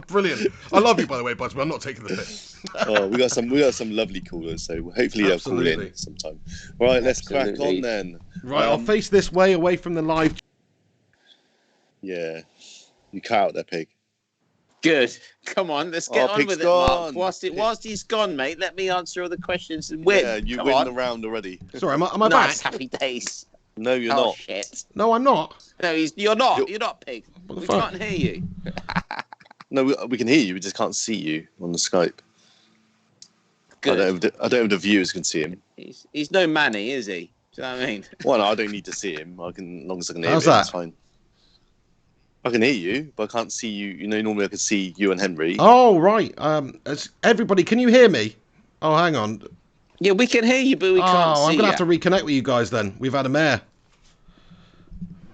Brilliant. I love you, by the way, Busby. I'm not taking the piss. Oh, we got some lovely callers, so hopefully they'll call in sometime. All right, let's crack on then. Right, I'll face this way away from the live. Yeah, you cut out there, pig. Good. Come on, let's get on with it, Mark. Whilst he's gone, mate, let me answer all the questions and win. Yeah, you win the round already. Sorry, am I nice, back? Happy days. No, you're oh, not. Shit. No, I'm not. No, you're not. You're not, pig. We can't hear you. No, we can hear you. We just can't see you on the Skype. Good. I don't have the viewers can see him. He's no Manny, is he? Do you know what I mean? Well, no, I don't need to see him. As long as I can hear How's him, that? it's fine. I can hear you, but I can't see you. You know, normally I can see you and Henry. Oh, right. Everybody, can you hear me? Oh, hang on. Yeah, we can hear you, but we can't see you. I'm going to have to reconnect with you guys then. We've had a mare.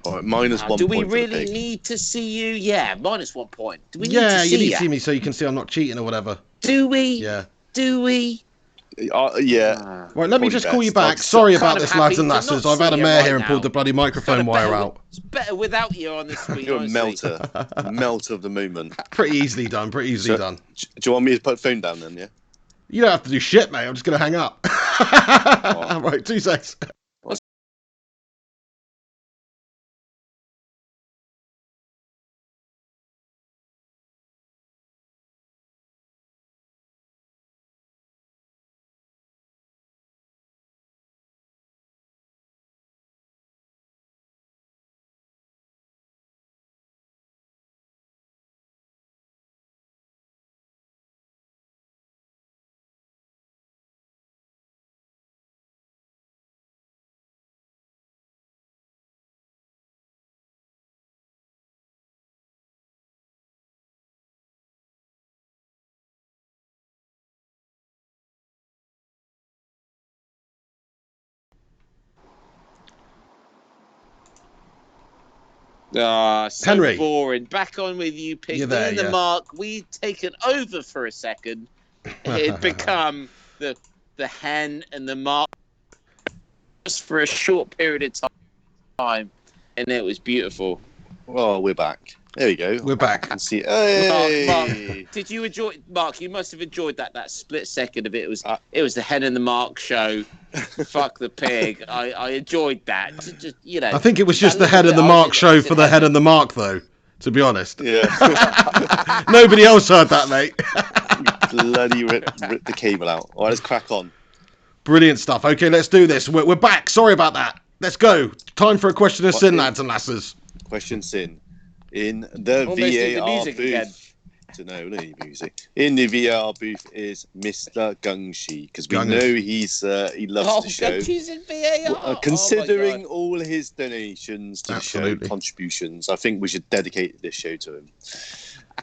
All right, minus 1 point. Do we really need to see you? Yeah, minus 1 point. Do we need to see you? Yeah, you need to see me so you can see I'm not cheating or whatever. Do we? Yeah. Do we? Yeah. Right, let me just call you back. Sorry about this, lads and lasses. I've had a mare here and pulled the bloody microphone wire out. It's better without you on the screen. You're a melter. Melter of the moment. Pretty easily done. Pretty easily done. Do you want me to put the phone down then, yeah? You don't have to do shit, mate. I'm just going to hang up. Right, 2 seconds. So Henry. boring. Back on with you, pig. You're there, the Mark. We'd taken over for a second. It had become the hen and the Mark just for a short period of time, and it was beautiful. Well, we're back. There we go. We're back. I can see. Hey! Mark, did you enjoy? Mark, you must have enjoyed that split second of it. It was the hen and the Mark show. Fuck the pig. I enjoyed that. Just, you know. I think it was just the head and the Mark show for the head and the Mark, though. To be honest. Yeah. Nobody else heard that, mate. Bloody ripped the cable out. All right, let's crack on. Brilliant stuff. Okay, let's do this. We're back. Sorry about that. Let's go. Time for a question of sin, lads and lasses. Question sin. In the Almost need the VAR music booth. again. No, we don't need music. In the VAR booth is Mr. Gungshi, because we know he loves the show. Gungshi's in VAR. Considering all his donations to the show, contributions, I think we should dedicate this show to him.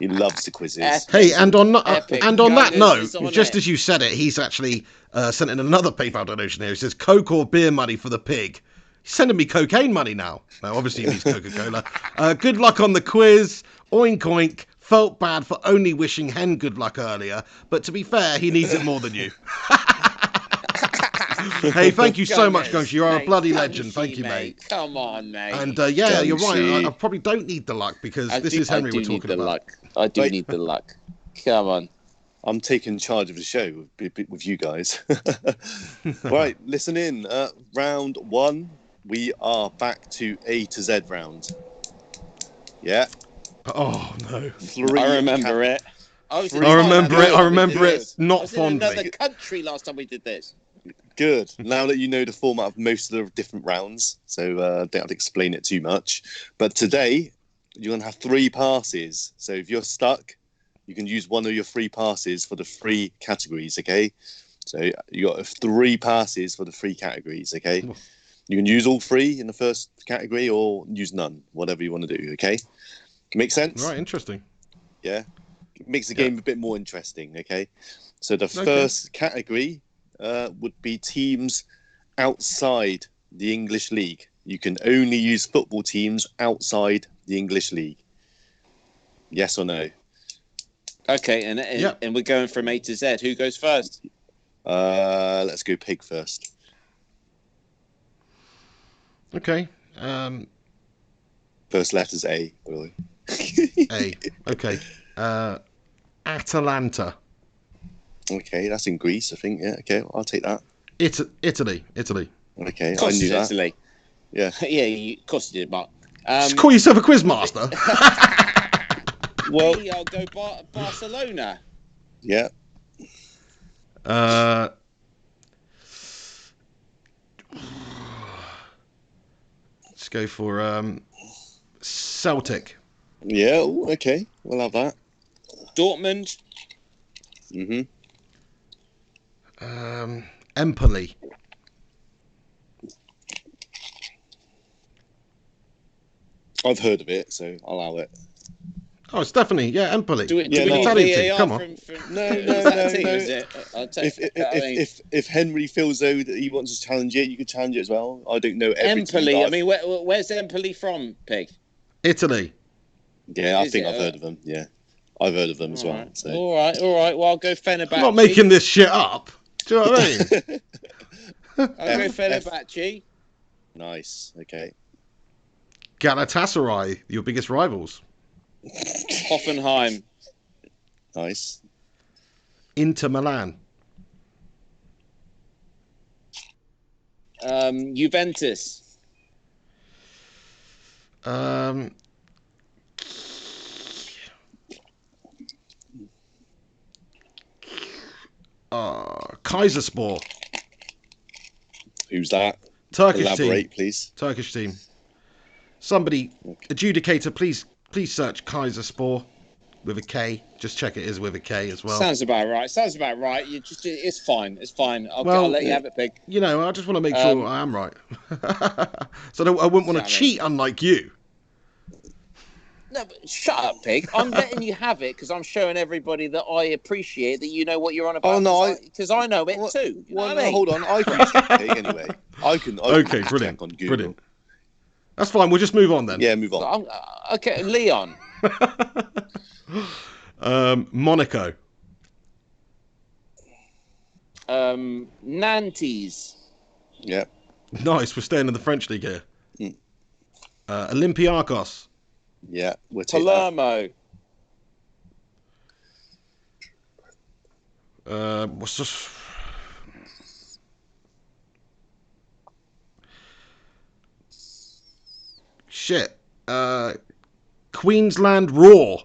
He loves the quizzes. Hey, and on that note, just as you said it, he's actually sent in another PayPal donation here. He says, Coke or beer money for the pig. He's sending me cocaine money now. Now, obviously, he needs Coca-Cola. Good luck on the quiz. Oink, oink. Felt bad for only wishing Hen good luck earlier, but to be fair, he needs it more than you. Hey, thank you so much, Gungshi. You are a bloody legend. Thank you, mate. Come on, mate. And yeah, you're right. I probably don't need the luck because this is Henry we're talking about. I do need the luck. Come on. I'm taking charge of the show with you guys. Right, listen in. Round 1, we are back to A to Z round. Yeah. Oh no. I remember it. I remember it. Not I was in fondly. another country last time we did this. Good. Now that you know the format of most of the different rounds, so I don't have to explain it too much. But today, you're going to have 3 passes. So if you're stuck, you can use one of your 3 passes for the 3 categories, okay? So you got 3 passes for the 3 categories, okay? You can use all 3 in the first category or use none, whatever you want to do, okay? Make sense? Right, interesting. Yeah. It makes the game a bit more interesting, okay? So the first category would be teams outside the English League. You can only use football teams outside the English League. Yes or no? Okay, and we're going from A to Z. Who goes first? Let's go Pig first. Okay. First letter's A, by the way. A. Okay. Atalanta. Okay, that's in Greece, I think. Yeah, okay, I'll take that. Italy. Okay, Of course I knew that. Italy. Yeah. Of course you did, Mark. Just call yourself a quiz master. Well, I'll go Barcelona. Yeah. Let's go for Celtic. Yeah, ooh, okay, we'll have that. Dortmund. Mm-hmm. Empoli. I've heard of it, so I'll allow it. Oh, it's definitely Empoli. Do we Yeah, need no. Italian team, VAR come on. No, is that a team, no. is it? I'll take, If Henry feels though that he wants to challenge it, you could challenge it as well. I don't know every team, Empoli. but I mean, where's Empoli from, Pig? Italy. yeah, I Is think it, I've heard of them. Yeah, I've heard of them as well. So. All right. Well, I'll go Fenerbahce. I'm not making this shit up. Do you know what I mean? I'll go Fenerbahce. Nice. Okay. Galatasaray, your biggest rivals. Hoffenheim. Nice. Inter Milan. Juventus. Kaiserspor. Who's that? Turkish Elaborate, team. please. Turkish team. Somebody, adjudicator, please search Kaiserspor with a K. Just check it is with a K as well. Sounds about right. It's fine. I'll let you have it, Pig. You know, I just want to make sure I am right. So I wouldn't want to cheat, unlike you. No, but shut up, Pig. I'm letting you have it because I'm showing everybody that I appreciate that you know what you're on about. Oh no, because I know it too. You know what I mean? Hold on, I can check Pig anyway. I can Okay, check brilliant. on Google. Brilliant. That's fine. We'll just move on then. Yeah, move on. Okay, Leon. Monaco. Nantes. Yeah. Nice. We're staying in the French league here. Mm. Olympiacos. Yeah, we'll take that. Palermo. What's this? Shit. Queensland Raw.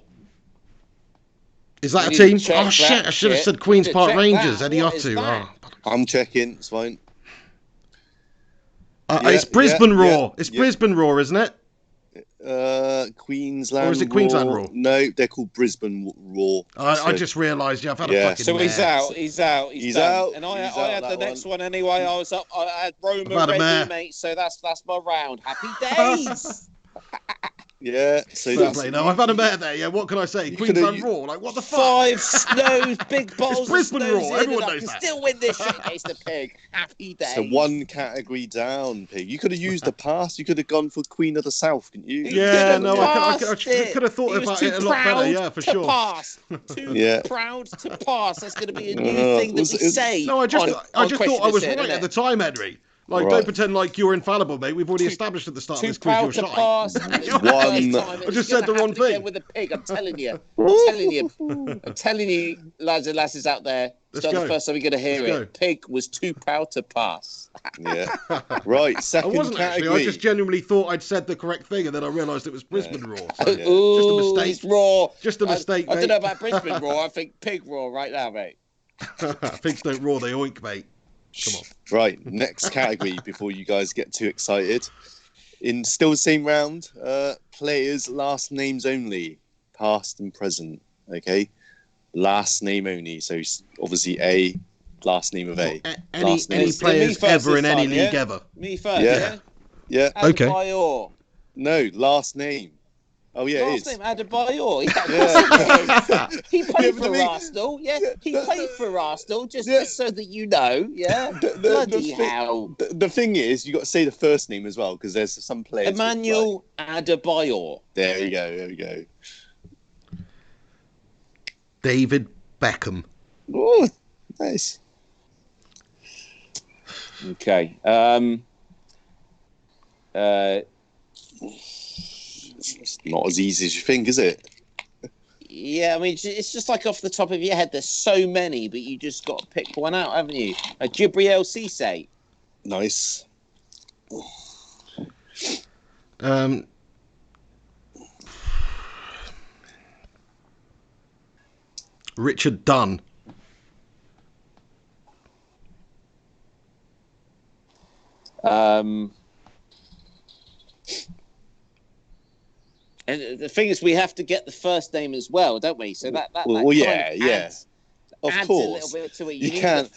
Is that a team? Oh shit! I should have said Queens Park Rangers. Eddie Otto. Oh. I'm checking. It's fine. It's Brisbane Raw. It's Brisbane Raw, isn't it? Queensland. Or is it Queensland Raw? No, they're called Brisbane Raw. I just realised. I've had a fucking. So he's mare. out. He's done. And I had the next one anyway. I was up. I had Roma ready, mate. So that's my round. Happy days. Yeah, so no, I've had a mare there. Yeah, what can I say? Queensland Raw, like what the fuck? 5 snows, big bottles. It's Brisbane of Raw. Everyone knows that. Still win this shit against the Pig. Happy days. So 1 category down, Pig. You could have used the pass. You could have gone for Queen of the South, couldn't you? Yeah, no, I could have thought about it a lot better. Yeah, for sure. Pass. Too proud to pass. That's going to be a new thing that we say. No, I just thought I was right at the time, Henry. Like, don't pretend like you're infallible, mate. We've already established at the start of this quiz you're shy. Pass. I just said the wrong thing. With a pig, I'm telling you. I'm telling you, lads and lasses out there. It's not the first time you're going to hear it. Pig was too proud to pass. Yeah. Right, second I wasn't category. actually. I just genuinely thought I'd said the correct thing, and then I realised it was Brisbane Raw. So Yeah. just a mistake. It's raw. Just a mistake, I mate. don't know about Brisbane Raw. I think Pig Raw right now, mate. Pigs don't roar, they oink, mate. Come on. Right, next category before you guys get too excited. In still the same round, players' last names only, past and present. Okay, last name only. So obviously A, last name of A. Any players ever in any league ever? Me first, yeah. Okay. Adebayor. No, last name. Oh yeah, Last it is. name Adebayor. Yeah. He played Yeah, for Arsenal. Yeah, he played for Arsenal. Just so that you know. Yeah. Bloody hell. The thing is, you got to say the first name as well because there's some players. Emmanuel Adebayor. There we go. There we go. David Beckham. Oh, nice. Okay. It's not as easy as you think, is it? Yeah, I mean, it's just like off the top of your head. There's so many, but you just got to pick one out, haven't you? Jibriel Cisse. Nice. Richard Dunn. And the thing is, we have to get the first name as well, don't we? So that Adds a little bit to it. You can't,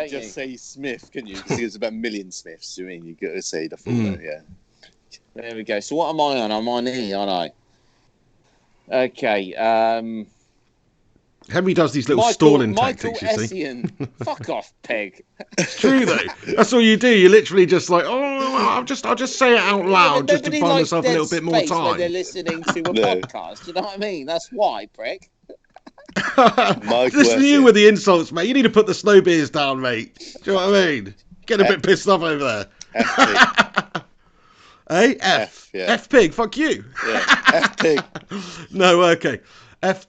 just say Smith, can you? Because there's about a million Smiths. You mean you got to say the full name, yeah. There we go. So what am I on? I'm on E, aren't I? Okay. Henry does these little stalling Michael tactics, you see. Fuck off, Peg. It's true though. That's all you do. You literally just like, I'll just say it out loud just to buy myself a little bit more time. When they're listening to a podcast, you know what I mean? That's why, prick. Listen to you with the insults, mate. You need to put the snow beers down, mate. Do you know what I mean? Get a bit pissed off over there. Hey, F. Yeah. F pig. Fuck you. Yeah. F pig. No, okay. F.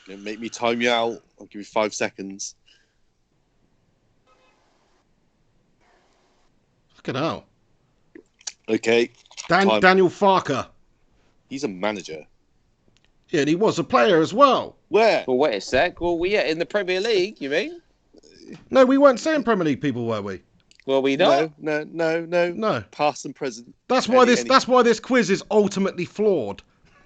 Make me time you out. I'll give you 5 seconds. Fucking hell. Okay. Daniel Farker. He's a manager. Yeah, and he was a player as well. Where? Well, wait a sec. Well, in the Premier League, you mean? No, we weren't saying Premier League people, were we? Well, we not. No. Past and present. That's why this quiz is ultimately flawed.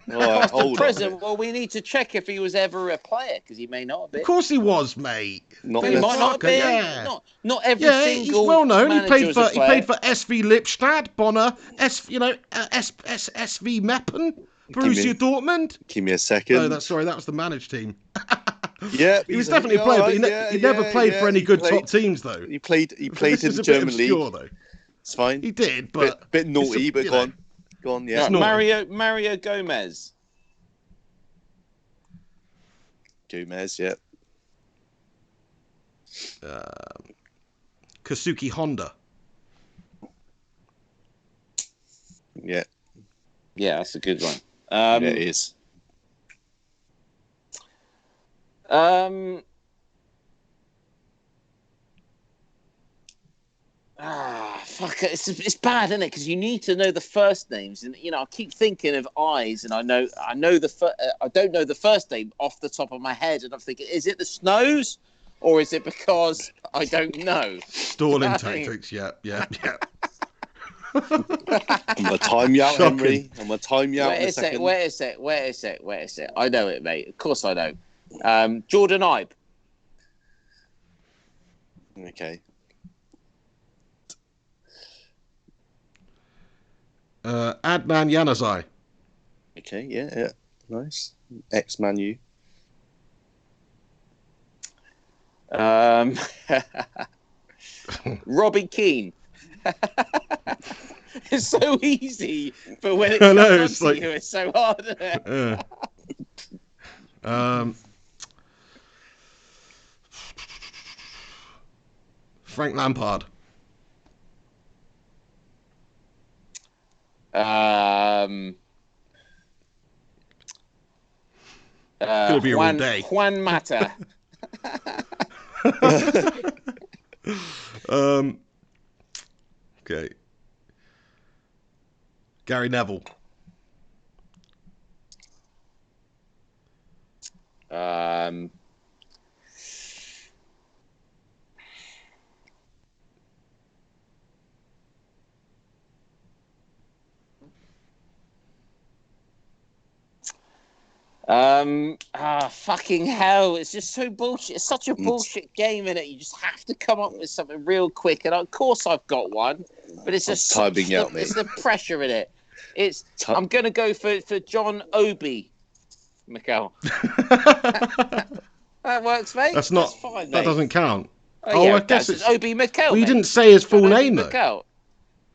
Right, present. Well, we need to check if he was ever a player because he may not have been. Of course he was, mate. He might not have been. Yeah. Not every single. He's well known. He played for SV Lippstadt, Bonner, SV Meppen, Borussia Dortmund. Give me a second. No, that was the managed team. Yeah, he was definitely a player, but he never played for any good top teams though. He played in the German league. Though. It's fine. He did, but bit naughty, but go on, yeah. Mario Gomez. Gomez, yeah. Kazuki Honda. Yeah. Yeah, that's a good one. Yeah, it is. Fuck it. It's bad, isn't it? Because you need to know the first names, and I keep thinking of eyes, and I don't know the first name off the top of my head, and I'm thinking, is it the Snows, or is it because I don't know? Stalling tactics. Yeah. I'm gonna time you out, Henry. I'm gonna time you out in a second. Wait a sec. I know it, mate. Of course I know. Jordan Ibe. Okay. Adnan Januzaj. Okay, yeah. Nice. Ex-Man U. Robbie Keane. It's so easy, but when it comes to you, it's so hard, isn't it? Frank Lampard. going to be here all day. Juan Mata. Okay. Gary Neville. Fucking hell. It's just so bullshit. It's such a bullshit game, innit? You just have to come up with something real quick. And of course I've got one, but it's just it's the pressure in it. I'm going to go for John Obi, Mikel. That works, mate. That's fine, mate. That doesn't count. Yeah, I guess it's Obi Mikel. Well, you didn't say his full name, though. Mikel.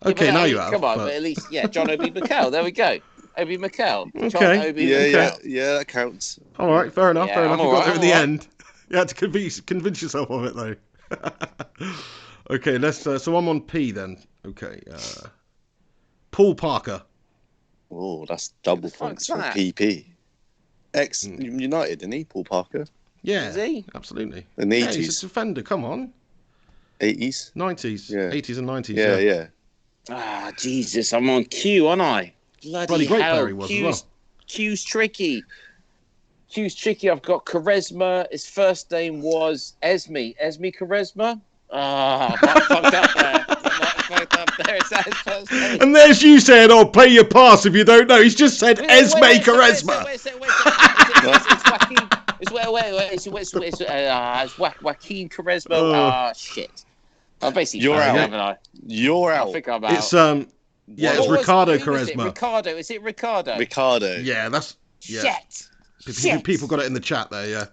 Okay, now you have. Come on, but at least, John Obi Mikel. There we go. Obi Mikel. Okay. John Obi Mikel. Yeah, that counts. All right, fair enough. You got there in the end. You had to convince yourself of it, though. Okay, so I'm on P then. Okay. Paul Parker. Oh, that's double points from PP. Ex-United, isn't he, Paul Parker? Yeah, is he? Absolutely. In the 80s. He's a defender, come on. 80s? 90s. Yeah. 80s and 90s. Yeah. Ah, Jesus, I'm on Q, aren't I? Bloody great hell. player he was as well. Q's tricky. I've got Quaresma. His first name was Esme. Esme Quaresma? I might fucked up there. Is that his first name? And there's you saying, play your pass if you don't know. He's just said Esme Quaresma. It's Joaquin Quaresma. Shit. I'm basically You're out, haven't I? You're out. I think I'm out. It's it's Ricardo Quaresma. Ricardo, is it Ricardo? Ricardo. Yeah, that's Shit. People got it in the chat there, yeah.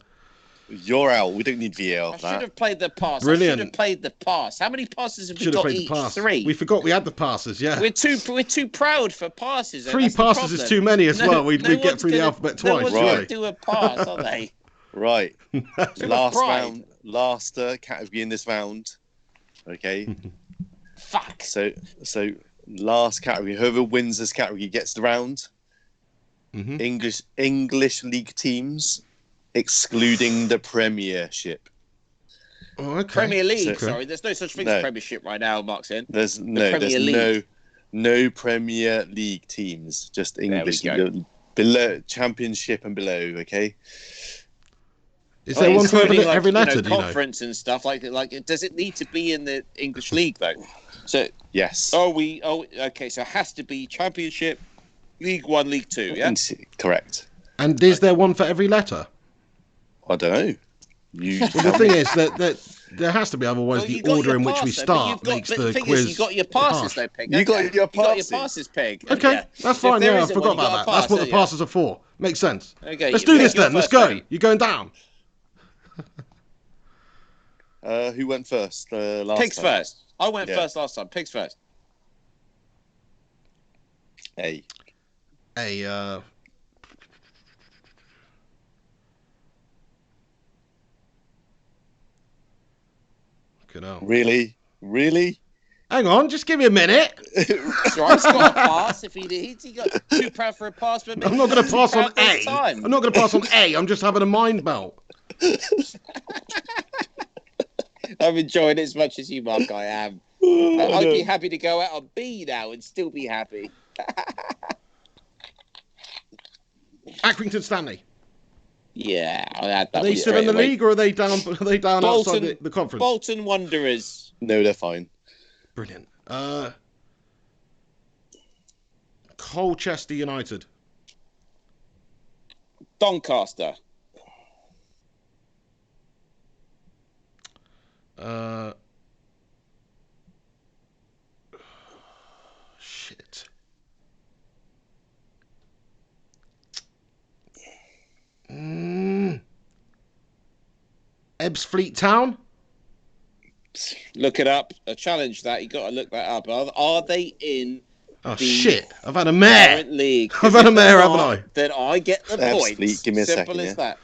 You're out. We don't need VAR for that. I should have played the pass. Brilliant. I should have played the pass. How many passes have we Should have got played each? the pass. 3. We forgot we had the passes, yeah. We're too proud for passes. 3 passes is too many as well. We'd get through the alphabet twice. No one's going to do a pass, are they? Right. Last round. Last category in this round. Okay. Fuck. So last category. Whoever wins this category gets the round. Mm-hmm. English league teams, excluding the Premiership. Oh, okay. Premier League. Sorry, there's no such thing as Premiership right now. Mark's in. There's no Premier League teams. Just English below Championship and below. Okay. Is there one for every letter? Conference and stuff like. Does it need to be in the English league though? So yes. Okay. So it has to be Championship, League 1, League 2. Yeah. Correct. And is there one for every letter? I don't know. Well, the thing is that there has to be, otherwise the order in which we start makes the quiz. You got your passes though, Peg. You got your passes, Peg. Okay, that's fine. Yeah, I forgot about that. That's what the passes are for. Makes sense. Okay, let's do this then. Let's go. You're going down. Who went first? Last Pigs time? first. I went first last time. Pigs first. Hey. Really? Hang on, just give me a minute. That's right, he's got a pass if he needs. He got too proud for a pass, but I'm not going to pass on A. I'm not going to pass on A. I'm just having a mind melt. I'm enjoying it as much as you, Mark. I am. I'd be happy to go out on B now and still be happy. Accrington Stanley. Yeah, I had that. Are they still in the league, or are they down? Are they down outside the conference? Bolton Wanderers. No, they're fine. Brilliant. Colchester United. Doncaster. Shit. Ebbsfleet Town. Look it up. I challenge that. You got to look that up. Are they in? Oh shit! I've had a mare. League. I've had a mare, haven't I? Then I get the point. Give me a Simple second, as that.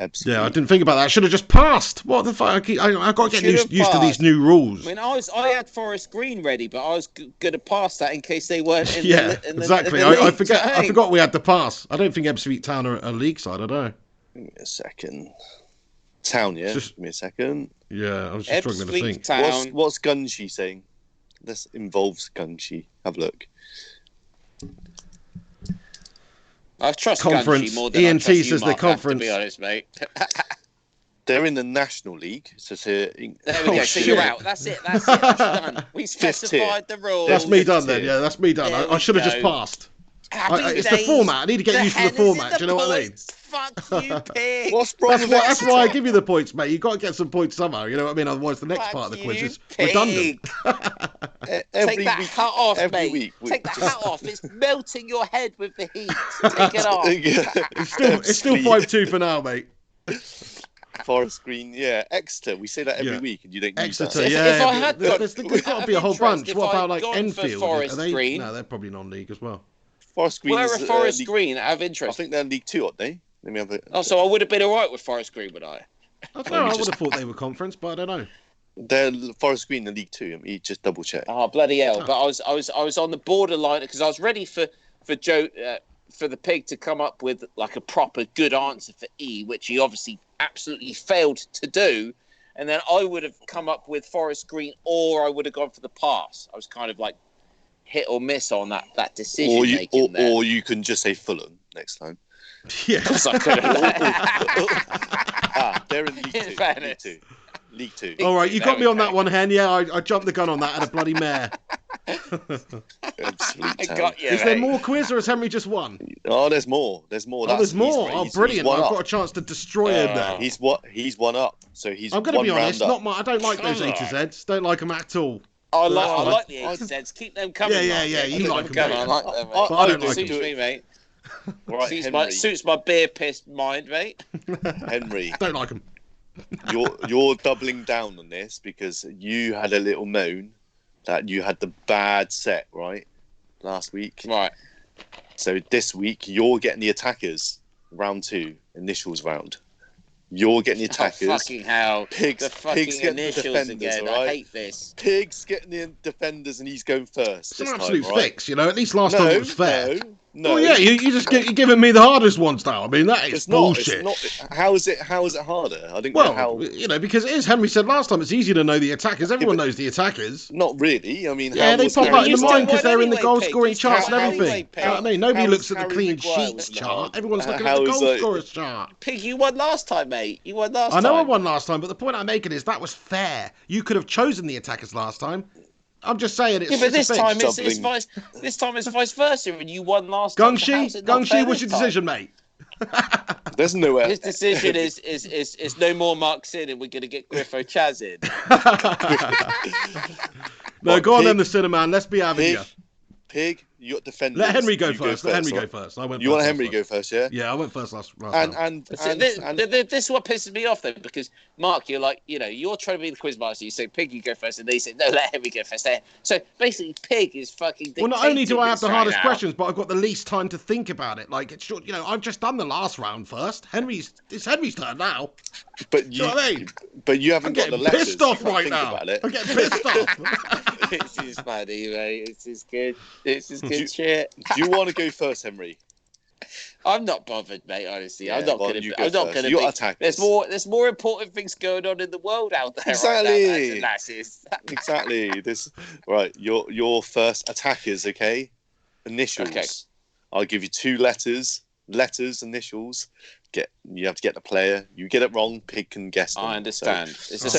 Absolutely. Yeah, I didn't think about that. I should have just passed. What the fuck? I got to get used to these new rules. I mean, I had Forest Green ready, but I was going to pass that in case they weren't in exactly. in the I league, I forgot we had to pass. I don't think Ebbsfleet Town are a league side. I don't know. Give me a second. Town, yeah. Give me a second. Yeah, I was just struggling to think. Town. What's Gunshi saying? This involves Gunshi. Have a look. I trust Conference. Gunshi more than ENT I trust you, says Mark, the conference. to be honest, mate. They're in the National League. So there we go. So you're out. That's it. That's done. We specified the rules. That's me done then. Yeah, that's me done. I should have just passed. It's the format. I need to get used to the format. Do you know what I mean? Fuck you, pig. What's wrong with that? That's why I give you the points, mate. You've got to get some points somehow. You know what I mean? Otherwise, the next part of the quiz is redundant. Take that hat off, mate. Take the hat off. It's melting your head with the heat. Take it off. It's still 5-2 for now, mate. Forest Green, yeah. Exeter, we say that every week, and you don't use Exeter, that. yeah. If I had there's got to be a whole bunch. What about like Enfield? Forest Green? No, they're probably non-league as well. Forest Green. Where are Forest Green out of interest? I think they're League 2, aren't they? Let me have it. Oh, so I would have been all right with Forest Green, would I? I don't know. I would have thought they were conference, but I don't know. They're Forest Green in League 2. You just double check. Oh bloody hell! But I was on the borderline because I was ready for Joe for the pig to come up with like a proper good answer for E, which he obviously absolutely failed to do. And then I would have come up with Forest Green, or I would have gone for the pass. I was kind of like hit or miss on that decision making there. Or you can just say Fulham next time. Yeah. I could have. They're in League 2. League 2. All right, you got me on that one, Hen. Yeah, I jumped the gun on that. Had a bloody mare. I got you. Is there more quiz, or has Henry just won? Oh, there's more. There's more. Oh, there's more. Oh, brilliant! I've got a chance to destroy him there. He's one up. So he's. I'm going to be honest. I don't like those A to Zs. Don't like them at all. I like the A to Zs. Keep them coming. Yeah. You like them. I like them, mate. I don't like Suits them. me, mate. Right, suits my beer pissed mind, mate. Henry. Don't like them. You're doubling down on this because you had a little moan that you had the bad set, right? Last week. Right. So this week you're getting the attackers, round 2, initials round. You're getting the attackers. Oh, fucking hell. Pigs getting the defenders, again. right? I hate this. Pigs getting the defenders and he's going first. It's an absolute fix, you know. At least last time it was fair. No. Well, yeah, you're giving me the hardest ones now. I mean, that is bullshit. It's not. How is it harder? I don't know how. You know, because it is. Henry said last time it's easy to know the attackers. Everyone knows the attackers. Not really. I mean, yeah, they pop out in the mind because they're in the goal scoring charts and everything. Anyway, you know what I mean? Nobody looks at the clean sheets chart. Everyone's looking at the goal scorers chart. Pig, you won last time, mate. You won last time. I know I won last time, but the point I'm making is that was fair. You could have chosen the attackers last time. I'm just saying it's. Yeah, but this time it's vice versa, and you won last time. Gungshi, what's your decision, mate? There's nowhere. His decision is no more Marks in, and we're going to get Griffo Chaz in. No, go on then, the Cinnamon. Let's be having you. Pig, you got defenders. Let Henry go first. Let Henry go first. You want Henry to go first, yeah? Yeah, I went first last time. This is what pisses me off, though, because Mark, you're like, you're trying to be the quizmaster. You say, Pig, you go first, and they say, no, let Henry go first. So basically, Pig is fucking. Well, not only do I have the hardest questions, but I've got the least time to think about it. Like, it's short. I've just done the last round first. It's Henry's turn now. But you, but you haven't got the letters. Pissed off right now. I'm getting pissed off. This is funny, mate. This is good. This is good shit. Do you want to go first, Henry? I'm not bothered, mate. Honestly, yeah, I'm not going to. You're attackers. There's more important things going on in the world out there. Exactly. Right now, exactly. Right. Your first attackers. Okay. Initials. Okay. I'll give you 2 letters. Initials. You have to get the player. You get it wrong, Pig can guess them. I understand. It's a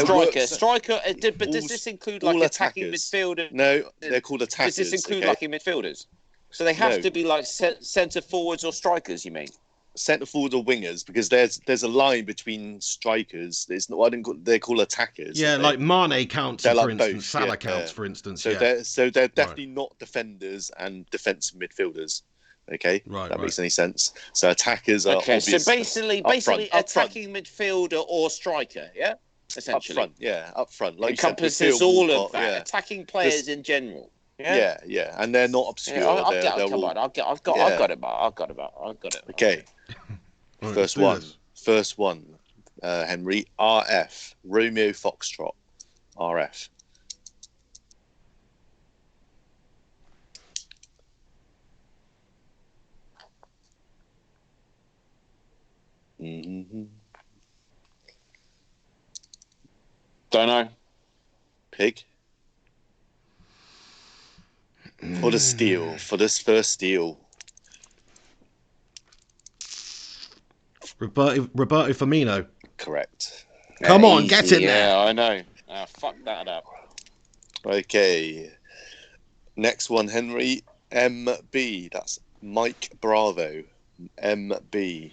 striker. But does this include like attacking midfielders? No, they're called attackers. Does this include attacking midfielders? So they have to be like centre forwards or strikers. You mean? Centre forward or wingers, because there's a line between strikers. They're called attackers. Yeah, like Mane counts, for instance. Salah counts, for instance. So they're definitely not defenders and defensive midfielders. Okay, that makes any sense. So attackers are so basically attacking midfielder or striker, yeah, essentially. Up front, like encompasses all of that. Attacking players in general. Yeah, and they're not obscure. I've got it. Okay, first First one, Henry. RF. Romeo Foxtrot. RF. Mm-hmm. Don't know. Pig. For the steal. For this first steal. Roberto Firmino. Correct. Come on, Easy, get in there. Yeah, I know. Fuck that up. Okay. Next one, Henry. MB. That's Mike Bravo. MB.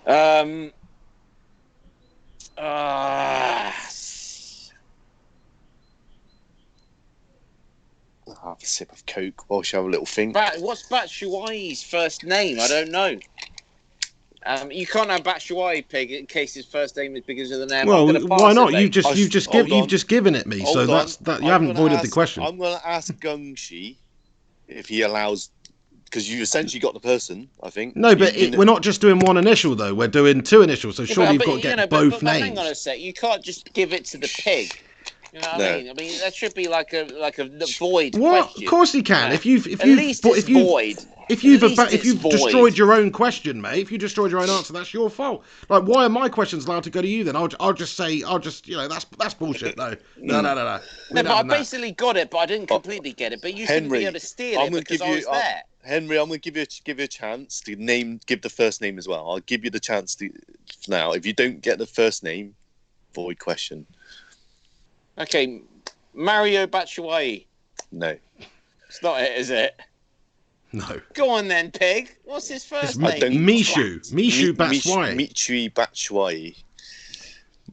I'll have a sip of Coke while you have a little think. What's Batshuayi's first name? I don't know. You can't have Batshuayi, Pig, in case his first name is begins with an M. Well, why not? You've You've just given it me, Hold so on. you haven't voided the question. I'm going to ask Gungshi if he allows, because you essentially got the person, I think. No, but we're not just doing one initial though. We're doing two initials, so surely you've got to get both names. Hang on a sec. You can't just give it to the Pig. You know what I mean? I mean that should be like a void question. Of course he can. Yeah. If you've void. If you've destroyed your own question, mate, if you destroyed your own answer, that's your fault. Like, why are my questions allowed to go to you then? I'll just that's bullshit. No. No, but I basically got it, but I didn't completely get it. But you shouldn't be able to steal it because I was there. Henry, I'm going to give you a chance to give the first name as well. I'll give you the chance to now. If you don't get the first name, void question. Okay, Mario Batshuayi. No. It's not it, is it? No. Go on then, Pig. What's his first name? Mishu Batshuayi. Mitri Batshuayi.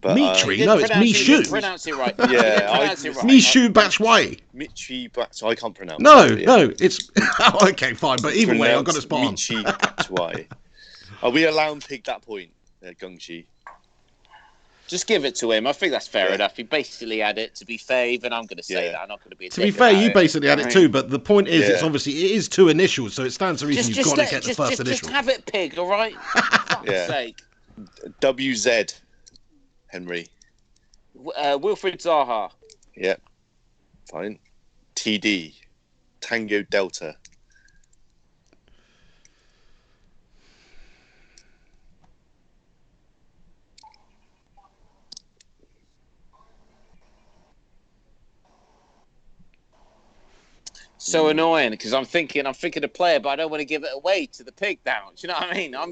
Mitri? No, it's Mishu. You didn't pronounce it right. Yeah, Mishu Batshuayi. Mitri Batshuayi. I can't pronounce it. No, it's... okay, fine, but either way, I've got to spot on. Mitri Batshuayi. Are we allowing Pig that point, Gungshi? Just give it to him. I think that's fair enough. He basically had it. To be fair, even I'm going to say that. I'm not going to be a To be fair, you basically had it too, but the point is, it is two initials, so it stands to reason you've got to get the first initial. Just have it, Pig, all right? For fuck's sake. WZ, Henry. Wilfred Zaha. Yeah, fine. TD, Tango Delta. So annoying because I'm thinking a player, but I don't want to give it away to the Pig now. Do you know what I mean? I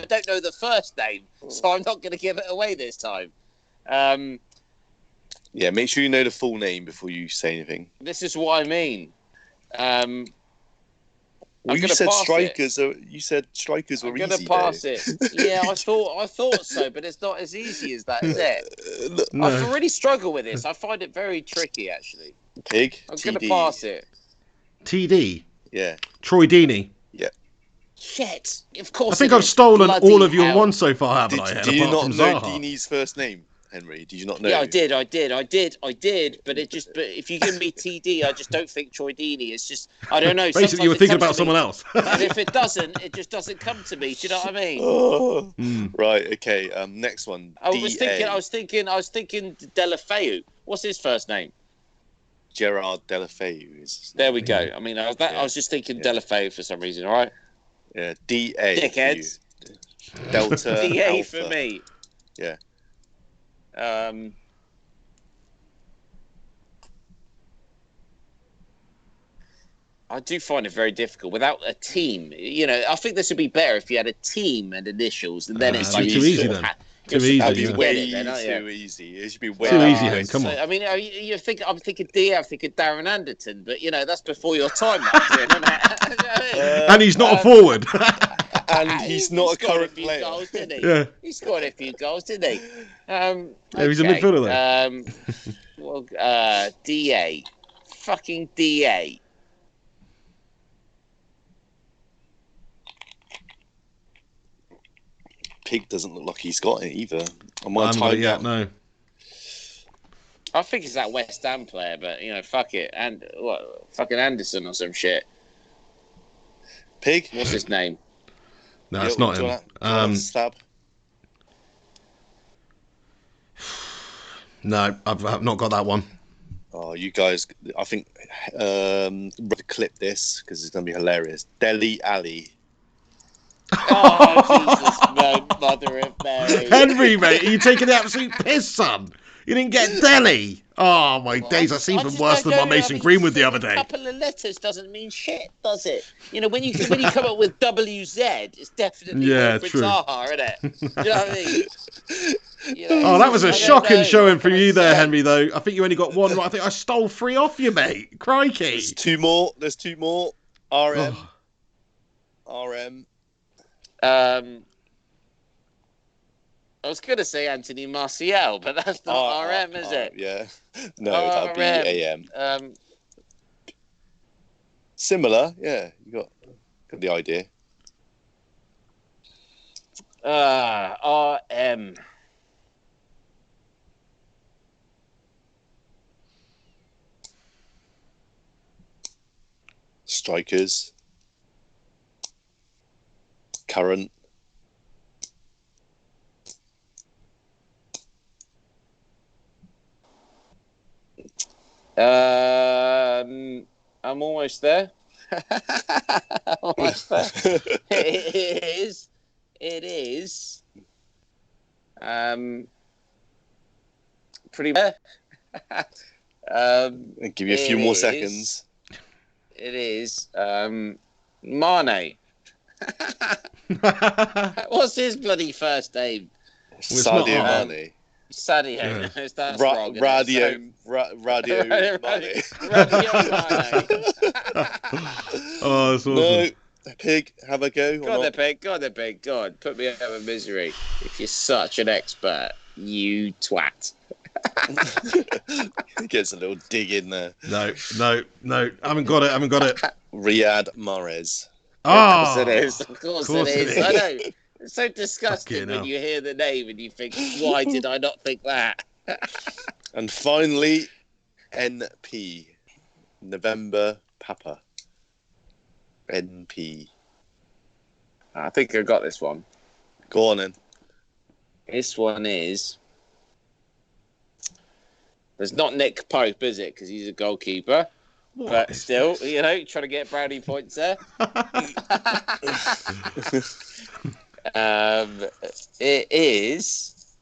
don't know the first name, so I'm not going to give it away this time. Yeah, make sure you know the full name before you say anything. This is what I mean. Well, you said strikers. You said strikers were easy. I'm going to pass it. Yeah, I thought so, but it's not as easy as that, is it? No. I really struggle with this. I find it very tricky, actually. Pig. I'm going to pass it. TD. Yeah. Troy Deeney. Yeah. Shit. Of course. I think I've stolen all of your ones so far, haven't I? Do you not know Deeney's first name, Henry? Did you not know? Yeah, I did. But if you give me TD, I just don't think Troy Deeney. It's just I don't know. Basically, you were thinking about someone else. And if it doesn't, it just doesn't come to me. Do you know what I mean? Right. Okay. Next one. I was thinking Delafeu. What's his first name? Gerard Delafeu is. There we go. I mean, I was just thinking Delafeu for some reason. All right. Yeah. DA. Dickheads. Delta. DA Alpha. for me. Yeah. I do find it very difficult without a team. You know, I think this would be better if you had a team and initials, and then it's like too easy then. Too easy. Too easy. It should be way too easy. Then come on. I mean, I'm thinking DA. I'm thinking Darren Anderton, but you know that's before your time. And he's not a forward. And he's not a current player. Goals, didn't he? Yeah. He scored a few goals, didn't he? Yeah, he's a midfielder though. DA. Fucking DA. Pig doesn't look like he's got it either. Am I I haven't got it tied yet, now? no. I think it's that West Ham player, but fuck it, and what? Fucking Anderson or some shit. Pig? What's his name? No, it's not Do you him. want to stab? No, I've not got that one. Oh, you guys, I think we'll clip this because it's going to be hilarious. Deli Ali. Oh, Jesus, no, Mother of Mary. Henry, mate, are you taking the absolute piss, son? You didn't get Delhi. Oh, my days, that's even worse than my Mason Greenwood the other day. A couple of letters doesn't mean shit, does it? When you come up with WZ, it's definitely Wilfred true. Zaha, isn't it? Do you know what I mean? Oh, that was a shocking showing from you there, Henry, though. I think you only got one right. I think I stole 3 off you, mate. Crikey. There's 2 more. RM. RM. I was going to say Anthony Martial, but that's not RM, is it? Yeah. No, that'd be AM. Similar, yeah. You got the idea. RM. Strikers. Current. I'm almost there. Almost there. It is. Pretty much. I'll give you a few more seconds. It is. Mane. What's his bloody first name? Sadio Mane. Sadio. Yeah. That's wrong. Radio Mane. Radio Mane. Oh, that's awesome. No, Pig, have a go. Go on, the pig. Go on, put me out of misery. If you're such an expert, you twat. Gets a little dig in there. No. I haven't got it. Riyad Mahrez. Oh, Of course it is. I know. It's so disgusting when you hear the name and you think, why did I not think that? And finally, NP. November Papa. NP. I think I got this one. Go on then. This one is... There's not Nick Pope, is it? Because he's a goalkeeper. what But is still, this? trying to get brownie points there. It is.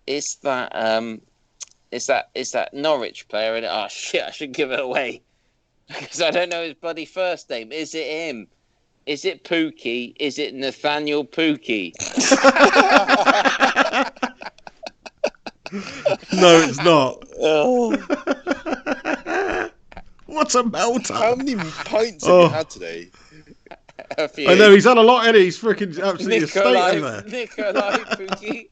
It's that. It's that Norwich player. And oh shit! I should give it away because I don't know his bloody first name. Is it him? Is it Pookie? Is it Nathaniel Pookie? No, it's not. Oh. What a melter. How many pints have you had today? A few. I know, he's had a lot, and he's freaking absolutely a state in there. Nikolai Pookie.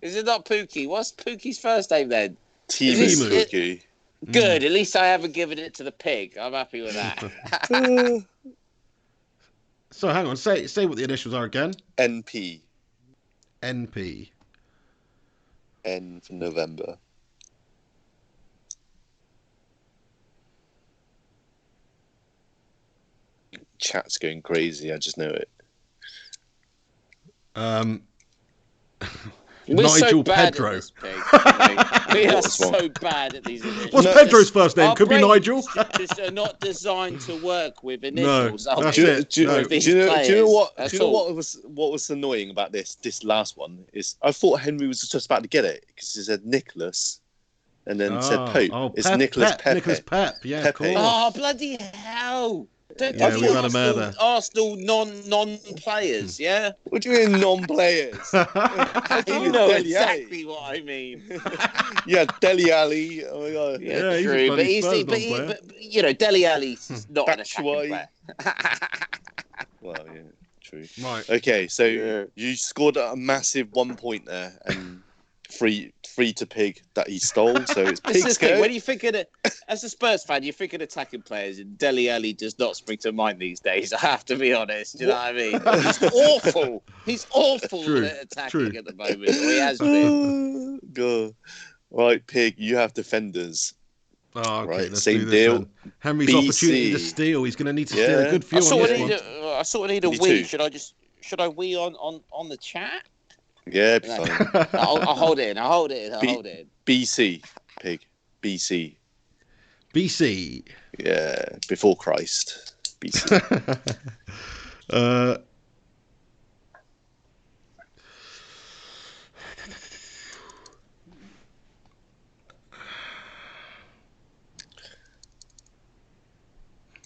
Is it not Pookie? What's Pookie's first name then? Timu Pookie. Good. At least I haven't given it to the pig. I'm happy with that. So hang on, say what the initials are again. NP. NP. N for November. Chat's going crazy. I just know it. We're Nigel so bad Pedro. at this, pig. We are so bad at these initials. What's Pedro's first name? Our Could be brains Nigel. just are not designed to work with initials. No, that's Do it. you know what? That's Do you know all. what was annoying about this last one is I thought Henry was just about to get it because he said Nicholas, and then said Pope. Oh, It's Pep, Nicholas Pep, Pepe. Nicholas Pep. Yeah, Pepe. cool. Oh, bloody hell. Don't Yeah, give we've me had a mare there. Arsenal non-players, yeah? What do you mean non-players? You know exactly what I mean. Yeah, Deli Ali. Oh my god. Yeah, he's a true. bloody But Spurs non-player. Dele Alli's not an attacking Batshuayi. player. Well, yeah, true. Right. Okay, so you scored a massive 1 point there, and free to Pig that he stole. So it's This is Pig's the thing, go. when you think of it, as a Spurs fan, you think of attacking players, and Dele Alli does not spring to mind these days. I have to be honest. Do you know what I mean? He's awful. He's awful True, at attacking true. at the moment, or he has been. God. Right, Pig, you have defenders. Oh, okay, Right, let's same do this deal. then. Henry's BC. opportunity to steal. He's going to need to steal a Yeah. good I few on sort this of one. I sort of need a Me wee. too. Should I wee on the chat? Yeah, No. fine. I'll hold it in. I'll hold it in. I'll B- hold it in. BC, Pig. BC. BC. Yeah, before Christ. BC.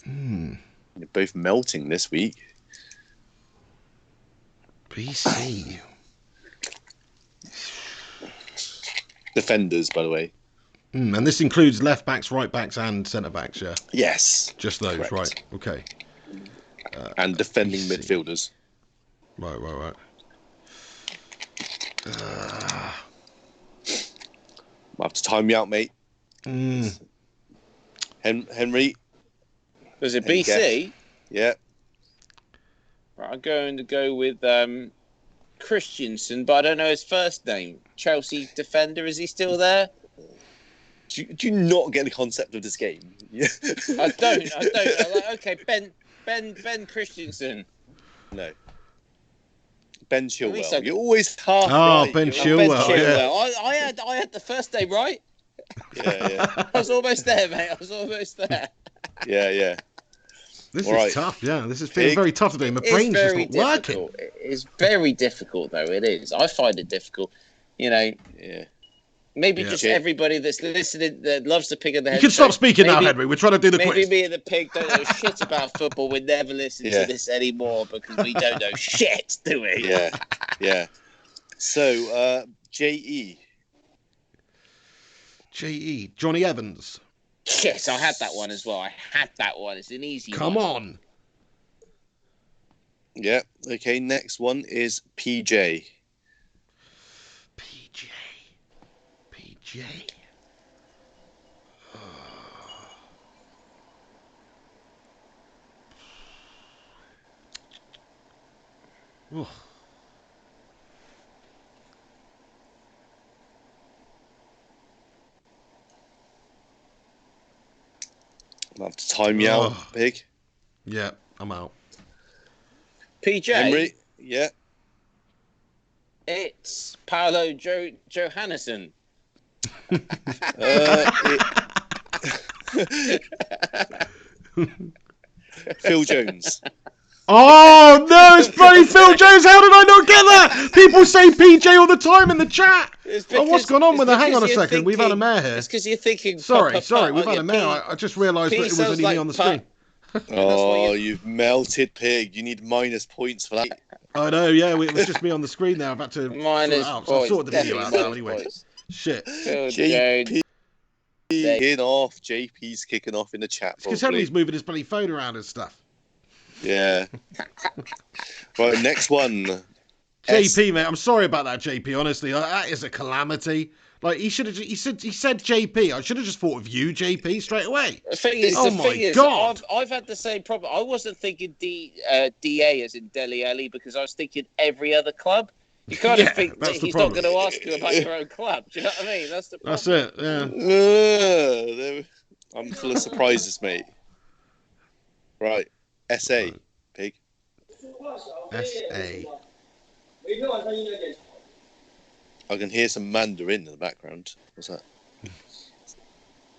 You're both melting this week. BC. Defenders, by the way. And this includes left backs, right backs, and centre backs, yeah? Yes. Just those, Correct. right. Okay. And defending BC. midfielders. Right. I'll have to time you out, mate. Henry. Was it Any BC? Yeah. Right, I'm going to go with Christensen, but I don't know his first name. Chelsea defender, is he still there? Do you not get the concept of this game? Yeah. I don't. I'm like, okay, Ben Christensen. No. Ben least Chilwell. I- You're always half Oh, right. Ben You're- Chilwell. Ben yeah. Chilwell. I had the first name right. Yeah. I was almost there, mate. I was almost there. Yeah. This All is right. tough, yeah. This is feeling Pig. very tough today. My It's brain's just very not working. difficult. It's very difficult, though. It is. I find it difficult. You know, Yeah. maybe Yeah. just everybody that's listening that loves the Pig of the You Head. can stop show, speaking now, maybe- Henry. We're trying to do the Maybe quiz. me and the Pig don't know shit about football. We never listen Yeah. to this anymore because we don't know shit, do we? Yeah. So, JE. J.E. Johnny Evans. Shit, I had that one as well. I had that one. It's an easy Come one. on. Yeah. Okay, next one is PJ. PJ. Oh. I'll have to time you out, Oh. Pig. Yeah, I'm out. PJ, Henry. Yeah. it's Paolo Johannesson. Phil Jones. Oh no, it's bloody Phil Jones. How did I not get that? People say PJ all the time in the chat. Oh, what's gone on with the? Hang on a second. We've had a mayor here. It's because you're thinking. Sorry, we've had a mayor. I just realised that it was only me on the screen. Oh, you've melted, Pig. You need minus points for that. I know, yeah, it was just me on the screen now. I've had to Minus sort it out. So I've points. sorted the video out Definitely now minus anyway. points. Shit. Phil JP Jones. kicking off. JP's kicking off in the chat. Because Probably. Henry's moving his bloody phone around and stuff. Yeah. Right, next one. JP, mate, I'm sorry about that, JP. Honestly, that is a calamity. Like he should have. He said JP. I should have just thought of you, JP, straight away. The thing is, God. I've had the same problem. I wasn't thinking DA as in Dele Alli because I was thinking every other club. You kind of think that that's the he's not problem. going to ask you about your own club. Do you know what I mean? That's the problem. That's it. Yeah. I'm full of surprises, mate. Right. SA, Pig. SA. I can hear some Mandarin in the background. What's that?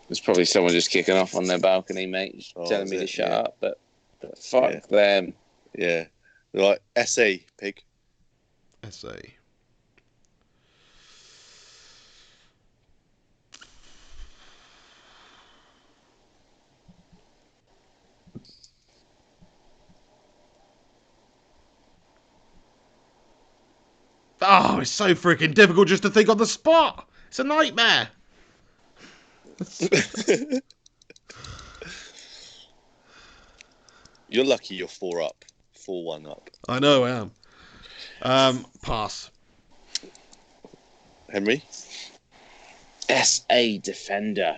There's probably someone just kicking off on their balcony, mate, just telling me to shut up. But fuck them. Yeah. Right. SA, Pig. SA. Oh, it's so freaking difficult just to think on the spot. It's a nightmare. You're lucky you're 4 up. 4-1 up. I know I am. Pass. Henry? SA defender.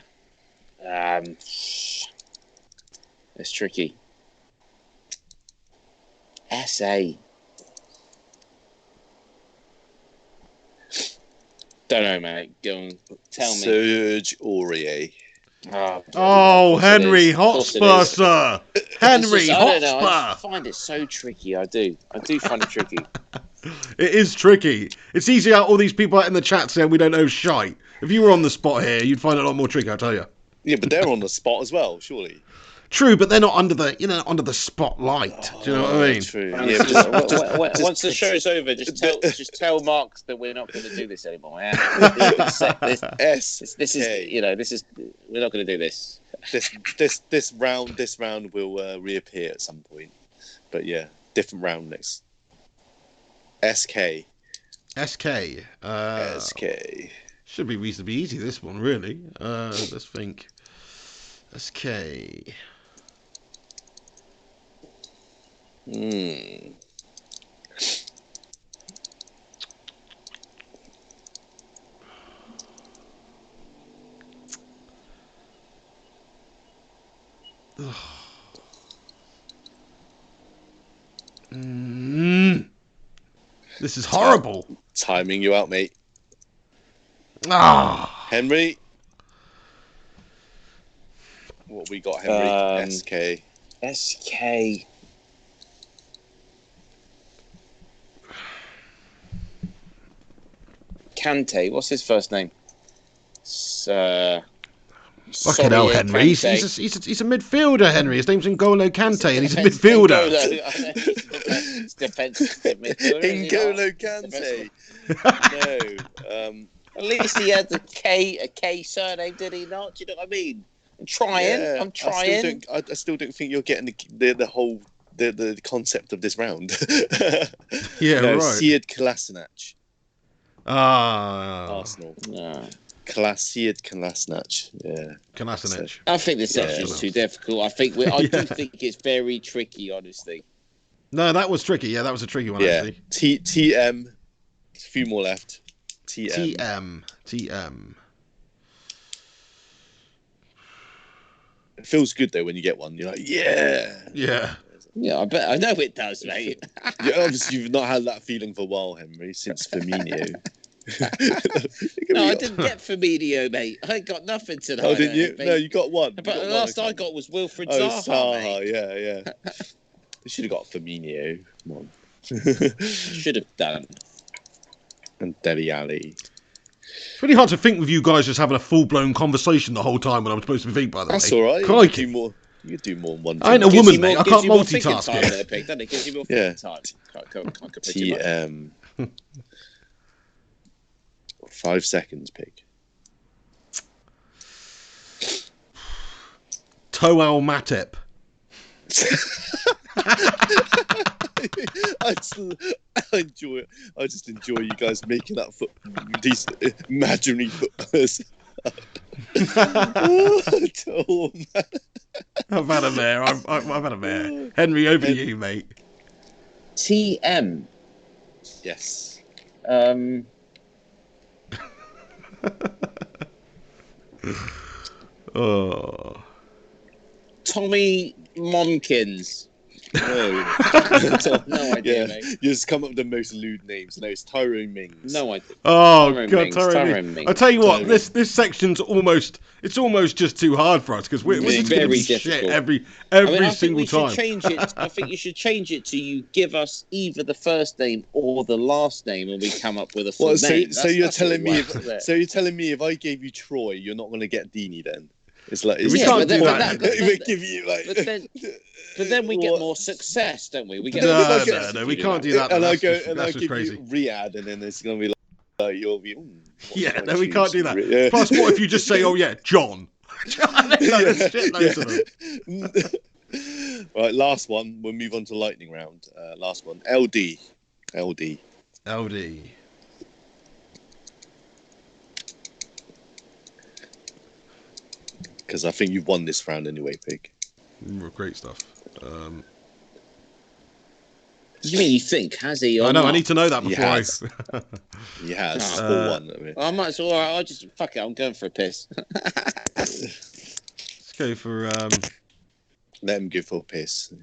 It's tricky. SA. Don't know, mate. Go on. Tell me. Serge Aurier. Oh, Henry Hotspur, sir. Henry I don't know. I Hotspur. just find it so tricky. I do find it tricky. It is tricky. It's easy out all these people out in the chat saying we don't know shite. If you were on the spot here, you'd find it a lot more tricky, I tell you. Yeah, but they're on the spot as well, surely. True, but they're not under the spotlight. Do you know what I mean? True. Yeah, just, once the show's over, just tell Mark that we're not going to do this anymore. Yeah? This is we're not going to do this. This round will reappear at some point. But yeah, different round next. SK. Should be reasonably easy, this one, really. Let's think. SK. This is horrible. Timing you out, mate. Henry. What we got, Henry? SK. Kante. What's his first name? Fucking hell, Henry. He's a midfielder, Henry. His name's N'Golo Kante, and he's a midfielder. It's defensive midfielder. N'Golo Kante. No. At least he had a K surname, did he not? Do you know what I mean? I'm trying. I still don't think you're getting the whole the concept of this round. Yeah, right. Sead Kolasinac. Arsenal. Sead Kolasinac. Yeah. Kolasinac. I think this section's too difficult. I do think it's very tricky, honestly. No, that was tricky. Yeah, that was a tricky one, actually. TM. A few more left. TM. It feels good though when you get one. You're like, yeah. I bet I know it does, mate. Obviously, you've not had that feeling for a while, Henry, since Firmino. No, I didn't get Firmino, mate. I ain't got nothing tonight. Oh, didn't you? No, you got one. But the last I got was Wilfred Zaha. Zaha, yeah. You should have got Firmino. Come on. Should have done. And Dele Alli. It's really hard to think with you guys just having a full-blown conversation the whole time when I'm supposed to be thinking, by the way. That's all right. Crikey. You can do more than one thing. I ain't a woman, mate. I can't multitask. It gives you more thinking time. TM. 5 seconds, Pig. Toel Matip. I just enjoy you guys making up these imaginary footballers. I've had a mare. I've had a mare. Henry, over to you, mate. TM. Yes. Tommy Monkins. No. No idea, mate. You just come up with the most lewd names. No, it's Tyrone Mings. No idea. Oh, God, Tyrone Mings. I tell you what, this section's almost just too hard for us because we're just going to be shit every single time. I think you should change it to you give us either the first name or the last name, and we come up with a full name. So you're telling me if I gave you Troy, you're not going to get Deeney then? It's like we can't do that. But then we get more success, don't we? We get no, we can't do that. And I give you Riyadh, and then it's going to be like you'll be. We can't do that. Yeah. Plus, what if you just say, "Oh yeah, John"? Right, last one. We'll move on to lightning round. Last one. LD. Because I think you've won this round anyway, Pig. Great stuff. You mean you think? Has he? Or I know. not? I need to know that He before has. He has. 4-1. I mean. I might as well. I'll just fuck it. I'm going for a piss. Let's go for Let him go for a piss.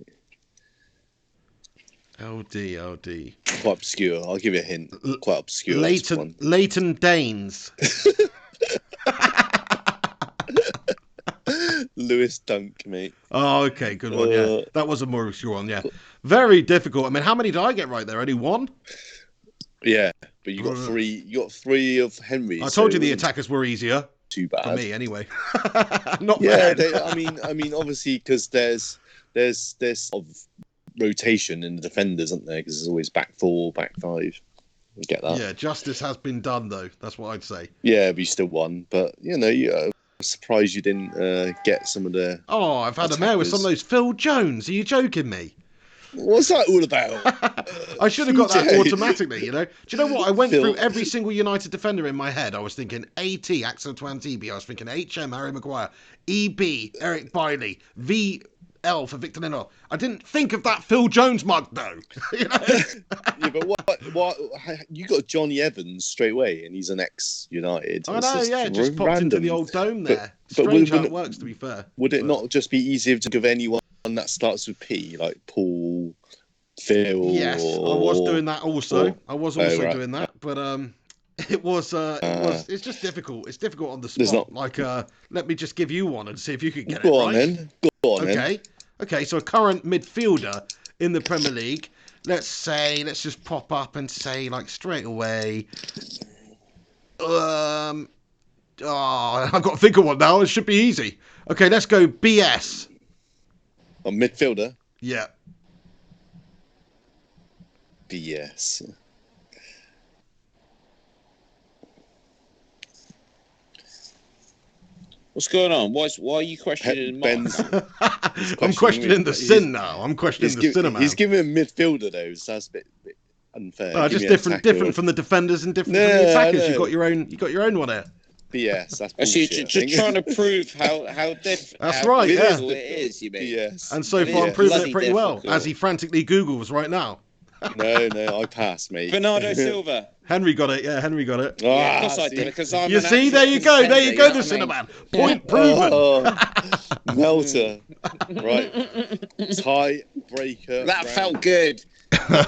LD. Quite obscure. I'll give you a hint. Quite obscure. this one. Leighton Danes. Lewis Dunk, mate. Oh, okay, good one. Yeah, that was a more obscure one. Yeah, very difficult. I mean, how many did I get right there? Only one. Yeah, but you got three. You got three of Henry's. I told you the attackers were easier. Too bad for me, anyway. Not yeah, bad. I mean, obviously, because there's of rotation in the defenders, isn't there? Because there's always back 4, back 5. You get that? Yeah, justice has been done, though. That's what I'd say. Yeah, but you still won. But I'm surprised you didn't get some of the. Oh, I've had a mare with some of those. Phil Jones. Are you joking me? What's that all about? I should have got that PJ. automatically, you know. Do you know what? I went through every single United defender in my head. I was thinking AT, Axel Twantebe. I was thinking HM, Harry Maguire. EB, Eric Bailey. VL for Victor Lindelof. I didn't think of that Phil Jones mug, though. You know? Yeah, but what? You got Johnny Evans straight away, and he's an ex-United. I know, yeah. Just popped random. into the old dome there. But Strange how it works, to be fair. Would it not just be easier to give anyone that starts with P, like Paul, Phil? Yes, I was doing that also. I was also doing that, but it's just difficult. It's difficult on the spot. Let me just give you one and see if you can get it right. Go on then. Okay. So a current midfielder in the Premier League. Let's just pop up and say like straight away. I've got to think of one now. It should be easy. Okay, let's go BS. A midfielder. Yeah. BS. What's going on? Why are you questioning Ben's I'm questioning the sin now. I'm questioning the sin, man. He's giving a midfielder though, so that's a bit unfair. Just different from the defenders and different from the attackers. You got your own one here. BS. That's actually bullshit, just trying to prove how different. That's right. Yeah. It is. You mean? BS. And so far, I'm proving it pretty well, as he frantically Googles right now. No, I passed, mate. Bernardo Silva. Henry got it. Yeah, Henry got it. Yeah, of course I did, because I'm. You see, there you go. There you go, the Cinnamon. Point proven. Melter. Right. Tiebreaker. That felt good.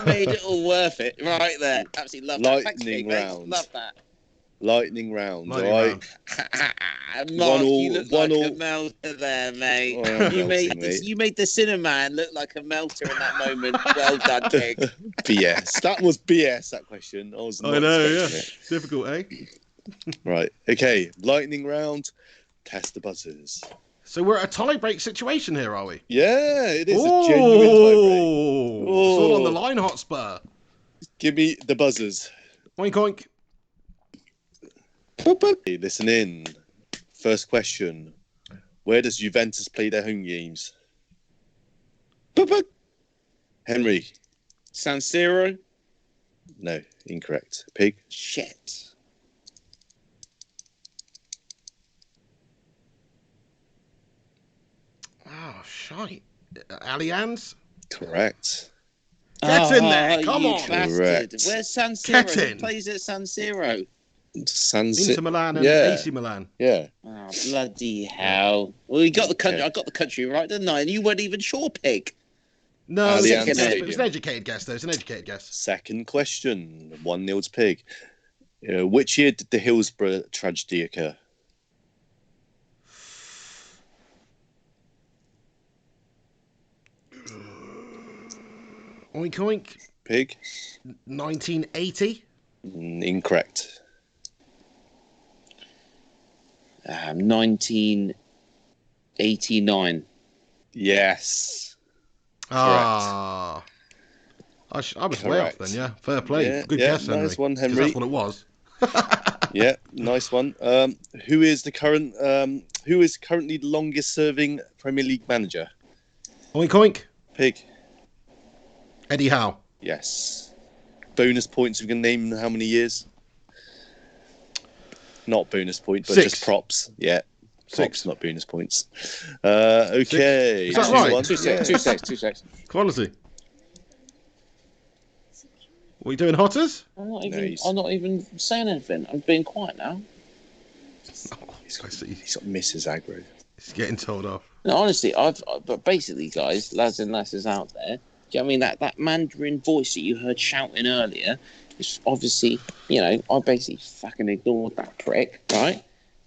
Made it all worth it. Right there. Absolutely love that. Lightning round. Love that. Lightning round. Right. Mark, you look like a melter there, mate. You made the Cinnamon look like a melter in that moment. Well done, King. BS. That was BS, that question. I know, yeah. Difficult, eh? Right. Okay. Lightning round. Test the buzzers. So we're at a tie-break situation here, are we? Yeah, it is a genuine tie-break. It's all on the line, Hotspur. Give me the buzzers. Oink, oink. Hey, listen in. First question. Where does Juventus play their home games? Henry. San Siro? No, incorrect. Pig. Shit. Oh, shite. Allianz? Correct. Get in there. Come on. Correct. Where's San Siro? Get in. Who plays at San Siro? Inter Milan and AC Milan. Yeah. Oh, bloody hell. Well, you got the country. I got the country right, didn't I? And you weren't even sure, Pig. No, it was an educated guess, though. It's an educated guess. Second question. 1-0 to Pig. Which year did the Hillsborough tragedy occur? Oink, oink. Pig. 1980. Incorrect. 1989. Yes. Ah. I was way off then, yeah. Fair play. Yeah, Good guess, Henry. Nice one, 'Cause Henry. that's what it was. Yeah, nice one. Who is currently the longest serving Premier League manager? Oink, oink. Pig. Eddie Howe. Yes. Bonus points. We can name how many years. Not bonus point, but 6. just props. Yeah. 6. Props, not bonus points. Okay. 6. Is that right? 2 seconds. Quality. What are you doing, Hotters? I'm not even saying anything. I'm being quiet now. He's got Mrs. Aggro. He's getting told off. No, honestly, but basically, guys, lads and lasses out there, do you know what I mean? That Mandarin voice that you heard shouting earlier is obviously, I basically fucking ignored that prick, right?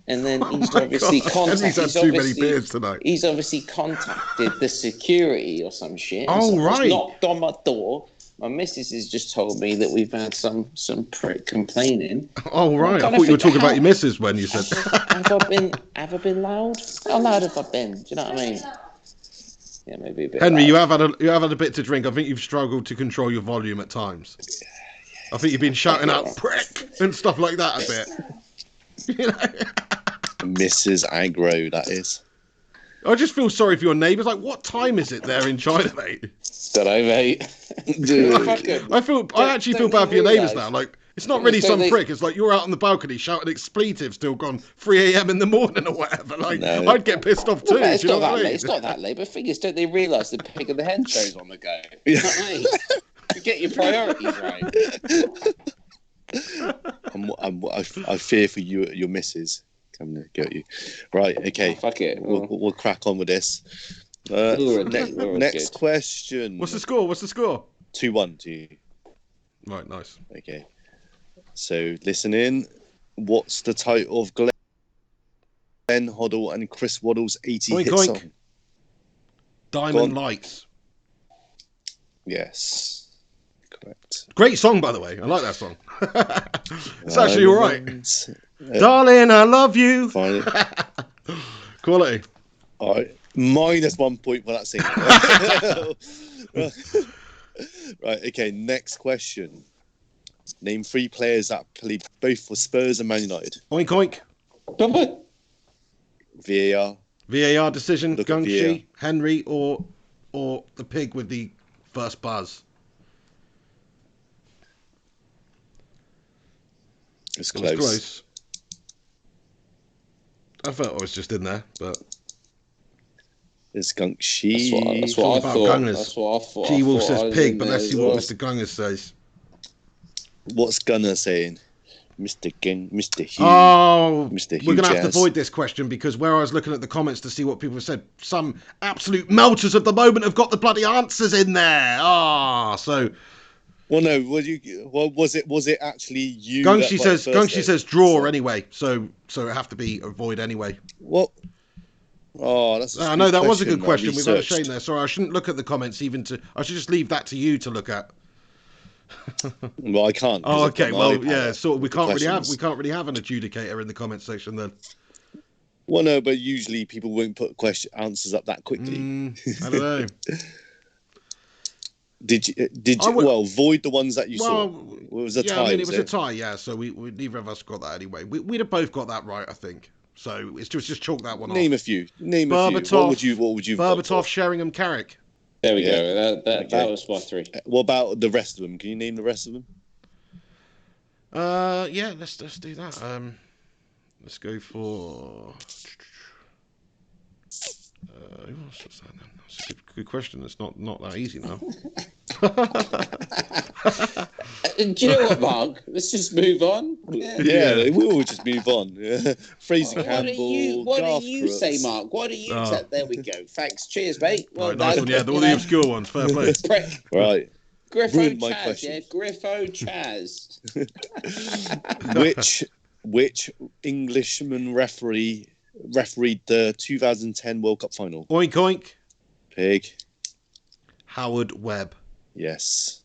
And then he's obviously He's had too many beers tonight. He's obviously contacted the security or some shit. Oh, right. Knocked on my door. My missus has just told me that we've had some prick complaining. Oh, right. I thought you were talking about your missus when you said... Have I been loud? How loud have I been? Do you know what I mean? Yeah, maybe a bit Henry, loud. you have had a bit to drink. I think you've struggled to control your volume at times. I think you've been shouting out prick and stuff like that a bit. Mrs. Aggro, that is. I just feel sorry for your neighbours. Like, what time is it there in China, mate? Don't know, mate. I actually feel bad for your neighbours now. Like, it's not really some prick. It's like you're out on the balcony shouting expletives till gone 3 a.m. in the morning or whatever. Like, no. I'd get pissed off too. It's not that late. It's not that late. But figures, don't they realise the Pig of the Hen show's on the go? You know what I mean? You get your priorities right. I fear for you, your missus. Coming to get you. Right, okay. Oh, fuck it. We'll crack on with this. Next question. What's the score? 2-1 to you. Right, nice. Okay. So, listen in. What's the title of Glenn Hoddle and Chris Waddle's 80 hit song? Diamond Lights. Yes. Correct. Great song, by the way. I like that song. It's actually all right. Darling, I love you. Quality. All right. -1 point for that singing. Right. Okay. Next question. Name 3 players that played both for Spurs and Man United. Oink oink. VAR decision. Gungshi, Henry, or the pig with the first buzz. It's close. I thought I was just in there, but it's Gungshi. That's what I thought. Gungers. That's what I thought. G-Wolf says pig, but let's see what Mr. Gungers says. What's Gunner saying? Mr. Hughes. Oh, Mr. Hughes. We're going to have to avoid this question because where I was looking at the comments to see what people said, some absolute melters of the moment have got the bloody answers in there. So. Well, no. Was it actually you? Gungshi says draw anyway, so it have to be avoid anyway. What? Oh, that's. I know that was a good question. We've had a shame there. Sorry, I shouldn't look at the comments I should just leave that to you to look at. Well, I can't. Oh, okay. Well, yeah. So we can't really have an adjudicator in the comment section then. Well, no, but usually people won't put answers up that quickly. I don't know. Did you void the ones that you saw? It was a tie. It was a tie. Yeah. So we neither of us got that anyway. We'd have both got that right, I think. So it's just chalk that one off. Name a few. What would you? Berbatov, Sheringham, Carrick. There we go. That was my 3. What about the rest of them? Can you name the rest of them? Yeah. Let's do that. Let's go for. What's that then? That's a good question. It's not that easy now. Do you know what, Mark? Let's just move on. Yeah, we'll just move on. Fraser Campbell. What do you say, Mark? What do you say? There we go. Thanks. Cheers, mate. Well right, nice one. Yeah, all the obscure ones. Fair play. Right. Griffo Chaz. Yeah, Griffo Chaz. Which Englishman refereed the 2010 World Cup final? Oink oink. Pig. Howard Webb. Yes.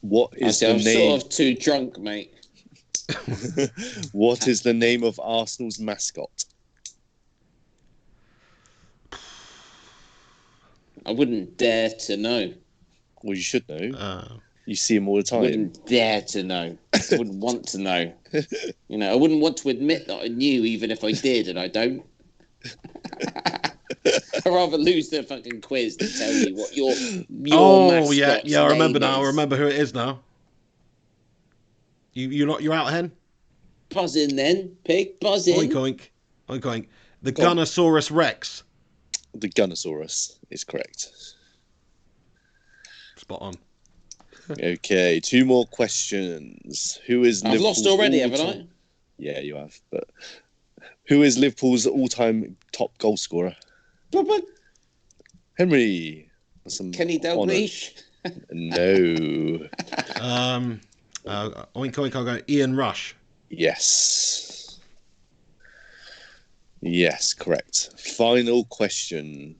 What is the I'm name? sort of too drunk, mate. What is the name of Arsenal's mascot? I wouldn't dare to know. Well, you should know. You see him all the time. I wouldn't dare to know. I wouldn't want to know. I wouldn't want to admit that I knew, even if I did, and I don't. I'd rather lose the fucking quiz to tell you what your mascot's I remember name now. is. I remember who it is now. You're out, Hen? Buzz in then, pig. Buzz in. Oink oink. Oink oink. The Gunnosaurus Rex. The Gunnosaurus is correct. Spot on. Okay, 2 more questions. Who is I've Liverpool's lost already, haven't all-time- I? Yeah, you have. But who is Liverpool's all-time top goal scorer? Henry. That's some Kenny Dalglish. No. Oink oink, I'll go Ian Rush. Yes. Yes, correct. Final question.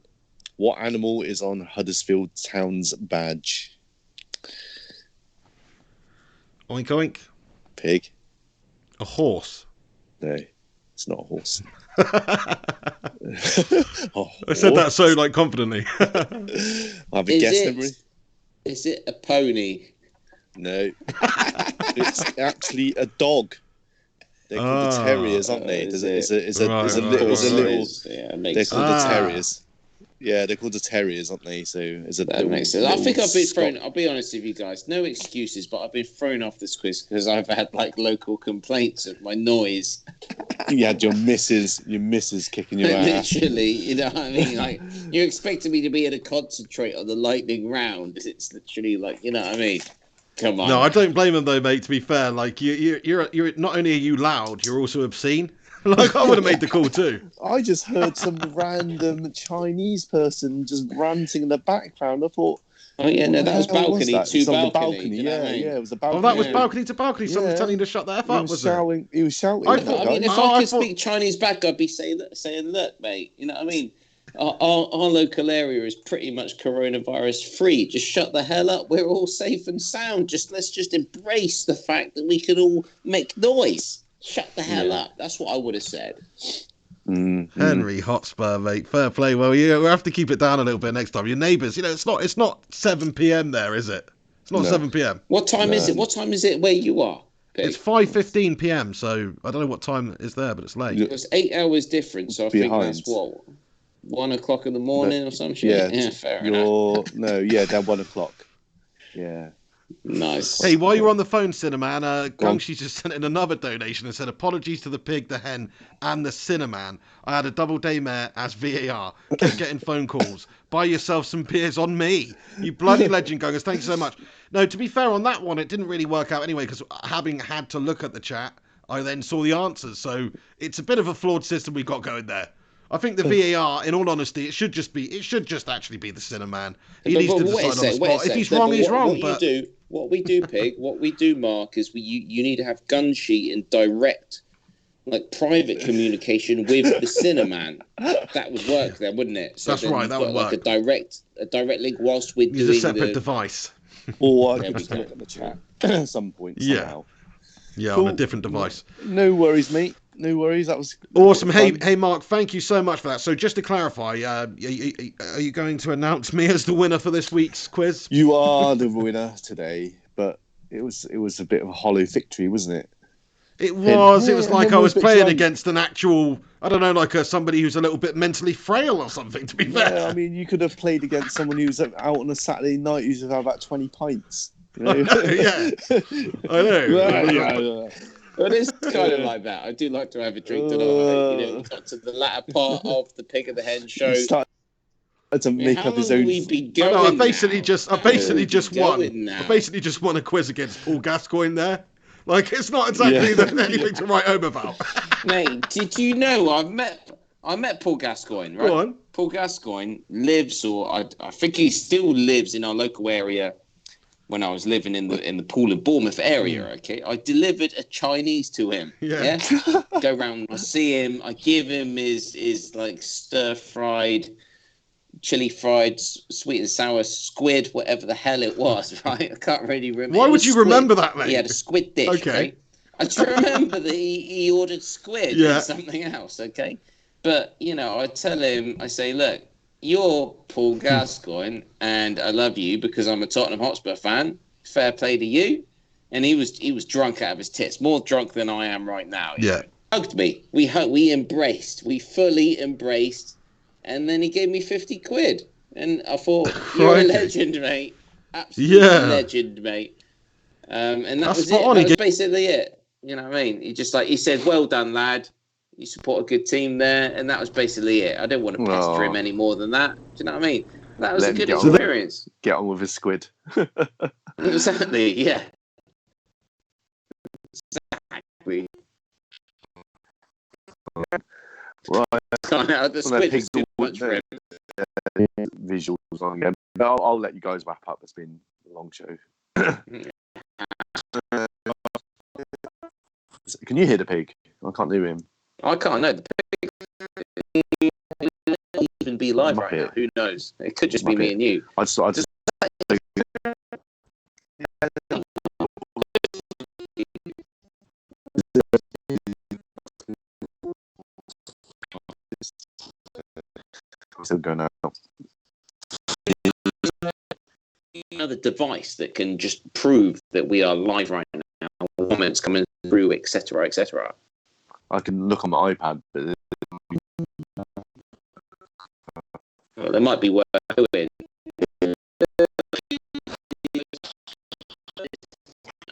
What animal is on Huddersfield Town's badge? Oink oink. Pig? A horse. No, it's not a horse. I said that so like confidently. I have a guess, Henry. Is it a pony? No. It's actually a dog. They're called the terriers, aren't they? There's a little. Yeah, they're called the terriers. Yeah, they're called the terriers, aren't they? So that makes sense. I think I've been thrown. I'll be honest with you guys. No excuses, but I've been thrown off this quiz because I've had like local complaints of my noise. You had your missus kicking your ass. Literally, you know what I mean? Like you're expecting me to be able to concentrate on the lightning round. It's literally like, you know what I mean? Come on. No, I don't blame them though, mate. To be fair, like you're not only are you loud, you're also obscene. Like I would have made the call too. I just heard some random Chinese person just ranting in the background. I thought, oh yeah, no, that was balcony to balcony. Yeah, it was a balcony. Oh, that was balcony to balcony. Someone was telling you to shut the F up. Was shouting. He was shouting. I mean, if I could speak Chinese back, I'd be saying, look, mate. You know what I mean? Our local area is pretty much coronavirus free. Just shut the hell up. We're all safe and sound. Let's just embrace the fact that we can all make noise. Shut the hell up. That's what I would have said. Henry Hotspur, mate. Fair play. Well, we'll have to keep it down a little bit next time. Your neighbours, it's not 7 p.m. there, is it? It's not 7 p.m. What time is it? What time is it where you are? Pete? It's 5:15 p.m. So I don't know what time it is there, but it's late. It's 8 hours difference. So I think that's what 1 o'clock in the morning or some shit. Yeah, fair enough. They're 1 o'clock. Yeah. Nice. Hey, while you're on the phone, Cinnamon, Gungshi just sent in another donation and said, apologies to the pig, the hen, and the Cinnamon. I had a double daymare as VAR. Kept getting phone calls. Buy yourself some beers on me. You bloody legend, Gungers. Thank you so much. No, to be fair on that one, it didn't really work out anyway, because having had to look at the chat, I then saw the answers. So it's a bit of a flawed system we got going there. I think the VAR, in all honesty, it should just actually be the Cinnamon. He needs to decide on the spot. If he's wrong, he's wrong. What we do, Pig, what we do, Mark, is you need to have gun sheet and direct, like private communication with the Cinnamon. That would work then, wouldn't it? So that's right, that would work. Like a direct link whilst we're doing a separate device. Or I could just look at the chat at some point somehow. Yeah, cool. On a different device. No worries, mate. No worries. That was awesome. Hey, Mark, thank you so much for that. So just to clarify, are you going to announce me as the winner for this week's quiz? You are the winner today, but it was a bit of a hollow victory, wasn't it? It was. It was like I was playing against an actual, I don't know, like somebody who's a little bit mentally frail or something, to be fair. Yeah, I mean, you could have played against someone who's out on a Saturday night who's had about 20 pints. You know? I know. Well, it is kind of like that. I do like to have a drink tonight. We got to the latter part of the Pig and the Hen show. He started to make up his own. I basically just won a quiz against Paul Gascoigne there. Like it's not exactly anything to write home about. Mate, did you know I met Paul Gascoigne? Right? Go on. Paul Gascoigne lives, or I think he still lives in our local area. When I was living in the Poole and Bournemouth area, okay, I delivered a Chinese to him. Yeah. Go round, I see him, I give him his like stir-fried, chili-fried, sweet and sour squid, whatever the hell it was, right? I can't really remember. Why would you remember that, mate? He had a squid dish, okay? I just remember that he ordered squid and something else, okay? But, I tell him, I say, look, you're Paul Gascoigne, and I love you because I'm a Tottenham Hotspur fan. Fair play to you. And he was drunk out of his tits, more drunk than I am right now. Yeah, hugged me. We embraced. We fully embraced. And then he gave me 50 quid, and I thought, you're a legend, mate. Absolute legend, mate. And that was it. That was basically it. You know what I mean? He said, well done, lad. You support a good team there, and that was basically it. I don't want to pester him any more than that. Do you know what I mean? That was Let a him good get on. experience. Get on with his squid. Exactly, yeah. Exactly. Right. Can't have the Well, that squid pig's is too all- much for him. Visuals on again. But I'll let you guys wrap up. It's been a long show. Can you hear the pig? I can't hear him. I can't know. The pig may even be live right now. Who knows? It could just be me and you. I just still going out. Another device that can just prove that we are live right now. Comments coming through, etc., etc. I can look on my iPad, but Well, there might be worth doing.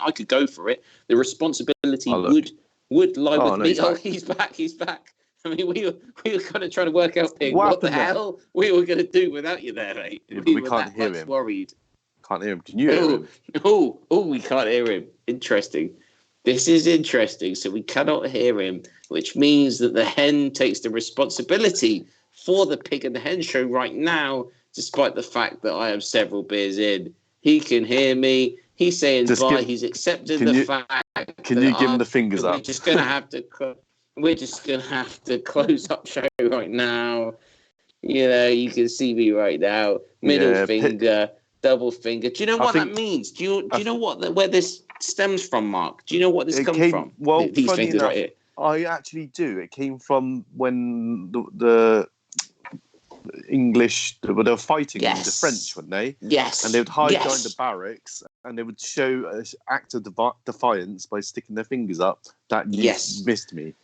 I could go for it. The responsibility would lie with me. Oh, he's back. He's back. I mean, we were kind of trying to work out, Pig, what the hell we were going to do without you there, mate. Yeah, we were can't hear him. Worried. Can't hear him. Can you hear him? We can't hear him. Interesting. This is interesting. So we cannot hear him, which means that the hen takes the responsibility for the Pig and the Hen show right now, despite the fact that I am several beers in. He can hear me. He's saying bye. He's accepted the fact. Can you give him the fingers up? We're just going to have to close up show right now. You know, you can see me right now. Middle finger, double finger. Do you know what that means? Do you know where this stems from, Mark? Do you know what this comes from? Well, these fingers enough, right here. I actually do. It came from when the English, they were fighting the French, weren't they? Yes. And they would hide behind the barracks, and they would show an act of defiance by sticking their fingers up. That you missed me.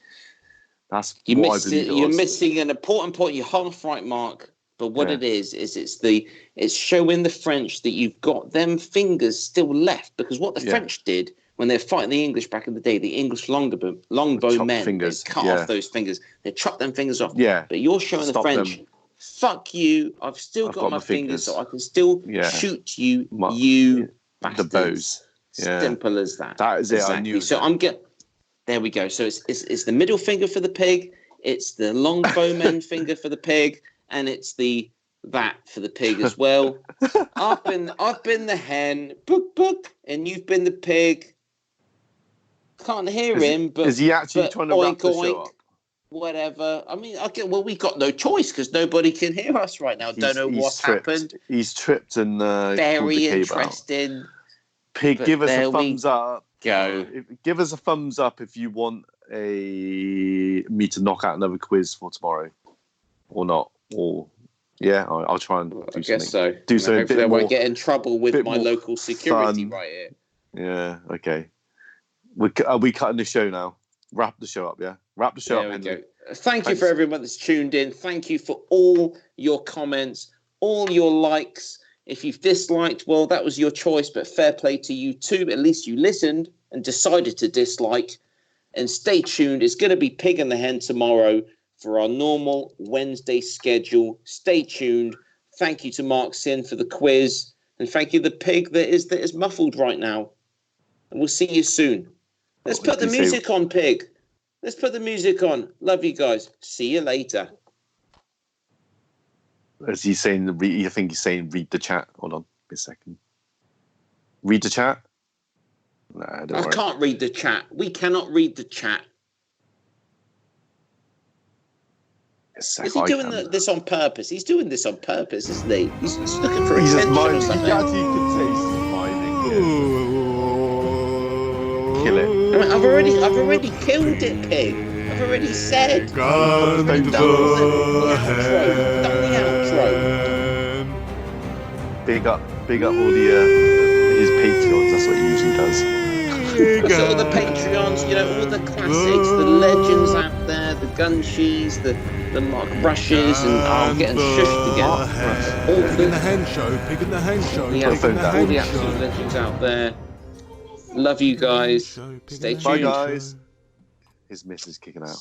That's you what missed I believe it. You're missing an important point. You're half right, Mark. But what it is it's showing the French that you've got them fingers still left, because what the French did when they're fighting the English back in the day, the English longbow men, they cut off those fingers. They chop them fingers off. Yeah. But you're showing the French, fuck you, I've still got my fingers, so I can still shoot you, you bastards. The bows. Yeah. Simple as that. That is exactly. it. I knew so that. There we go. So it's the middle finger for the pig, it's the longbowman finger for the pig, and it's that for the pig as well. I've been the hen, book, and you've been the pig. Can't hear him, but is he actually trying to wrap the show up? Whatever. I mean, we got no choice because nobody can hear us right now. Don't know what's happened. He's tripped and very interesting. Pig, give us a thumbs up. Go. Give us a thumbs up if you want me to knock out another quiz for tomorrow, or not. Or I'll try and do something. I guess so. Do something. Hopefully, I won't get in trouble with my local security right here. Yeah. Okay. Are we cutting the show now? Wrap the show up. Yeah. Wrap the show up. There we go. Thank you for everyone that's tuned in. Thank you for all your comments, all your likes. If you've disliked, well, that was your choice, but fair play to you too. At least you listened and decided to dislike. And stay tuned. It's going to be Pig and the Hen tomorrow for our normal Wednesday schedule. Stay tuned. Thank you to Mark Sin for the quiz. And thank you to the pig that is muffled right now. And we'll see you soon. Let's put the music on, Pig. Let's put the music on. Love you guys. See you later. Is he saying, you think he's saying read the chat? Hold on a second. Read the chat? Nah, don't worry. Can't read the chat. We cannot read the chat. Is he doing this on purpose? He's doing this on purpose, isn't he? He's looking for attention or something. You actually could say he's smiling. Kill it. I mean, I've already killed it, Pig. I've already said. Done the outro. Big up all the his Patreons. That's what he usually does. So all the Patreons, all the classics, the legends out there, the Gunshies, the Mark Brushes, and I'm getting shushed again. Pig and the Hen show. Pig and the Hen show. Yeah, all the absolute legends out there. Love you guys. Stay tuned. Bye, guys. His missus kicking out.